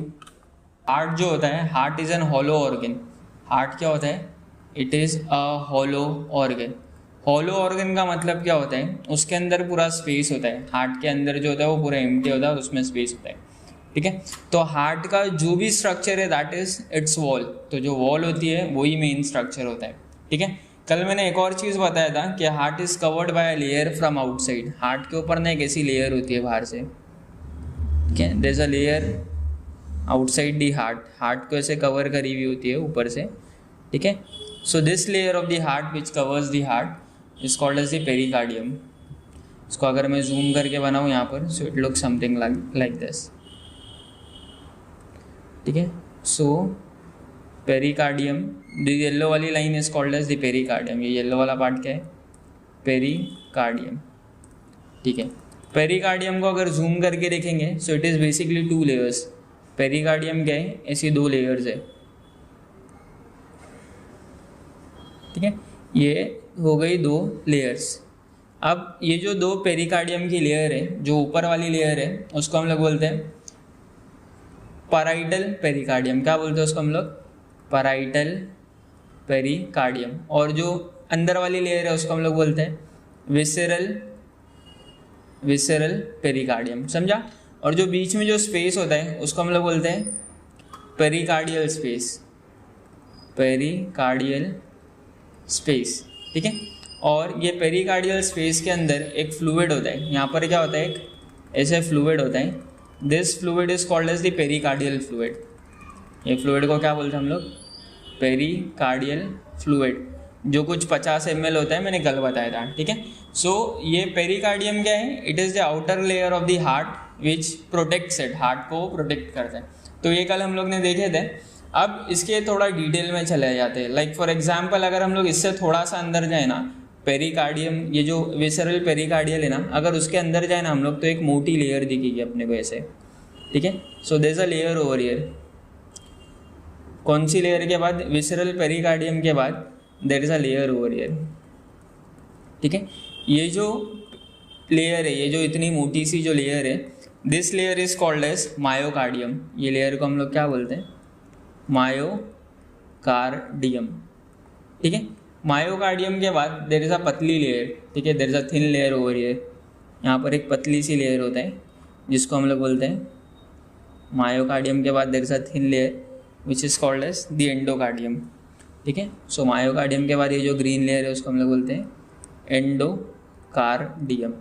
Heart जो होता है, heart is an hollow organ. Heart क्या होता है? It is a hollow organ. Hollow organ का मतलब क्या होता है? उसके अंदर पूरा स्पेस होता है। हार्ट के अंदर जो होता है वो पूरा एम्प्टी होता है, उसमें स्पेस होता है। ठीक है, तो हार्ट का जो भी स्ट्रक्चर है दैट इज इट्स वॉल। तो जो वॉल होती है वही मेन स्ट्रक्चर होता है। ठीक है, कल मैंने एक और चीज़ बताया था कि heart is covered by a layer from outside. Heart के ऊपर ना एक ऐसी लेयर होती है बाहर से, ठीक है, there is a layer outside the heart. Heart को ऐसे कवर करी हुई होती है ऊपर से। ठीक है, so this layer of the heart which covers the heart is called as the pericardium. इसको अगर मैं जूम करके बनाऊँ यहाँ पर, so it look something like this. ठीक है, सो पेरिकार्डियम, द येलो वाली line is called as the pericardium. ये येलो वाला पार्ट क्या है? पेरिकार्डियम। ठीक है, पेरिकार्डियम को अगर जूम करके देखेंगे, सो it is basically 2 layers. Pericardium क्या है? ऐसी 2 लेयर्स है। ठीक है, ये हो गई 2 लेयर्स। अब ये जो 2 पेरिकार्डियम की लेयर है, जो ऊपर वाली लेयर है, उसको हम लोग बोलते हैं पैराइटल पेरिकार्डियम। क्या बोलते हैं उसको हम लोग? Parietal pericardium. और जो अंदर वाली लेयर है उसको हम लोग बोलते हैं विसरल पेरिकार्डियम। समझा? और जो बीच में जो स्पेस होता है उसको हम लोग बोलते हैं पेरिकार्डियल स्पेस। पेरिकार्डियल स्पेस, ठीक है। और ये पेरिकार्डियल स्पेस के अंदर एक फ्लूइड होता है। यहाँ पर क्या होता है? एक ऐसे फ्लूइड होता है। This fluid is called as the pericardial fluid. ये फ्लूइड को क्या बोलते हैं हम लोग? पेरिकार्डियल फ्लूइड, जो कुछ 50 ml होता है, मैंने कल बताया था। ठीक है, सो ये पेरिकार्डियम क्या है? It is the outer layer of the heart which protects it. Heart को प्रोटेक्ट करता है। तो ये कल हम लोग ने देखे थे। अब इसके थोड़ा डिटेल में चले जाते हैं। लाइक फॉर एग्जाम्पल, अगर हम लोग इससे थोड़ा सा अंदर जाए ना, पेरिकार्डियम, ये जो विसरल पेरिकार्डियल है ना, अगर उसके अंदर जाए ना हम लोग, तो एक मोटी लेयर दिखेगी अपने को ऐसे। ठीक है। So there is a layer over here. कौन सी लेयर के बाद? विसरल पेरिकार्डियम के बाद there is a layer over here. ठीक है, ये जो लेयर है, ये जो इतनी मोटी सी जो लेयर है, this layer is called as myocardium. ये लेयर को हम लोग क्या बोलते हैं? मायोकार्डियम। ठीक है, मायोकार्डियम के बाद देयर इज अ पतली लेयर। ठीक है, there is a thin layer over here. यहाँ पर एक पतली सी लेयर होता है जिसको हम लोग बोलते हैं मायोकार्डियम के बाद there is a thin layer which is called as the endocardium. ठीक है, सो मायोकार्डियम के बाद ये जो ग्रीन लेयर है उसको हम लोग बोलते हैं एंडोकार्डियम।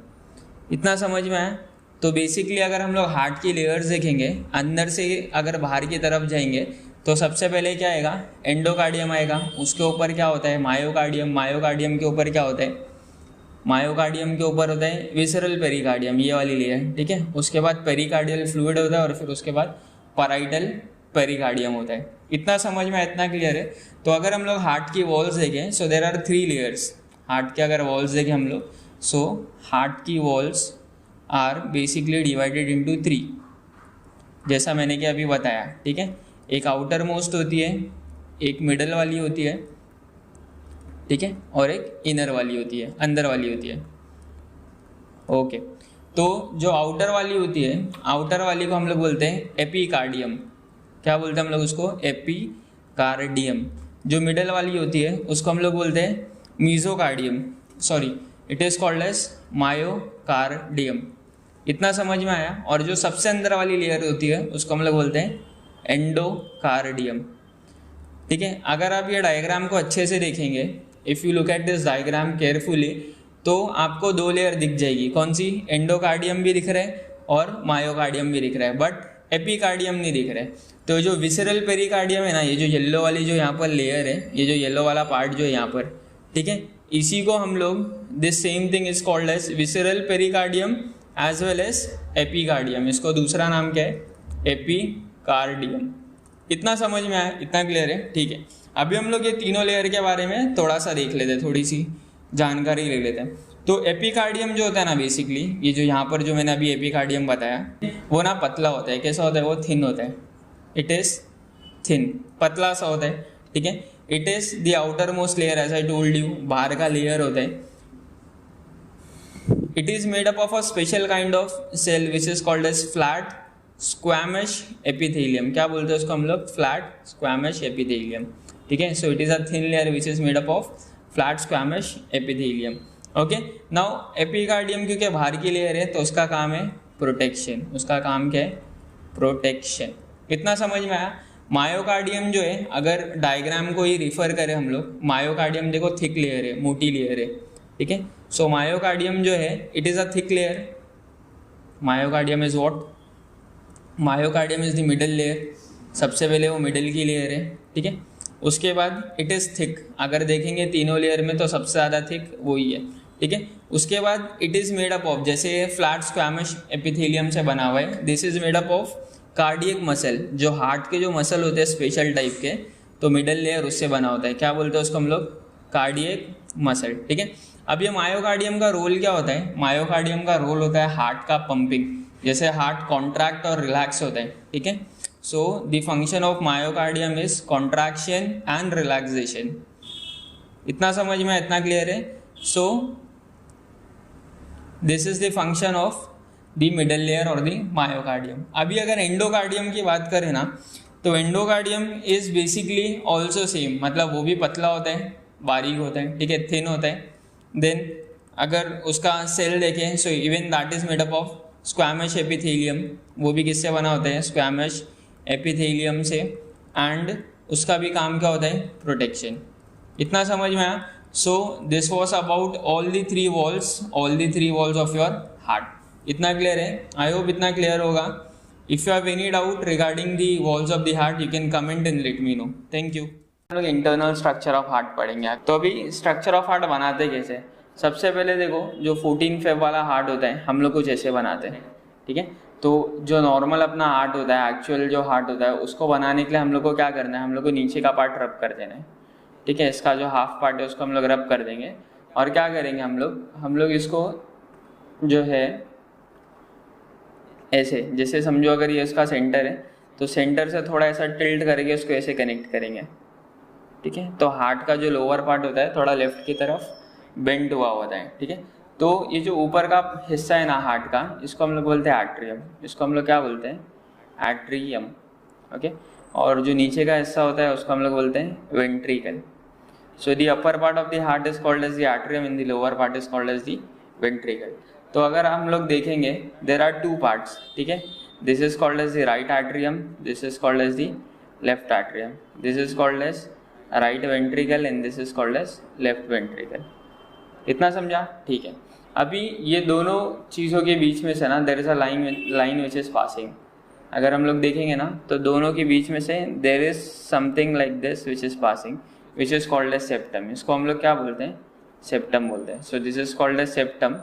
इतना समझ में आया? तो बेसिकली अगर हम लोग हार्ट की लेयर्स देखेंगे, अंदर से अगर बाहर की तरफ जाएंगे तो सबसे पहले क्या आएगा? एंडोकार्डियम आएगा। उसके ऊपर क्या होता है? मायोकार्डियम। मायोकार्डियम के ऊपर क्या होता है? मायोकार्डियम के ऊपर होता है विसरल पेरिकार्डियम, ये वाली लेयर। ठीक है, उसके बाद पेरिकार्डियल फ्लूइड होता है और फिर उसके बाद पैराइटल पेरिकार्डियम होता है। इतना समझ में? इतना क्लियर है? तो अगर हम लोग हार्ट की वॉल्स देखें, so there are 3 layers. Heart के अगर वॉल्स देखें हम लोग, सो हार्ट की walls are basically divided into 3, जैसा मैंने कि अभी बताया। ठीक है, एक आउटर मोस्ट होती है, एक मिडल वाली होती है, ठीक है, और एक इनर वाली होती है, अंदर वाली होती है। ओके, तो जो आउटर वाली होती है, आउटर वाली को हम लोग बोलते हैं एपिकार्डियम। क्या बोलते हैं हम लोग उसको? एपिकार्डियम। जो मिडल वाली होती है उसको हम लोग बोलते हैं mesocardium. Sorry, it is called as myocardium. इतना समझ में आया? और जो सबसे अंदर वाली लेयर होती है उसको हम लोग बोलते हैं एंडोकार्डियम। ठीक है, अगर आप ये डायग्राम को अच्छे से देखेंगे, if you look at this diagram carefully, तो आपको 2 लेयर दिख जाएगी। कौन सी? एंडोकार्डियम भी दिख रहा है और मायोकार्डियम भी दिख रहा है, बट एपिकार्डियम नहीं दिख रहा है। तो जो विसरल पेरिकार्डियम है ना, ये जो येलो वाली जो यहाँ पर लेयर है, ये जो येलो वाला पार्ट जो है यहाँ पर, ठीक है, इसी को हम लोग this same thing is called as visceral pericardium as well as epicardium. इसको दूसरा नाम क्या है? एपिकार्डियम। इतना समझ में आया? इतना क्लियर है? ठीक है, अभी हम लोग ये तीनों लेयर के बारे में थोड़ा सा देख लेते हैं, थोड़ी सी जानकारी ले लेते हैं। तो एपिकार्डियम जो होता है ना, बेसिकली ये जो यहाँ पर जो मैंने अभी एपिकार्डियम बताया, वो ना पतला होता है। कैसा होता है? वो थिन होता है। इट इज थिन, पतला सा होता है। ठीक है, it is the outermost layer as I told you, बाहर का लेयर होता है। It is made up of a special kind of cell which is called as flat squamous epithelium. क्या बोलते हैं उसको हम लोग? Flat squamous epithelium. ठीक है, so it is a thin layer which is made up of flat squamous epithelium. Okay, now epicardium क्योंकि बाहर की लेयर है तो उसका काम है प्रोटेक्शन। उसका काम क्या है? प्रोटेक्शन। इतना समझ में आया? मायोकार्डियम जो है, अगर डायग्राम को ही रिफर करें हम लोग, मायोकार्डियम देखो थिक लेयर है, मोटी लेयर है। ठीक है, सो मायोकार्डियम जो है it is a thick layer. Myocardium is what? Myocardium is the middle layer. सबसे पहले वो मिडल की लेयर है। ठीक है, उसके बाद इट इज थिक। अगर देखेंगे तीनों लेयर में तो सबसे ज़्यादा थिक वही है। ठीक है, उसके बाद it is made up of, जैसे फ्लैट स्क्वैमश एपिथेलियम से बना हुआ है, this is made up of cardiac muscle. जो हार्ट के जो मसल होते हैं स्पेशल टाइप के, तो मिडल लेयर उससे बना होता है। क्या बोलते हैं उसको हम लोग? Cardiac muscle. ठीक है, अब ये मायोकार्डियम का रोल क्या होता है? मायोकार्डियम का रोल होता है हार्ट का पंपिंग। जैसे हार्ट कॉन्ट्रैक्ट और रिलैक्स होता है। ठीक है, so the function of myocardium is contraction and relaxation. इतना समझ में? इतना क्लियर है? So this is the function of the middle layer और द मायोकार्डियम। अभी अगर एंडोकार्डियम की बात करें ना, तो endocardium is basically also same, मतलब वो भी पतला होता है, बारीक होता है। ठीक है, थिन होता है। देन अगर उसका सेल देखें, so even that is made up of squamous epithelium. वो भी किससे बना होता है? स्क्वैमश एपिथेलियम से। एंड उसका भी काम क्या होता है? प्रोटेक्शन। इतना समझ में आया? So this was about all the three walls of your heart. इतना क्लियर है? आई होप इतना क्लियर होगा। If you have any doubt regarding the walls of the heart, you can comment and let me know. Thank you. हम लोग internal structure of heart पढ़ेंगे। तो अभी structure of heart बनाते कैसे? सबसे पहले देखो, जो 14 फेब वाला हार्ट होता है हम लोग कुछ ऐसे बनाते हैं। ठीक है, तो जो नॉर्मल अपना हार्ट होता है, एक्चुअल जो हार्ट होता है, उसको बनाने के लिए हम लोग को क्या करना है? हम लोग को नीचे का पार्ट रब कर देना है। ठीक है, इसका जो हाफ पार्ट है उसको हम लोग रब कर देंगे। और क्या करेंगे हम लोग इसको जो है ऐसे, जैसे समझो अगर ये इसका सेंटर है तो सेंटर से थोड़ा ऐसा टिल्ट करके उसको ऐसे कनेक्ट करेंगे, ठीक है। तो हार्ट का जो लोअर पार्ट होता है थोड़ा लेफ्ट की तरफ बेंड हुआ होता है, ठीक है। तो ये जो ऊपर का हिस्सा है ना हार्ट का, इसको हम लोग बोलते हैं एट्रियम, इसको हम लोग क्या बोलते हैं, एट्रियम, ओके। और जो नीचे का हिस्सा होता है उसको हम लोग बोलते हैं ventricle. So the upper part of the heart is called as the atrium and the lower part is called as the ventricle. तो अगर हम लोग देखेंगे देर आर टू पार्ट्स, ठीक है, this is called as the right atrium, this is called as the left atrium, this is called as right ventricle and this is called as left ventricle. इतना समझा, ठीक है। अभी ये दोनों चीज़ों के बीच में से ना there is a line which is passing. अगर हम लोग देखेंगे ना तो दोनों के बीच में से there is something like this which is passing, which is called as septum. इसको हम लोग क्या बोलते हैं, सेप्टम बोलते हैं। So this is called as septum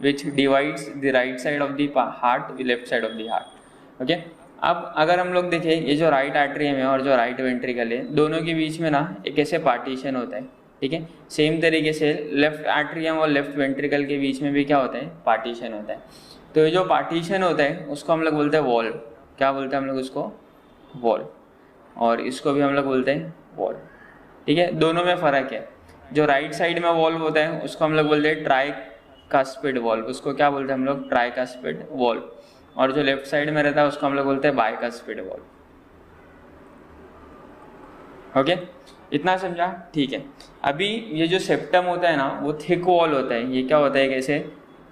which divides the right side of the heart with left side of the heart, okay. अब अगर हम लोग देखें ये जो राइट एट्रियम है और जो राइट वेंट्रिकल है, दोनों के बीच में ना एक ऐसे पार्टीशन होता है, ठीक है। सेम तरीके से लेफ्ट एट्रियम और लेफ्ट वेंट्रिकल के बीच में भी क्या होता है, पार्टीशन होता है। तो ये जो पार्टीशन होता है उसको हम लोग बोलते हैं वॉल। क्या बोलते हैं हम लोग उसको, वॉल। और इसको भी हम लोग बोलते हैं वॉल, ठीक है। दोनों में फ़र्क है। जो राइट साइड में वॉल्व होता है उसको हम लोग बोलते हैं ट्राइकास्पिड वॉल्व, उसको क्या बोलते हैं हम लोग, ट्राइकास्पिड वॉल्व। और जो लेफ्ट साइड में रहता है उसको हम लोग बोलते हैं बाइकास्पिड वॉल्व, ओके। इतना समझा, ठीक है। अभी ये जो सेप्टम होता है ना वो थिक वॉल होता है। ये क्या होता है, कैसे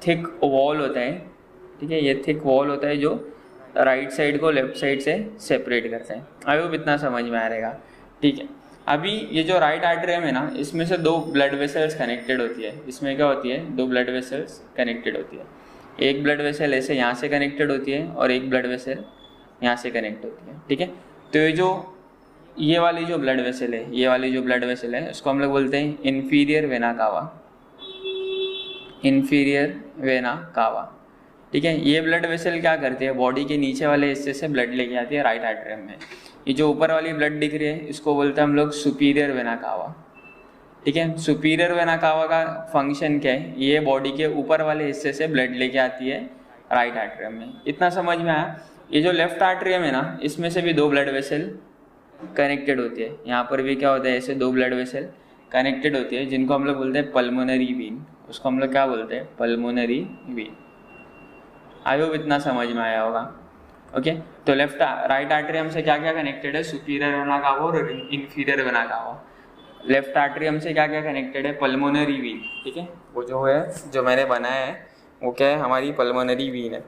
थिक वॉल होता है, ठीक है। ये थिक वॉल होता है जो राइट साइड को लेफ्ट साइड से सेपरेट करता है। आई होप इतना समझ में आ रहेगा, ठीक है। अभी ये जो राइट एट्रियम है ना, इसमें से दो ब्लड वेसल्स कनेक्टेड होती है। इसमें क्या होती है, दो ब्लड वेसल्स कनेक्टेड होती है। एक ब्लड वेसल ऐसे यहाँ से कनेक्टेड होती है और एक ब्लड वेसल यहाँ से कनेक्ट होती है, ठीक है। तो ये वाली जो ब्लड वेसल है, ये वाली जो ब्लड वेसल है उसको हम लोग बोलते हैं इन्फीरियर वेना कावा, इन्फीरियर वेना कावा, ठीक है। ये ब्लड वेसल क्या करती है, बॉडी के नीचे वाले हिस्से से ब्लड लेके आती है राइट एट्रियम में। ये जो ऊपर वाली ब्लड दिख रही है इसको बोलते हैं हम लोग सुपीरियर वेना कावा, ठीक है। सुपीरियर वेना कावा का फंक्शन क्या है, ये बॉडी के ऊपर वाले हिस्से से ब्लड लेके आती है राइट एट्रियम में। इतना समझ में आया। ये जो लेफ्ट एट्रियम है ना, इसमें से भी दो ब्लड वेसल कनेक्टेड होती है। यहाँ पर भी क्या होता है, ऐसे दो ब्लड वेसल कनेक्टेड होती है जिनको हम लोग बोलते हैं पल्मोनरी वीन। उसको हम लोग क्या बोलते हैं, पल्मोनरी वीन। आई होप इतना समझ में आया होगा, ओके। तो लेफ्ट राइट एट्रियम से क्या क्या कनेक्टेड है, सुपीरियर वेना कावा और इन्फीरियर वेना कावा। लेफ्ट एट्रियम से क्या क्या कनेक्टेड है, पल्मोनरी वीन, ठीक है। वो जो है जो मैंने बनाया है वो क्या है, हमारी पल्मोनरी वीन है,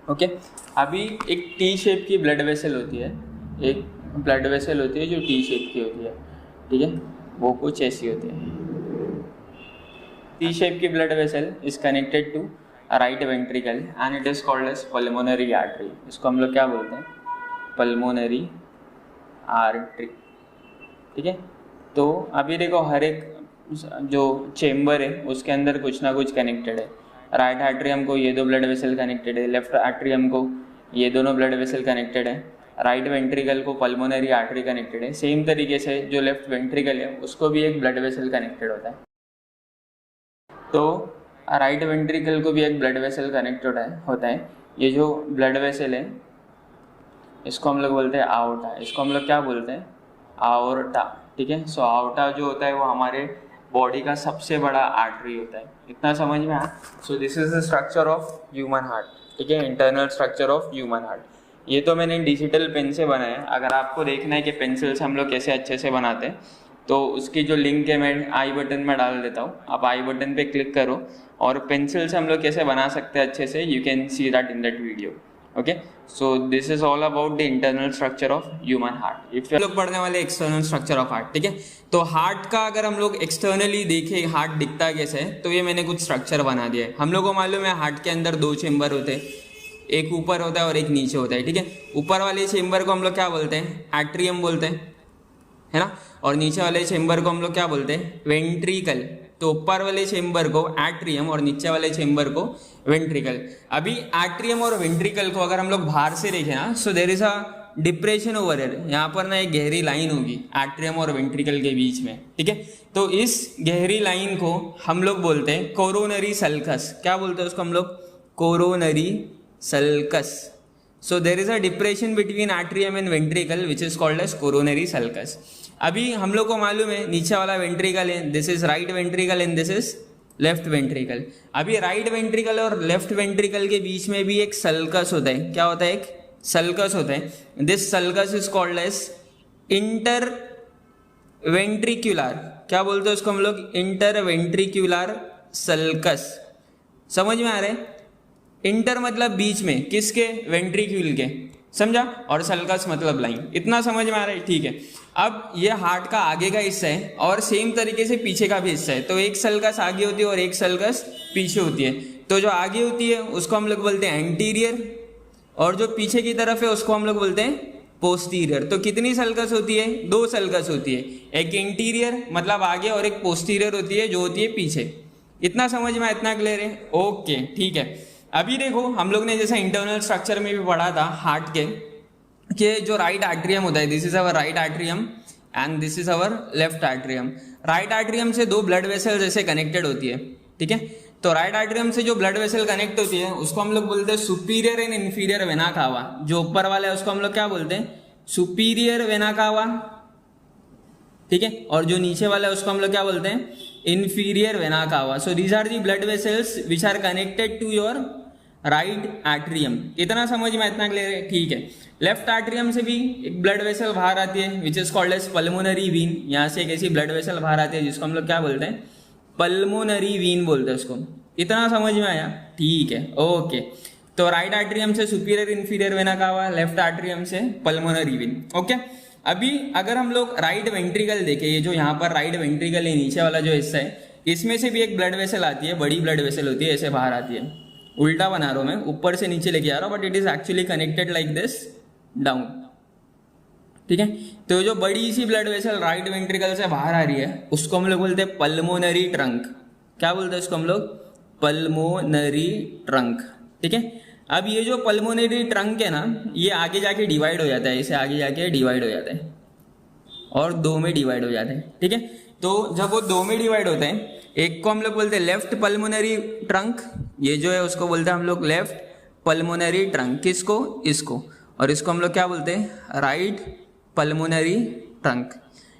ओके। अभी एक टी शेप की ब्लड वेसल होती है, एक ब्लड वेसल होती है जो टी शेप की होती है, ठीक है। वो कुछ ऐसी होती है। टी शेप की blood vessel is connected to right ventricle and it is called as pulmonary artery. इसको हम लोग क्या बोलते हैं, पल्मोनरी आर्टरी, ठीक है। तो अभी देखो हर एक जो चेम्बर है उसके अंदर कुछ ना कुछ कनेक्टेड है। राइट एट्रियम को ये दो ब्लड वेसल कनेक्टेड है, लेफ्ट एट्रियम को ये दोनों ब्लड वेसल कनेक्टेड है, राइट वेंट्रिकल को पल्मोनरी आर्टरी कनेक्टेड है। सेम तरीके से जो लेफ्ट वेंट्रिकल है उसको भी एक ब्लड वेसल कनेक्टेड होता है। तो राइट वेंट्रिकल को भी एक ब्लड वेसल कनेक्टेड होता है। ये जो ब्लड वेसल है इसको हम लोग बोलते हैं आवर्टा। इसको हम लोग क्या बोलते हैं, आवर्टा, ठीक है। सो आवर्टा जो होता है वो हमारे बॉडी का सबसे बड़ा आर्टरी होता है। इतना समझ में आया। सो this is the structure of human heart, ठीक है, internal structure of human heart. ये तो मैंने डिजिटल पेन से बनाया है। अगर आपको देखना है कि पेंसिल से हम लोग कैसे अच्छे से बनाते हैं तो उसकी जो लिंक है मैं आई बटन में डाल देता हूँ। आप आई बटन पे क्लिक करो और पेंसिल से हम लोग कैसे बना सकते हैं अच्छे से, you can see that in that video, okay. So this is all about the internal structure of human heart. If लोग पढ़ने वाले एक्सटर्नल स्ट्रक्चर ऑफ हार्ट, ठीक है। तो हार्ट का अगर हम लोग एक्सटर्नली देखें हार्ट दिखता कैसे है, तो ये मैंने कुछ स्ट्रक्चर बना दिया है। हम लोग को मालूम है हार्ट के अंदर दो चेम्बर होते हैं, एक ऊपर होता है और एक नीचे होता है, ठीक है। ऊपर वाले चेम्बर को हम लोग क्या बोलते हैं, एट्रियम बोलते हैं, है ना। और नीचे वाले चेम्बर को हम लोग क्या बोलते हैं, वेंट्रिकल। तो ऊपर वाले चेम्बर को एट्रियम और नीचे वाले चेम्बर को वेंट्रिकल। अभी एट्रियम और वेंट्रिकल को अगर हम लोग बाहर से देखें ना, so there is a depression over here. यहाँ पर ना एक गहरी लाइन होगी एट्रियम और वेंट्रिकल के बीच में, ठीक है। तो इस गहरी लाइन को हम लोग बोलते हैं कोरोनरी सल्कस। क्या बोलते हैं उसको हम लोग, coronary sulcus. So there is a depression between atrium and ventricle which is called as coronary sulcus. अभी हम लोग को मालूम है नीचे वाला वेंट्रिकल है, this is right ventricle and this is left ventricle. अभी राइट वेंट्रिकल और लेफ्ट वेंट्रिकल के बीच में भी एक सल्कस होता है. क्या होता है? एक सल्कस होता है. This sulcus is called as interventricular. क्या बोलते हैं उसको हम लोग? Interventricular sulcus. समझ में आ रहा है? इंटर मतलब बीच में, किसके? वेंट्रिक्यूल के. समझा? और सल्कस मतलब लाइन. इतना समझ में आ रहा है? ठीक है. अब ये हार्ट का आगे का हिस्सा है और सेम तरीके से पीछे का भी हिस्सा है. तो एक सल्कस आगे होती है और एक सल्कस पीछे होती है. तो जो आगे होती है उसको हम लोग बोलते हैं एंटीरियर और जो पीछे की तरफ है उसको हम लोग बोलते हैं पोस्टीरियर. तो कितनी सल्कस होती है? 2 सल्कस होती है. एक इंटीरियर मतलब आगे और एक पोस्टीरियर होती है जो होती है पीछे. इतना समझ में? इतना क्लियर है? ओके, ठीक है. अभी देखो हम लोग ने जैसा इंटरनल स्ट्रक्चर में भी पढ़ा था हार्ट के कि जो राइट एट्रियम होता है, this is our right atrium and this is our left atrium. Right atrium से 2 ब्लड वेसल जैसे कनेक्टेड होती है. ठीक है. तो राइट एट्रियम से जो ब्लड वेसल कनेक्ट होती है उसको हम लोग बोलते हैं सुपीरियर एंड इन्फीरियर वेना कावा. जो ऊपर वाला है उसको हम लोग क्या बोलते हैं? Superior vena cava. ठीक है. और जो नीचे वाला है उसको हम लोग क्या बोलते हैं? Inferior vena cava. So these are the blood vessels which are connected to your right atrium. इतना समझ में? इतना क्लियर है? ठीक है. लेफ्ट एट्रियम से भी एक ब्लड वेसल बाहर आती है which is called as pulmonary vein. यहाँ से एक ऐसी ब्लड वेसल बाहर आती है जिसको हम लोग क्या बोलते हैं? पल्मोनरी वीन बोलते हैं उसको. इतना समझ में आया? ठीक है. ओके. तो राइट एट्रियम से सुपीरियर इन्फीरियर वेना कावा, लेफ्ट एट्रियम से पल्मोनरी वीन. ओके. अभी अगर हम लोग राइट वेंट्रिकल देखें, ये जो यहाँ पर राइट वेंट्रिकल है नीचे वाला जो हिस्सा है, इसमें से भी एक ब्लड वेसल आती है, बड़ी ब्लड वेसल होती है, ऐसे बाहर आती है. उल्टा बना रहा हूं मैं, ऊपर से नीचे लेके आ रहा हूं, but it is actually connected like this down. ठीक है. तो जो बड़ी सी ब्लड वेसल राइट वेंट्रिकल से बाहर आ रही है उसको हम लोग बोलते हैं पल्मोनरी ट्रंक. क्या बोलते हैं उसको हम लोग? Pulmonary trunk. ठीक है. अब ये जो पल्मोनरी ट्रंक है ना, ये आगे जाके डिवाइड हो जाता है, इसे आगे जाके डिवाइड हो जाता है और 2 में डिवाइड हो जाते हैं. ठीक है. तो जब वो 2 में डिवाइड होते हैं, एक को हम लोग बोलते हैं लेफ्ट पल्मोनरी ट्रंक. ये जो है उसको बोलते हैं हम लोग लेफ्ट पल्मोनरी ट्रंक. किसको? इसको. और इसको हम लोग क्या बोलते हैं? Right pulmonary trunk.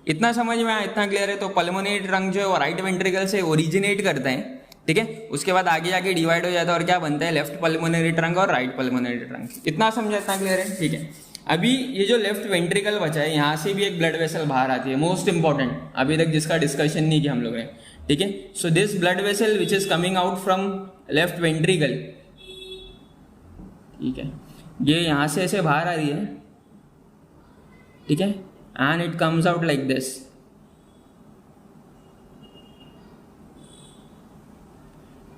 इतना समझ में आया? इतना क्लियर है? तो पल्मोनरी ट्रंक जो है वो राइट वेंट्रिकल से ओरिजिनेट करता है. ठीक है. उसके बाद आगे जाके डिवाइड हो जाता है और क्या बनता है? लेफ्ट पल्मोनरी ट्रंक और राइट पल्मोनरी ट्रंक. इतना समझा? इतना क्लियर है? ठीक है. अभी ये जो लेफ्ट वेंट्रिकल बचा है, यहाँ से भी एक ब्लड वेसल बाहर आती है, मोस्ट इंपॉर्टेंट, अभी तक जिसका डिस्कशन नहीं किया हम लोग ने. ठीक है. So this blood vessel which is coming out from left ventricle, ठीक है, ये यहां से ऐसे बाहर आ रही है. ठीक है. And it comes out like this.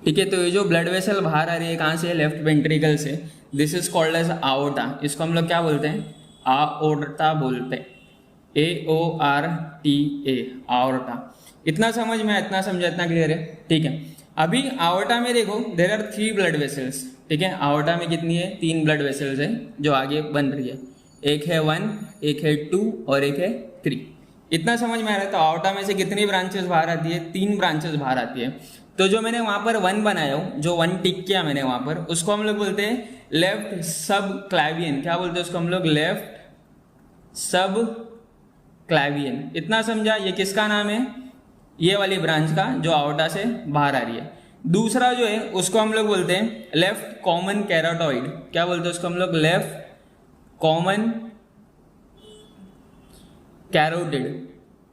ठीक है. तो ये जो ब्लड वेसल बाहर आ रही है कहां से? लेफ्ट वेंट्रिकल से. This is called as aorta. इसको हम लोग क्या बोलते हैं? आओर्टा बोलते हैं. AORTA, आओर्टा. इतना समझ में? इतना समझा? इतना क्लियर है? ठीक है. अभी आवर्टा में देखो देयर आर 3 ब्लड वेसल्स. ठीक है. आवर्टा में कितनी है? 3 ब्लड वेसल्स है जो आगे बन रही है. एक है 1, एक है 2 और एक है 3. इतना समझ में आ रहा है? तो आवर्टा में से कितनी ब्रांचेस बाहर आती है? 3 ब्रांचेस बाहर आती है. तो जो मैंने वहां पर 1 बनाया हूं, जो 1 टिक किया मैंने वहां पर, उसको हम लोग बोलते हैं लेफ्ट सब क्लैवियन. क्या बोलते हैं उसको हम लोग? लेफ्ट सब क्लैवियन. इतना समझा? ये किसका नाम है? ये वाली ब्रांच का जो आवर्टा से बाहर आ रही है. दूसरा जो है उसको हम लोग बोलते हैं लेफ्ट कॉमन कैरोटॉइड. क्या बोलते हैं उसको हम लोग? Left common carotid.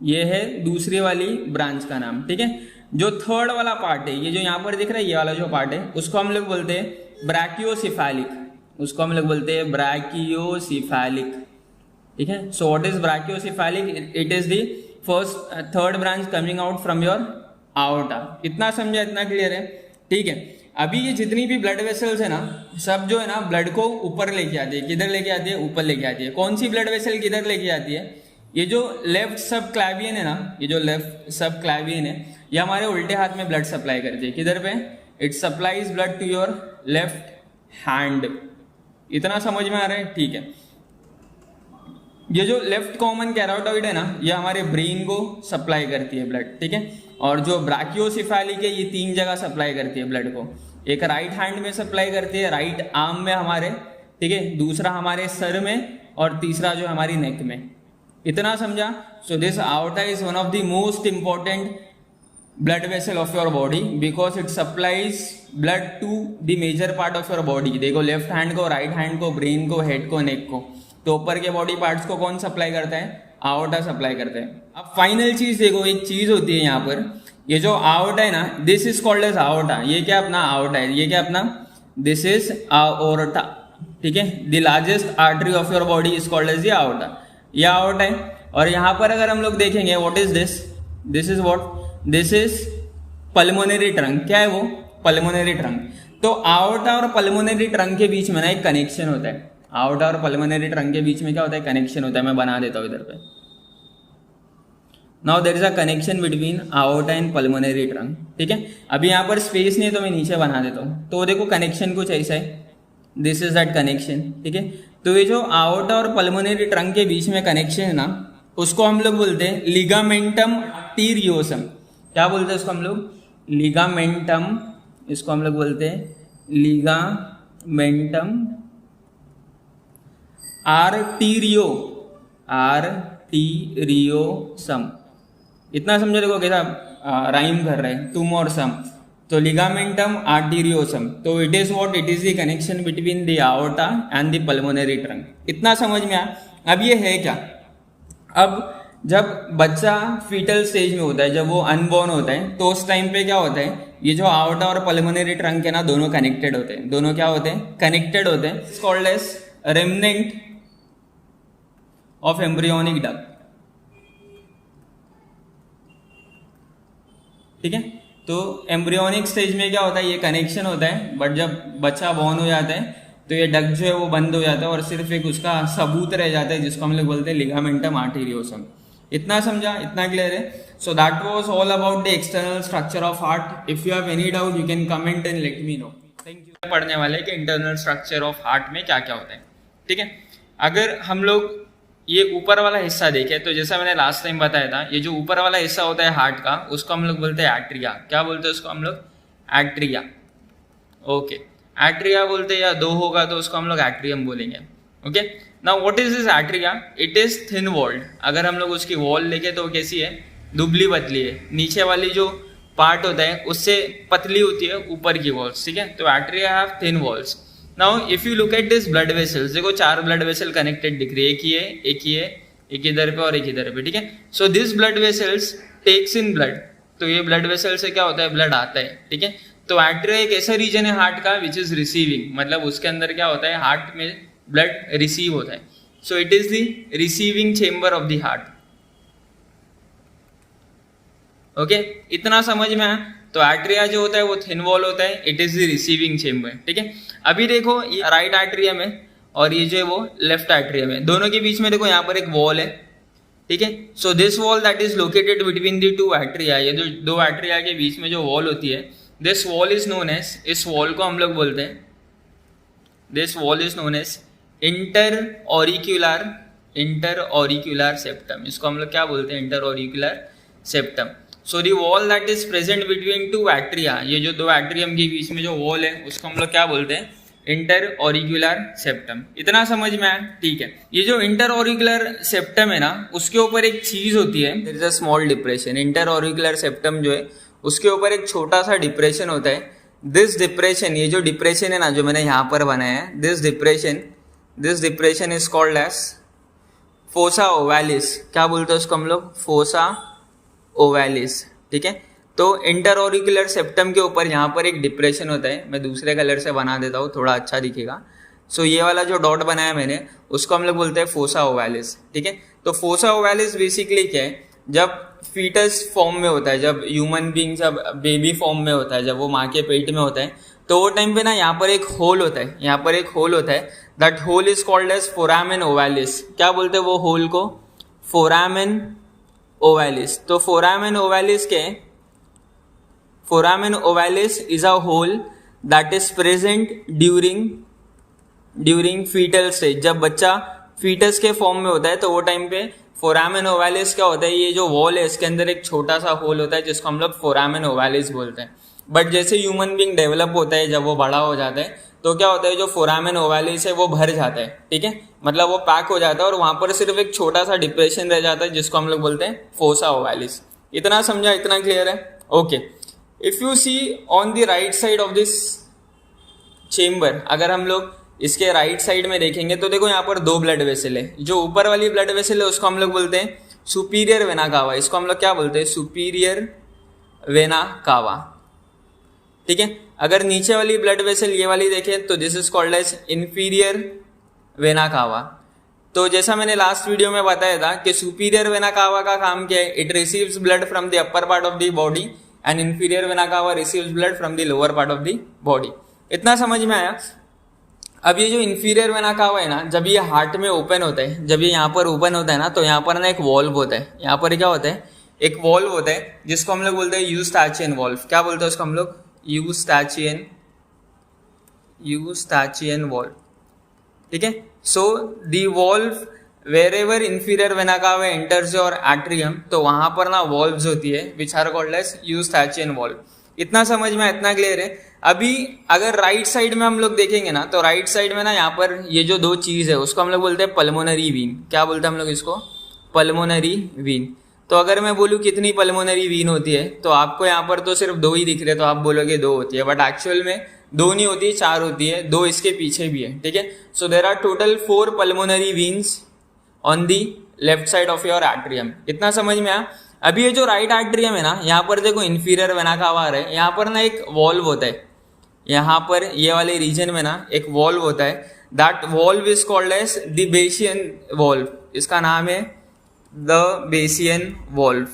ये है दूसरी वाली ब्रांच का नाम. ठीक है. जो थर्ड वाला पार्ट है, ये जो यहाँ पर दिख रहा है, ये वाला जो पार्ट है, उसको हम लोग बोलते हैं ब्रैकियोसिफेलिक. उसको हम लोग बोलते हैं ब्रैकियोसिफेलिक. ठीक है. So what is brachiocephalic? It is the third branch coming out from your aorta. इतना समझा? इतना क्लियर है? ठीक है. अभी ये जितनी भी ब्लड वेसल्स है ना, सब जो है ना ब्लड को ऊपर लेके आती है. किधर लेके आती है? ऊपर लेके आती है. कौन सी ब्लड वेसल किधर लेके आती है? ये जो लेफ्ट सब क्लैवियन है ना, ये जो लेफ्ट सब क्लैवियन है, ये हमारे उल्टे हाथ में ब्लड सप्लाई करती है. किधर पे? It supplies blood to your left hand. इतना समझ में आ रहा है? ठीक है. ये जो लेफ्ट कॉमन कैरोटॉइड है ना, ये हमारे ब्रेन को सप्लाई करती है ब्लड. ठीक है. और जो ब्रैकियोसिफेलिक है, ये 3 जगह सप्लाई करती है ब्लड को. एक राइट हैंड में सप्लाई करती है, राइट आर्म में हमारे, ठीक है, दूसरा हमारे सर में, और तीसरा जो हमारी नेक में। इतना समझा? So this aorta is one of the most important blood vessel of your body because it supplies blood to the major part of your body. देखो लेफ्ट हैंड को, राइट हैंड को, ब्रेन को, हेड को, neck को, तो ऊपर के body parts को कौन सप्लाई करता है? आउटा सप्लाई करता है। अब फाइनल चीज देखो, एक चीज होती है यहाँ पर, ये जो आउटा है ना, this is called as aorta. ये क्या अपना आउटा है, ये क्या अपना, दिस इज आउटा, ठीक है। The largest artery of your body is called as the aorta, ये आउटा है। और यहाँ पर अगर हम लोग देखेंगे, what is this, this is what, this is pulmonary trunk. क्या है वो? Pulmonary trunk. तो आउटा और पल्मोनरी ट्रंक के बीच में ना एक कनेक्शन होता है। आउटा और पल्मोनरी ट्रंक के बीच में क्या होता है? कनेक्शन होता है। मैं बना देता हूँ इधर पे। Now there is a connection between aorta and pulmonary trunk, ठीक है। अभी यहाँ पर स्पेस नहीं है तो मैं नीचे बना देता हूँ। तो देखो कनेक्शन कुछ ऐसा है, दिस इज दैट कनेक्शन, ठीक है। तो ये जो आउटा और पल्मोनरी ट्रंक के बीच में कनेक्शन है ना, उसको हम लोग बोलते हैं लिगामेंटम आर्टेरियोसम। क्या बोलते हैं उसको हम लोग? लिगामेंटम, इसको हम लोग बोलते हैं लिगामेंटम आर्टेरियोसम। इतना समझो। देखो कैसा राइम कर रहे हैं, तुम और सम। तो लिगामेंटम आर्टेरियोसम, तो it is what, it is the connection between the outta and the pulmonary trunk. इतना समझ में आया? अब ये है क्या? अब जब बच्चा फीटल स्टेज में होता है, जब वो अनबॉर्न होता है, तो उस टाइम पे क्या होता है, ये जो आउटा और पल्मोनरी ट्रंक है ना, दोनों कनेक्टेड होते हैं। दोनों क्या होते हैं? कनेक्टेड होते हैं। It's called as remnant of embryonic duct, ठीक है। तो एम्ब्रियोनिक स्टेज में क्या होता है, ये कनेक्शन होता है, बट जब बच्चा बॉर्न हो जाता है तो ये डक्ट जो है वो बंद हो जाता है और सिर्फ एक उसका सबूत रह जाता है, जिसको हम लोग बोलते हैं लिगामेंटम आर्टेरियोसम। इतना समझा? इतना क्लियर है? So that was all about the external structure of heart. If you have any doubt you can comment and let me know. Thank you. पढ़ने वाले कि इंटरनल स्ट्रक्चर ऑफ हार्ट में क्या क्या होता है, ठीक है। अगर हम लोग ये ऊपर वाला हिस्सा देखें तो जैसा मैंने लास्ट टाइम बताया था, ये जो ऊपर वाला हिस्सा होता है हार्ट का, उसको हम लोग बोलते हैं एट्रिया। क्या बोलते हैं उसको हम लोग? एट्रिया। ओके, एट्रिया बोलते हैं, या दो होगा तो उसको हम लोग एट्रियम बोलेंगे। Okay, now what is this atria? It is thin walled. अगर हम लोग उसकी वॉल देखें तो कैसी है? दुबली पतली है। नीचे वाली जो पार्ट होता है उससे पतली होती है ऊपर की वॉल्स, ठीक है। तो atria have thin walls. Now if you look at this blood vessels, देखो 4 ब्लड वेसल कनेक्टेड दिख रही है। एक ही है, एक ही है, एक इधर पे और एक इधर पे, ठीक है। So this blood vessels takes in blood. तो ये ब्लड वेसल से क्या होता है? ब्लड आता है, ठीक है। तो एट्रिया एक ऐसा रीजन है हार्ट का विच इज रिसीविंग, मतलब उसके अंदर क्या होता है, हार्ट में ब्लड रिसीव होता है। So it is the receiving chamber of the heart. Okay, इतना समझ में आया? तो एट्रिया जो होता है वो थिन वॉल होता है, it is the receiving chamber, ठीक है। अभी देखो ये राइट एट्रियम है और ये जो है वो लेफ्ट एट्रियम है। दोनों के बीच में देखो यहाँ पर एक वॉल है, ठीक है। So this wall that is located between the 2 atria, ये जो 2 एट्रिया के बीच में जो वॉल होती है, this wall is known as, इस वॉल को हम लोग बोलते हैं, this wall is known as inter auricular septum. इसको हम लोग क्या बोलते हैं? Inter auricular septum. So the wall that is present between 2 atria, ये जो 2 एट्रियम के बीच में जो वॉल है उसको हम लोग क्या बोलते हैं? Inter auricular septum. इतना समझ में आया? ठीक है। ये जो इंटर ऑरिक्यूलर सेप्टम है ना, उसके ऊपर एक चीज होती है, there is a small depression. Inter auricular septum जो है उसके ऊपर एक छोटा सा डिप्रेशन होता है। दिस डिप्रेशन, ये जो डिप्रेशन है ना जो मैंने यहाँ पर बनाया है, this depression is called as fossa ovalis. क्या बोलते हैं उसको हम लोग? फोसा ओवैलिस, ठीक है। तो इंटर ऑरिक्यूलर सेप्टम के ऊपर यहाँ पर एक डिप्रेशन होता है। मैं दूसरे कलर से बना देता हूँ, थोड़ा अच्छा दिखेगा। सो ये वाला जो डॉट बनाया मैंने उसको हम लोग बोलते हैं फोसा ओवैलिस, ठीक है। तो फोसा ओवैलिस बेसिकली क्या है? जब फीटस फॉर्म में होता है, जब ह्यूमन बींग जब बेबी फॉर्म में होता है, जब वो माँ के पेट में होता है, तो वो टाइम पे ना यहाँ पर एक होल होता है, यहाँ पर एक होल होता है। That hole is called as foramen ovalis. क्या बोलते हैं वो होल को? Foramen ovalis. तो फोरामेन ओवैलिस के, foramen ovalis is a hole that is present during fetal stage. जब बच्चा फीटस के फॉर्म में होता है तो वो टाइम पे फोरामेन ओवैलिस क्या होता है? ये जो वॉल है इसके अंदर एक छोटा सा होल होता है जिसको हम लोग फोरामेन ओवैलिस बोलते हैं। बट जैसे ह्यूमन बीइंग डेवलप होता है, जब वो बड़ा हो जाता है तो क्या होता है, जो फोरामेन ओवैलिस है वो भर जाता है, ठीक है, मतलब वो पैक हो जाता है और वहां पर सिर्फ एक छोटा सा डिप्रेशन रह जाता है जिसको हम लोग बोलते हैं फोसा ओवैलिस। इतना समझा, इतना क्लियर है? Okay. If you see on the right side of this chamber, अगर हम लोग इसके राइट साइड में देखेंगे तो देखो यहाँ पर दो ब्लड वेसल है। जो ऊपर वाली ब्लड वेसल है उसको हम लोग बोलते हैं सुपीरियर वेना कावा, इसको हम लोग क्या बोलते हैं, सुपीरियर वेना कावा, ठीक है। अगर नीचे वाली ब्लड वेसल ये वाली देखें तो this is called as inferior vena cava. तो जैसा मैंने लास्ट वीडियो में बताया था कि सुपीरियर वेना कावा का काम क्या है, it receives blood from the upper part of the body and inferior vena कावा receives blood from the lower part of the body. इतना समझ में आया? अब ये जो इंफीरियर वेना कावा है ना, जब ये हार्ट में ओपन होता है, जब ये यहाँ पर ओपन होता है ना, तो यहाँ पर ना एक वॉल्व होता है, यहाँ पर क्या होता है, एक वॉल्व होता है जिसको हम लोग बोलते हैं यूस्टाचियन वॉल्व। क्या बोलते हैं उसको हम लोग, यूस्टाचियन वॉल्व, ठीक है। So the valve wherever inferior vena cava enters your atrium, तो वहां पर ना वॉल्व्स होती है which are called as eustachian valve. इतना समझ में, इतना क्लियर है? अभी अगर राइट साइड में हम लोग देखेंगे ना, तो राइट साइड में ना यहाँ पर ये जो दो चीज है उसको हम लोग बोलते हैं पल्मोनरी वीन। क्या बोलते हैं हम लोग इसको, पल्मोनरी वीन। तो अगर मैं बोलूँ कितनी पल्मोनरी वीन होती है, तो आपको यहाँ पर तो सिर्फ दो ही दिख रहे, तो आप बोलोगे दो होती है, बट एक्चुअल में दो नहीं होती, चार होती है, दो इसके पीछे भी है, ठीक है। So there are total 4 pulmonary veins on the left side of your atrium. इतना समझ में आया? अभी ये जो राइट एट्रियम है ना, यहाँ पर देखो इंफीरियर वेना कावा है, यहाँ पर ना एक वॉल्व होता है, यहाँ पर ये वाले रीजन में ना एक वॉल्व होता है, that valve is called as the thebesian valve. इसका नाम है द बेसियन वॉल्व,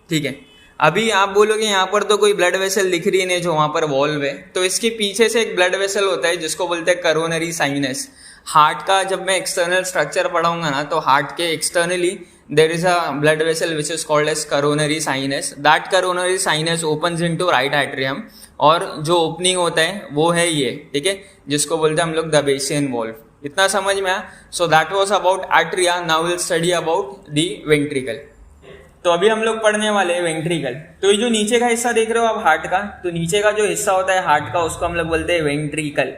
ठीक है। अभी आप बोलोगे यहाँ पर तो कोई ब्लड वेसल दिख रही नहीं जो वहां पर वॉल्व है, तो इसके पीछे से एक ब्लड वेसल होता है जिसको बोलते हैं करोनरी साइनस। हार्ट का जब मैं एक्सटर्नल स्ट्रक्चर पढ़ाऊंगा ना, तो हार्ट के externally there is a blood vessel which is called as coronary sinus. That coronary sinus opens into right atrium, और जो ओपनिंग होता है वो है ये, ठीक है, जिसको बोलते हैं हम लोग द बेसियन वॉल्व। इतना समझ में आया? सो that was about atria. Now will study about the ventricle. तो अभी हम लोग पढ़ने वाले हैं वेंट्रिकल। तो ये जो नीचे का हिस्सा देख रहे हो आप हार्ट का, तो नीचे का जो हिस्सा होता है हार्ट का उसको हम लोग बोलते हैं ventricle,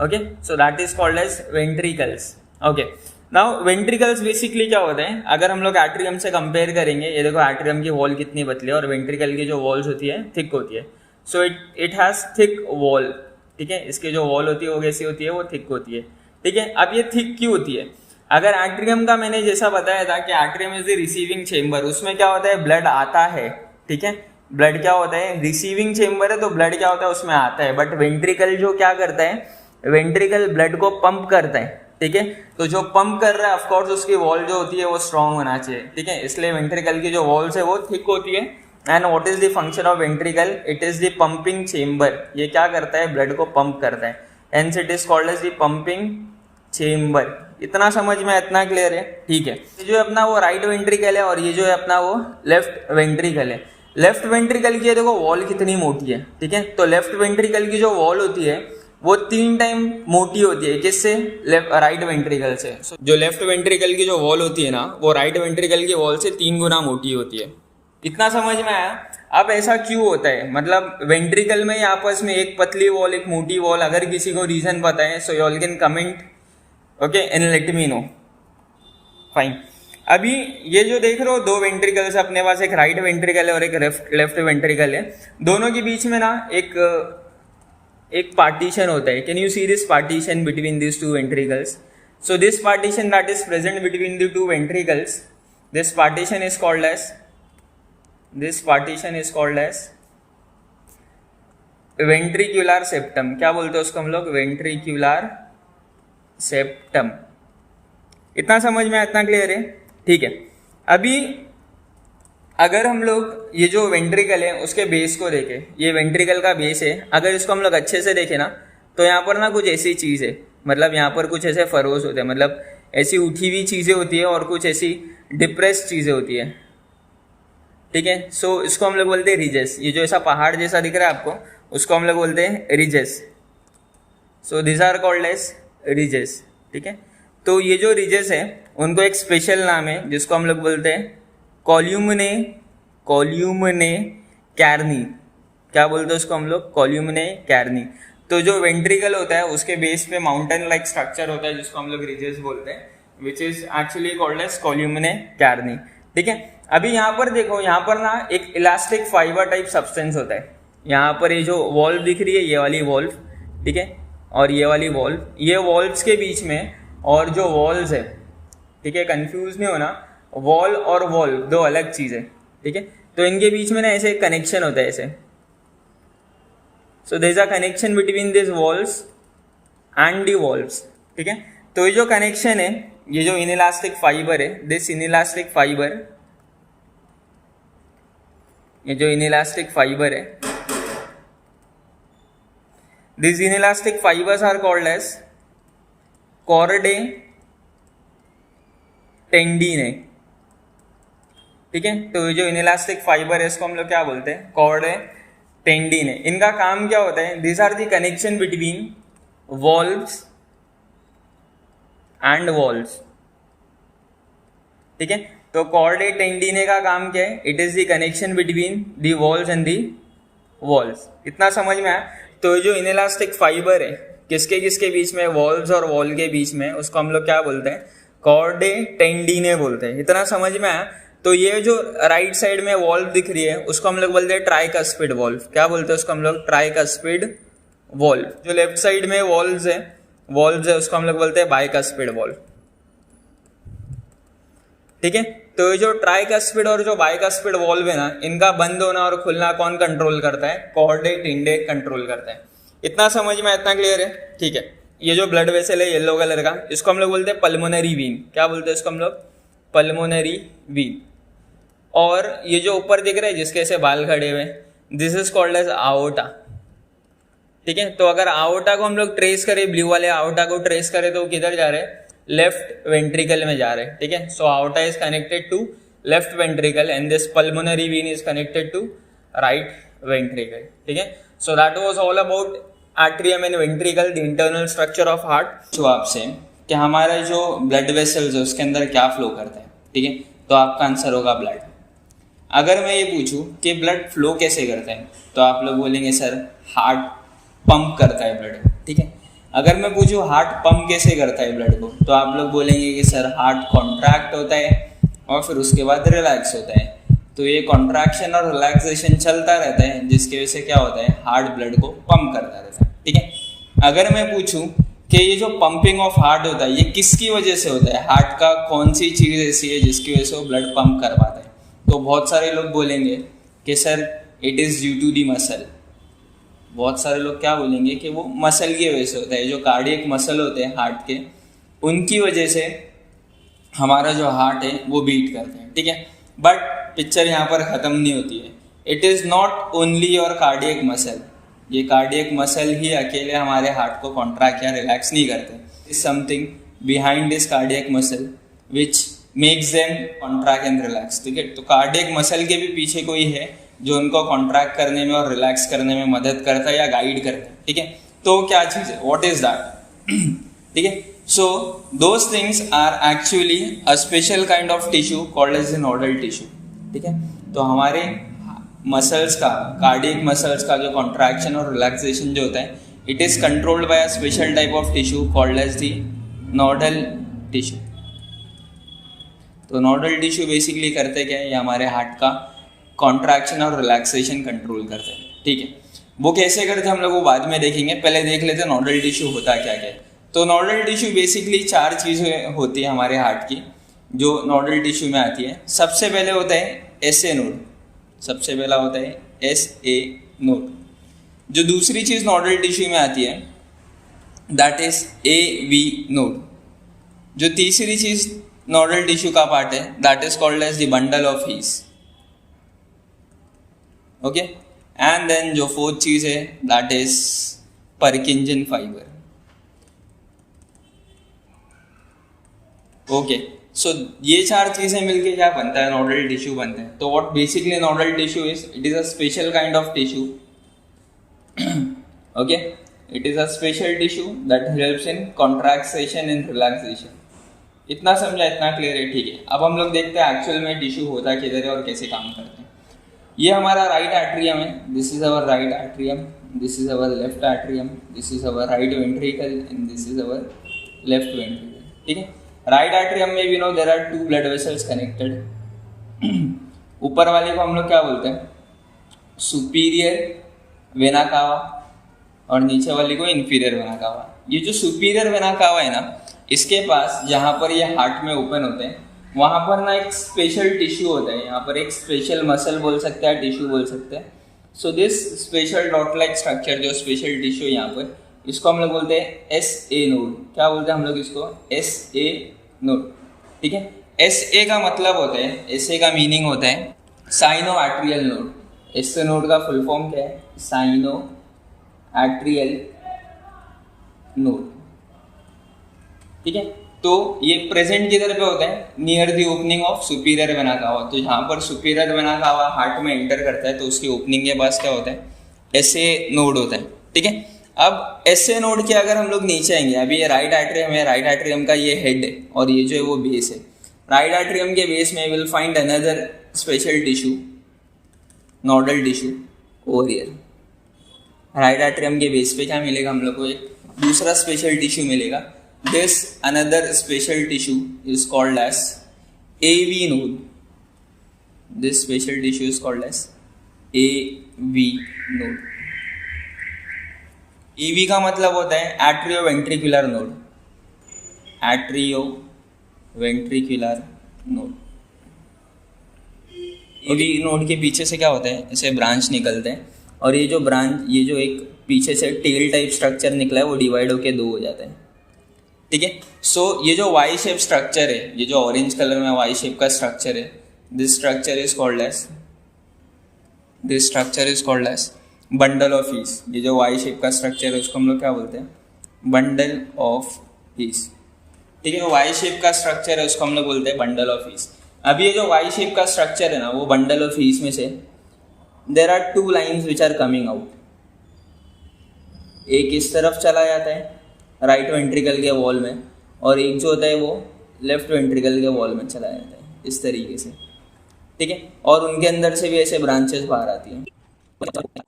okay. So that is called as ventricles, okay. Now ventricles basically क्या होते हैं, अगर हम लोग एट्रियम से कंपेयर करेंगे, ये देखो एट्रियम की वॉल कितनी पतली है और वेंट्रिकल की जो वॉल्स होती है थिक होती है। So it has thick wall, ठीक है। इसकी जो वॉल होती है वो कैसी होती है, वो थिक होती है, ठीक है। अब ये थिक क्यों होती है? अगर एट्रियम का मैंने जैसा बताया था कि atrium is the receiving chamber, उसमें क्या होता है, ब्लड आता है, ठीक है। ब्लड क्या होता है, रिसीविंग चेम्बर है, तो ब्लड क्या होता है, उसमें आता है। बट वेंट्रिकल जो क्या करता है, वेंट्रिकल ब्लड को पंप करता है, ठीक है। तो जो पंप कर रहा है ऑफकोर्स उसकी वॉल जो होती है वो स्ट्रांग होना चाहिए, ठीक है। इसलिए वेंट्रिकल की जो वॉल्स है वो थिक होती है। And what is the function of ventricle, it is the pumping chamber. ये क्या करता है, ब्लड को पंप करता है, hence it is called as the pumping chamber. इतना समझ में, इतना क्लियर है, ठीक है। ये जो अपना वो राइट वेंट्रिकल है और ये जो है अपना वो लेफ्ट वेंट्रिकल है। लेफ्ट वेंट्रिकल की देखो वॉल कितनी मोटी है, ठीक है। तो लेफ्ट वेंट्रिकल की जो वॉल होती है वो 3 टाइम मोटी होती है, किससे, राइट वेंट्रिकल से। जो लेफ्ट वेंट्रिकल की जो वॉल होती है ना, वो राइट वेंट्रिकल की वॉल से 3 गुना मोटी होती है। इतना समझ में आया? अब ऐसा क्यों होता है, मतलब वेंट्रिकल में आपस में एक पतली वॉल एक मोटी वॉल, अगर किसी को रीजन पता है so you all can comment, okay, and let me know, fine. अभी ये जो देख रहे हो दो वेंट्रिकल्स अपने पास, एक राइट वेंट्रिकल है और एक लेफ्ट वेंट्रिकल है, दोनों के बीच में ना एक पार्टीशन होता है। Can you see this partition between this 2 ventricles? So this partition that is present between the 2 ventricles, this partition is called as ventricular septum. क्या बोलते हैं उसको हम लोग, ventricular septum। इतना समझ में, इतना क्लियर है, ठीक है। अभी अगर हम लोग ये जो वेंट्रिकल है उसके बेस को देखें, ये वेंट्रिकल का बेस है, अगर इसको हम लोग अच्छे से देखें ना, तो यहाँ पर ना कुछ ऐसी चीज़ है, मतलब यहाँ पर कुछ ऐसे फरोस होते हैं, मतलब ऐसी उठी हुई चीज़ें होती है और कुछ ऐसी डिप्रेस चीज़ें होती है, ठीक है। सो इसको हम लोग बोलते हैं रिजेस। ये जो ऐसा पहाड़ जैसा दिख रहा है आपको, उसको हम लोग बोलते हैं ridges. So this are called as ridges, ठीक है। तो ये जो रिजेस है उनको एक स्पेशल नाम है जिसको हम लोग बोलते हैं कॉल्यूमने कॉल्यूमने कैर्नी, क्या बोलते हैं उसको हम लोग, कॉल्यूमने कैर्नी। तो जो वेंट्रिकल होता है उसके बेस पे माउंटेन लाइक स्ट्रक्चर होता है जिसको हम लोग रिजेस बोलते हैं, which is actually called as columnae carneae. ठीक है, अभी यहाँ पर देखो, यहाँ पर ना एक इलास्टिक फाइबर टाइप सब्सटेंस होता है। यहाँ पर ये जो वॉल्व दिख रही है, ये वाली वॉल्व, ठीक है, और ये वाली वॉल्व, ये वॉल्व्स के बीच में और जो वॉल्स है, ठीक है, कंफ्यूज नहीं होना, वॉल और वॉल्व दो अलग चीज है। ठीक है, तो इनके बीच में ना ऐसे कनेक्शन होता है ऐसे। So there is a connection between this walls and the valves. ठीक है, तो ये जो कनेक्शन है, ये जो इनइलास्टिक फाइबर है, दिस इनइलास्टिक फाइबर, ये जो इनइलास्टिक फाइबर है, this inelastic fibres are called as chordae tendineae. ठीक है, तो ये जो इनइलास्टिक फाइबर है इसको हम लोग क्या बोलते हैं, कॉर्डे टेंडिने। इनका काम क्या होता है, this are the connection between valves and walls. ठीक है, तो कॉर्डे टेंडिने का काम क्या है, it is the connection between the walls and the walls. इतना समझ में आया। तो जो इनइलास्टिक फाइबर है किसके किसके बीच में, वॉल्स और वॉल के बीच में, उसको हम लोग क्या बोलते हैं, कॉर्डे टेंडिने बोलते हैं। इतना समझ में आया। तो ये जो राइट साइड में वॉल्व दिख रही है उसको हम लोग बोलते हैं ट्राइकस्पिड वॉल्व। क्या बोलते हैं उसको हम लोग, ट्राइकस्पिड वॉल्व। जो लेफ्ट साइड में वॉल्व्स है उसको हम लोग बोलते हैं बाइकस्पिड वॉल्व। ठीक है, तो ये जो ट्राइकस्पिड और जो बाइकस्पिड वॉल्व है ना, इनका बंद होना और खुलना कौन कंट्रोल करता है, कॉर्डे टेंडे कंट्रोल करता है। इतना समझ में, इतना क्लियर है। ठीक है, ये जो ब्लड वेसल है येलो कलर का, इसको हम लोग बोलते हैं पल्मोनरी वीन। क्या बोलते हैं इसको हम लोग, पल्मोनरी वीन। और ये जो ऊपर दिख रहा है जिसके ऐसे बाल खड़े हुए, दिस इज कॉल्ड एज आओटा। ठीक है, तो अगर आओटा को हम लोग ट्रेस करें, ब्लू वाले आओटा को ट्रेस करें, तो वो किधर जा रहे हैं, लेफ्ट वेंट्रिकल में जा रहे हैं। ठीक है, so aorta is connected to left ventricle and this pulmonary vein is connected to right ventricle. ठीक है, so that was all about atrium and ventricle, the internal structure of heart. जो आपसे कि हमारा जो ब्लड वेसल्स है उसके अंदर क्या फ्लो करता है, ठीक है, तो आपका आंसर होगा ब्लड। अगर मैं ये पूछूं कि ब्लड फ्लो कैसे करता है, तो आप लोग बोलेंगे सर हार्ट पंप करता है ब्लड। ठीक है, अगर मैं पूछूं हार्ट पंप कैसे करता है ब्लड को, तो आप लोग बोलेंगे कि सर हार्ट कॉन्ट्रैक्ट होता है और फिर उसके बाद रिलैक्स होता है। तो ये कॉन्ट्रैक्शन और रिलैक्सेशन चलता रहता है, जिसकी वजह से क्या होता है, हार्ट ब्लड को पंप करता रहता है। ठीक है, अगर मैं पूछूं कि ये जो पंपिंग ऑफ हार्ट होता है ये किसकी वजह से होता है, हार्ट का कौन सी चीज़ ऐसी है जिसकी वजह से वो ब्लड पंप कर पाता है, तो बहुत सारे लोग बोलेंगे कि sir it is due to the muscle. बहुत सारे लोग क्या बोलेंगे कि वो मसल की वजह से होता है, जो कार्डियक मसल होते हैं हार्ट के, उनकी वजह से हमारा जो हार्ट है वो बीट करते हैं। ठीक है, बट पिक्चर यहाँ पर ख़त्म नहीं होती है। It is not only your cardiac muscle, ये कार्डियक मसल ही अकेले हमारे हार्ट को कॉन्ट्रैक्ट या रिलैक्स नहीं करते। Is something behind this cardiac muscle which makes them contract and relax. ठीक है, तो कार्डियक मसल के भी पीछे कोई है जो उनको कॉन्ट्रैक्ट करने में और रिलैक्स करने में मदद करता है या गाइड करता है। ठीक है, तो क्या चीज़ है, व्हाट इज दैट। ठीक है, so those things are actually a special kind of tissue called as the nodal tissue. ठीक है, तो हमारे मसल्स का, कार्डियक मसल्स का जो कॉन्ट्रैक्शन और रिलैक्सेशन जो होता है, it is controlled by a special type of tissue called as the nodal tissue. तो नोडल टिश्यू बेसिकली करते क्या है, ये हमारे हार्ट का कॉन्ट्रैक्शन और रिलैक्सेशन कंट्रोल करते हैं। ठीक है, वो कैसे करते हैं हम लोग वो बाद में देखेंगे, पहले देख लेते हैं नोडल टिश्यू होता क्या क्या है। तो नोडल टिश्यू बेसिकली 4 चीज़ें होती है हमारे हार्ट की जो नोडल टिश्यू में आती है। सबसे पहले होता है SA नोड, सबसे पहला होता है SA नोड। जो दूसरी चीज़ नोडल टिश्यू में आती है दैट इज AV नोड। जो तीसरी चीज़ नोडल टिश्यू का पार्ट है that is called as the bundle of His. Okay, and then जो फोर्थ चीज है that is Purkinje fibre. Okay, so ये 4 चीजें मिलके क्या बनता है, नोडल टिश्यू बनते हैं। तो what basically nodal tissue is, it is a special kind of tissue. Okay, it is a special tissue that helps in contraction and relaxation. इतना समझा, इतना क्लियर है, ठीक है। अब हम लोग देखते हैं एक्चुअल में टिश्यू होता किधर है और कैसे काम करते हैं। ये हमारा राइट एट्रियम है, this is our right atrium, this is our left atrium, this is our right ventricle and this is our left ventricle, ठीक है। राइट एट्रियम में we know there are 2 blood vessels connected. ऊपर वाले को हम लोग क्या बोलते हैं, सुपीरियर वेना कावा, और नीचे वाले को इंफीरियर वेना कावा। ये जो सुपीरियर वेना कावा है ना, इसके पास जहाँ पर ये हार्ट में ओपन होते हैं वहाँ पर ना एक स्पेशल टिश्यू होता है, यहाँ पर एक स्पेशल मसल बोल सकते हैं, टिश्यू बोल सकते हैं। So this special dot like structure, जो स्पेशल टिश्यू यहाँ पर, इसको हम लोग बोलते हैं SA नोड। क्या बोलते हैं हम लोग इसको, SA नोड, ठीक है। SA का मतलब होता है, SA का मीनिंग होता है cyano atrial node. SA node का फुल फॉर्म क्या है, साइनो एट्रियल नोड, ठीक है। तो ये प्रेजेंट किधर पे होता है, near the opening of superior vena cava. तो जहाँ पर सुपीरियर वेना कावा हार्ट में एंटर करता है तो उसकी ओपनिंग के पास क्या होता है, SA नोड होता है, ठीक है। अब SA नोड के अगर हम लोग नीचे आएंगे, अभी ये राइट एट्रियम है, राइट एट्रियम का ये हेड है और ये जो है वो बेस है। राइट एट्रियम के बेस में will find another special tissue, nodal tissue over here. Right atrium के बेस पे क्या मिलेगा हम लोग को, एक दूसरा स्पेशल टिश्यू मिलेगा। This another special tissue is called as AV node. This special tissue is called as AV node. AV का मतलब होता है atrioventricular node, atrioventricular node. AV node के पीछे से क्या होता है, ऐसे ब्रांच निकलते हैं और ये जो ब्रांच, ये जो एक पीछे से टेल टाइप स्ट्रक्चर निकला है वो डिवाइड होके 2 हो जाता है, ठीक है। सो ये जो वाई शेप स्ट्रक्चर है, ये जो ऑरेंज कलर में वाई शेप का स्ट्रक्चर है, this structure is called as bundle of His. ये जो वाई शेप का स्ट्रक्चर है उसको हम लोग क्या बोलते हैं, बंडल ऑफ पीस, ठीक है। वाई शेप का स्ट्रक्चर है उसको हम लोग बोलते हैं बंडल ऑफ पीस। अब ये जो वाई शेप का स्ट्रक्चर है ना, वो बंडल ऑफ पीस में से there are 2 lines which are coming out. एक इस तरफ चला जाता है राइट वेंट्रिकल के वॉल में, और एक जो होता है वो लेफ्ट वेंट्रिकल के वॉल में चला जाता है, इस तरीके से, ठीक है। और उनके अंदर से भी ऐसे ब्रांचेस बाहर आती हैं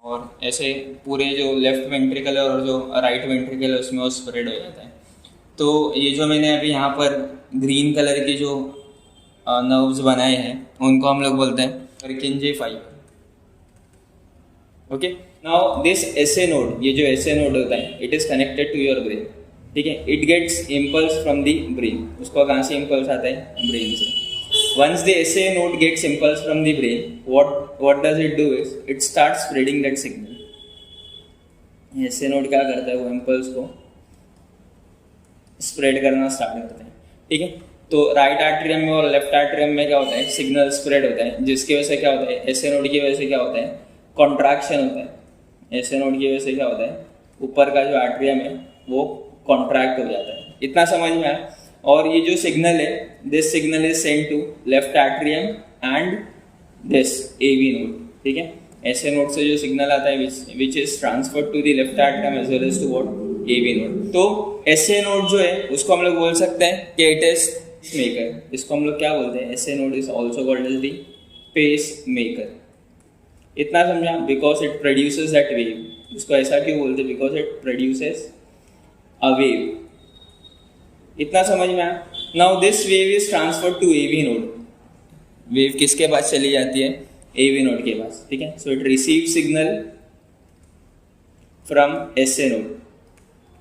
और ऐसे पूरे जो लेफ्ट वेंट्रिकल है और जो राइट वेंट्रिकल है उसमें वो स्प्रेड हो जाता है। तो ये जो मैंने अभी यहाँ पर ग्रीन कलर के जो नर्व्स बनाए हैं उनको हम लोग बोलते हैं Purkinje fibre, okay. Now this SA node, ये जो SA नोड होता है, it is connected to your brain, ठीक है। It gets impulse from the brain. उसको कहाँ से इम्पल्स आता है, ब्रेन से। Once the SA node gets impulse from the brain, what does it do is it start spreading that signal. SA node क्या करता है, वो इम्पल्स को स्प्रेड करना स्टार्ट करता है, ठीक है। तो राइट एट्रियम में और लेफ्ट एट्रियम में क्या होता है, सिग्नल स्प्रेड होता है, जिसकी वजह से क्या होता है, SA नोड की वजह से क्या होता है, कॉन्ट्रैक्शन होता है। SA नोड की वजह से क्या होता है, ऊपर का जो एट्रियम है वो कॉन्ट्रैक्ट हो जाता है। इतना समझ में आया। और ये जो सिग्नल है, this signal is send to left atrium and this AV node, ठीक है। SA नोड से जो सिग्नल आता है which is transferred to the left atrium as well as to what, AV node. तो SA नोड जो है उसको हम लोग बोल सकते हैं कि इट इज मेकर। इसको हम लोग क्या बोलते हैं, SA node is also called as the pacemaker. इतना समझा, because it produces that wave. उसको ऐसा क्यों बोलते, because it produces a wave. इतना समझ में आया। Now this wave is transferred to AV node. Wave किसके पास चली जाती है, AV नोड के पास, ठीक है। So it receive signal from SA node,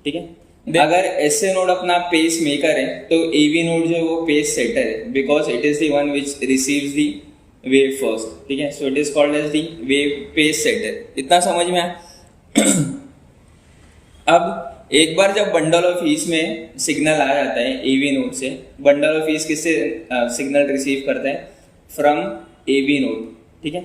ठीक है। अगर SA नोड अपना पेस मेकर है तो AV नोड जो है वो पेस सेटर है, because it is the one which receives the wave first, ठीक है। So it is called as the wave pacesetter. इतना समझ में आया। अब एक बार जब बंडल ऑफ हीस में सिग्नल आ जाता है AV नोड से, बंडल ऑफ हीस किससे सिग्नल रिसीव करता है, फ्रॉम AV नोड, ठीक है।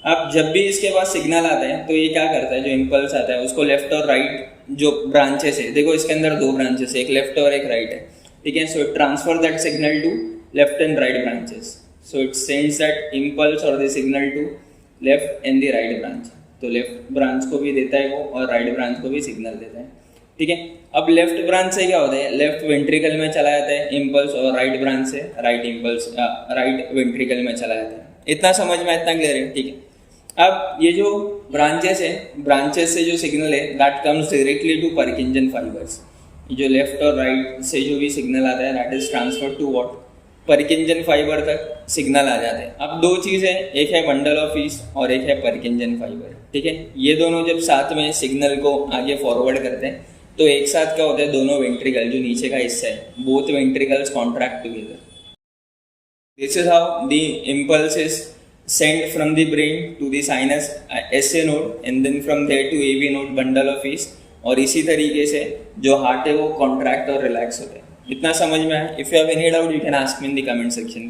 अब जब भी इसके पास सिग्नल आता है तो ये क्या करता है, जो इम्पल्स आता है उसको लेफ्ट और राइट जो ब्रांचेस है, देखो इसके अंदर 2 ब्रांचेस है, एक लेफ्ट और एक राइट है, ठीक है। So it transfer that signal to left and right branches. So it sends that impulse और the signal to left and the right branch. तो लेफ्ट ब्रांच को भी देता है वो और राइट ब्रांच को भी सिग्नल देता है। ठीक है। अब लेफ्ट ब्रांच से क्या होता है, लेफ्ट वेंट्रिकल में चला जाता है इम्पल्स, और राइट ब्रांच से राइट इम्पल्स राइट वेंट्रिकल में चला जाता है। इतना समझ में, इतना क्लियर है, ठीक है। अब ये जो ब्रांचेस है, ब्रांचेस से जो सिग्नल है that comes directly to purkinje fibers. जो लेफ्ट और राइट से जो भी सिग्नल आता है that is transfer to what, purkinje fiber तक सिग्नल आ जाते हैं। अब दो चीज़ है, एक है बंडल ऑफ हीस और एक है परकिंजन फाइबर, ठीक है। ये दोनों जब साथ में सिग्नल को आगे फॉरवर्ड करते हैं तो एक साथ क्या होता है, दोनों वेंट्रिकल जो नीचे का हिस्सा है both ventricles contract together. This is how the impulse is sent from the brain to the sinus SA node and then from there to AV node bundle of His, और इसी तरीके से जो हार्ट है वो कॉन्ट्रैक्ट और relax होता है। इतना समझ में आया? If you have any doubt you can ask me in the comment section.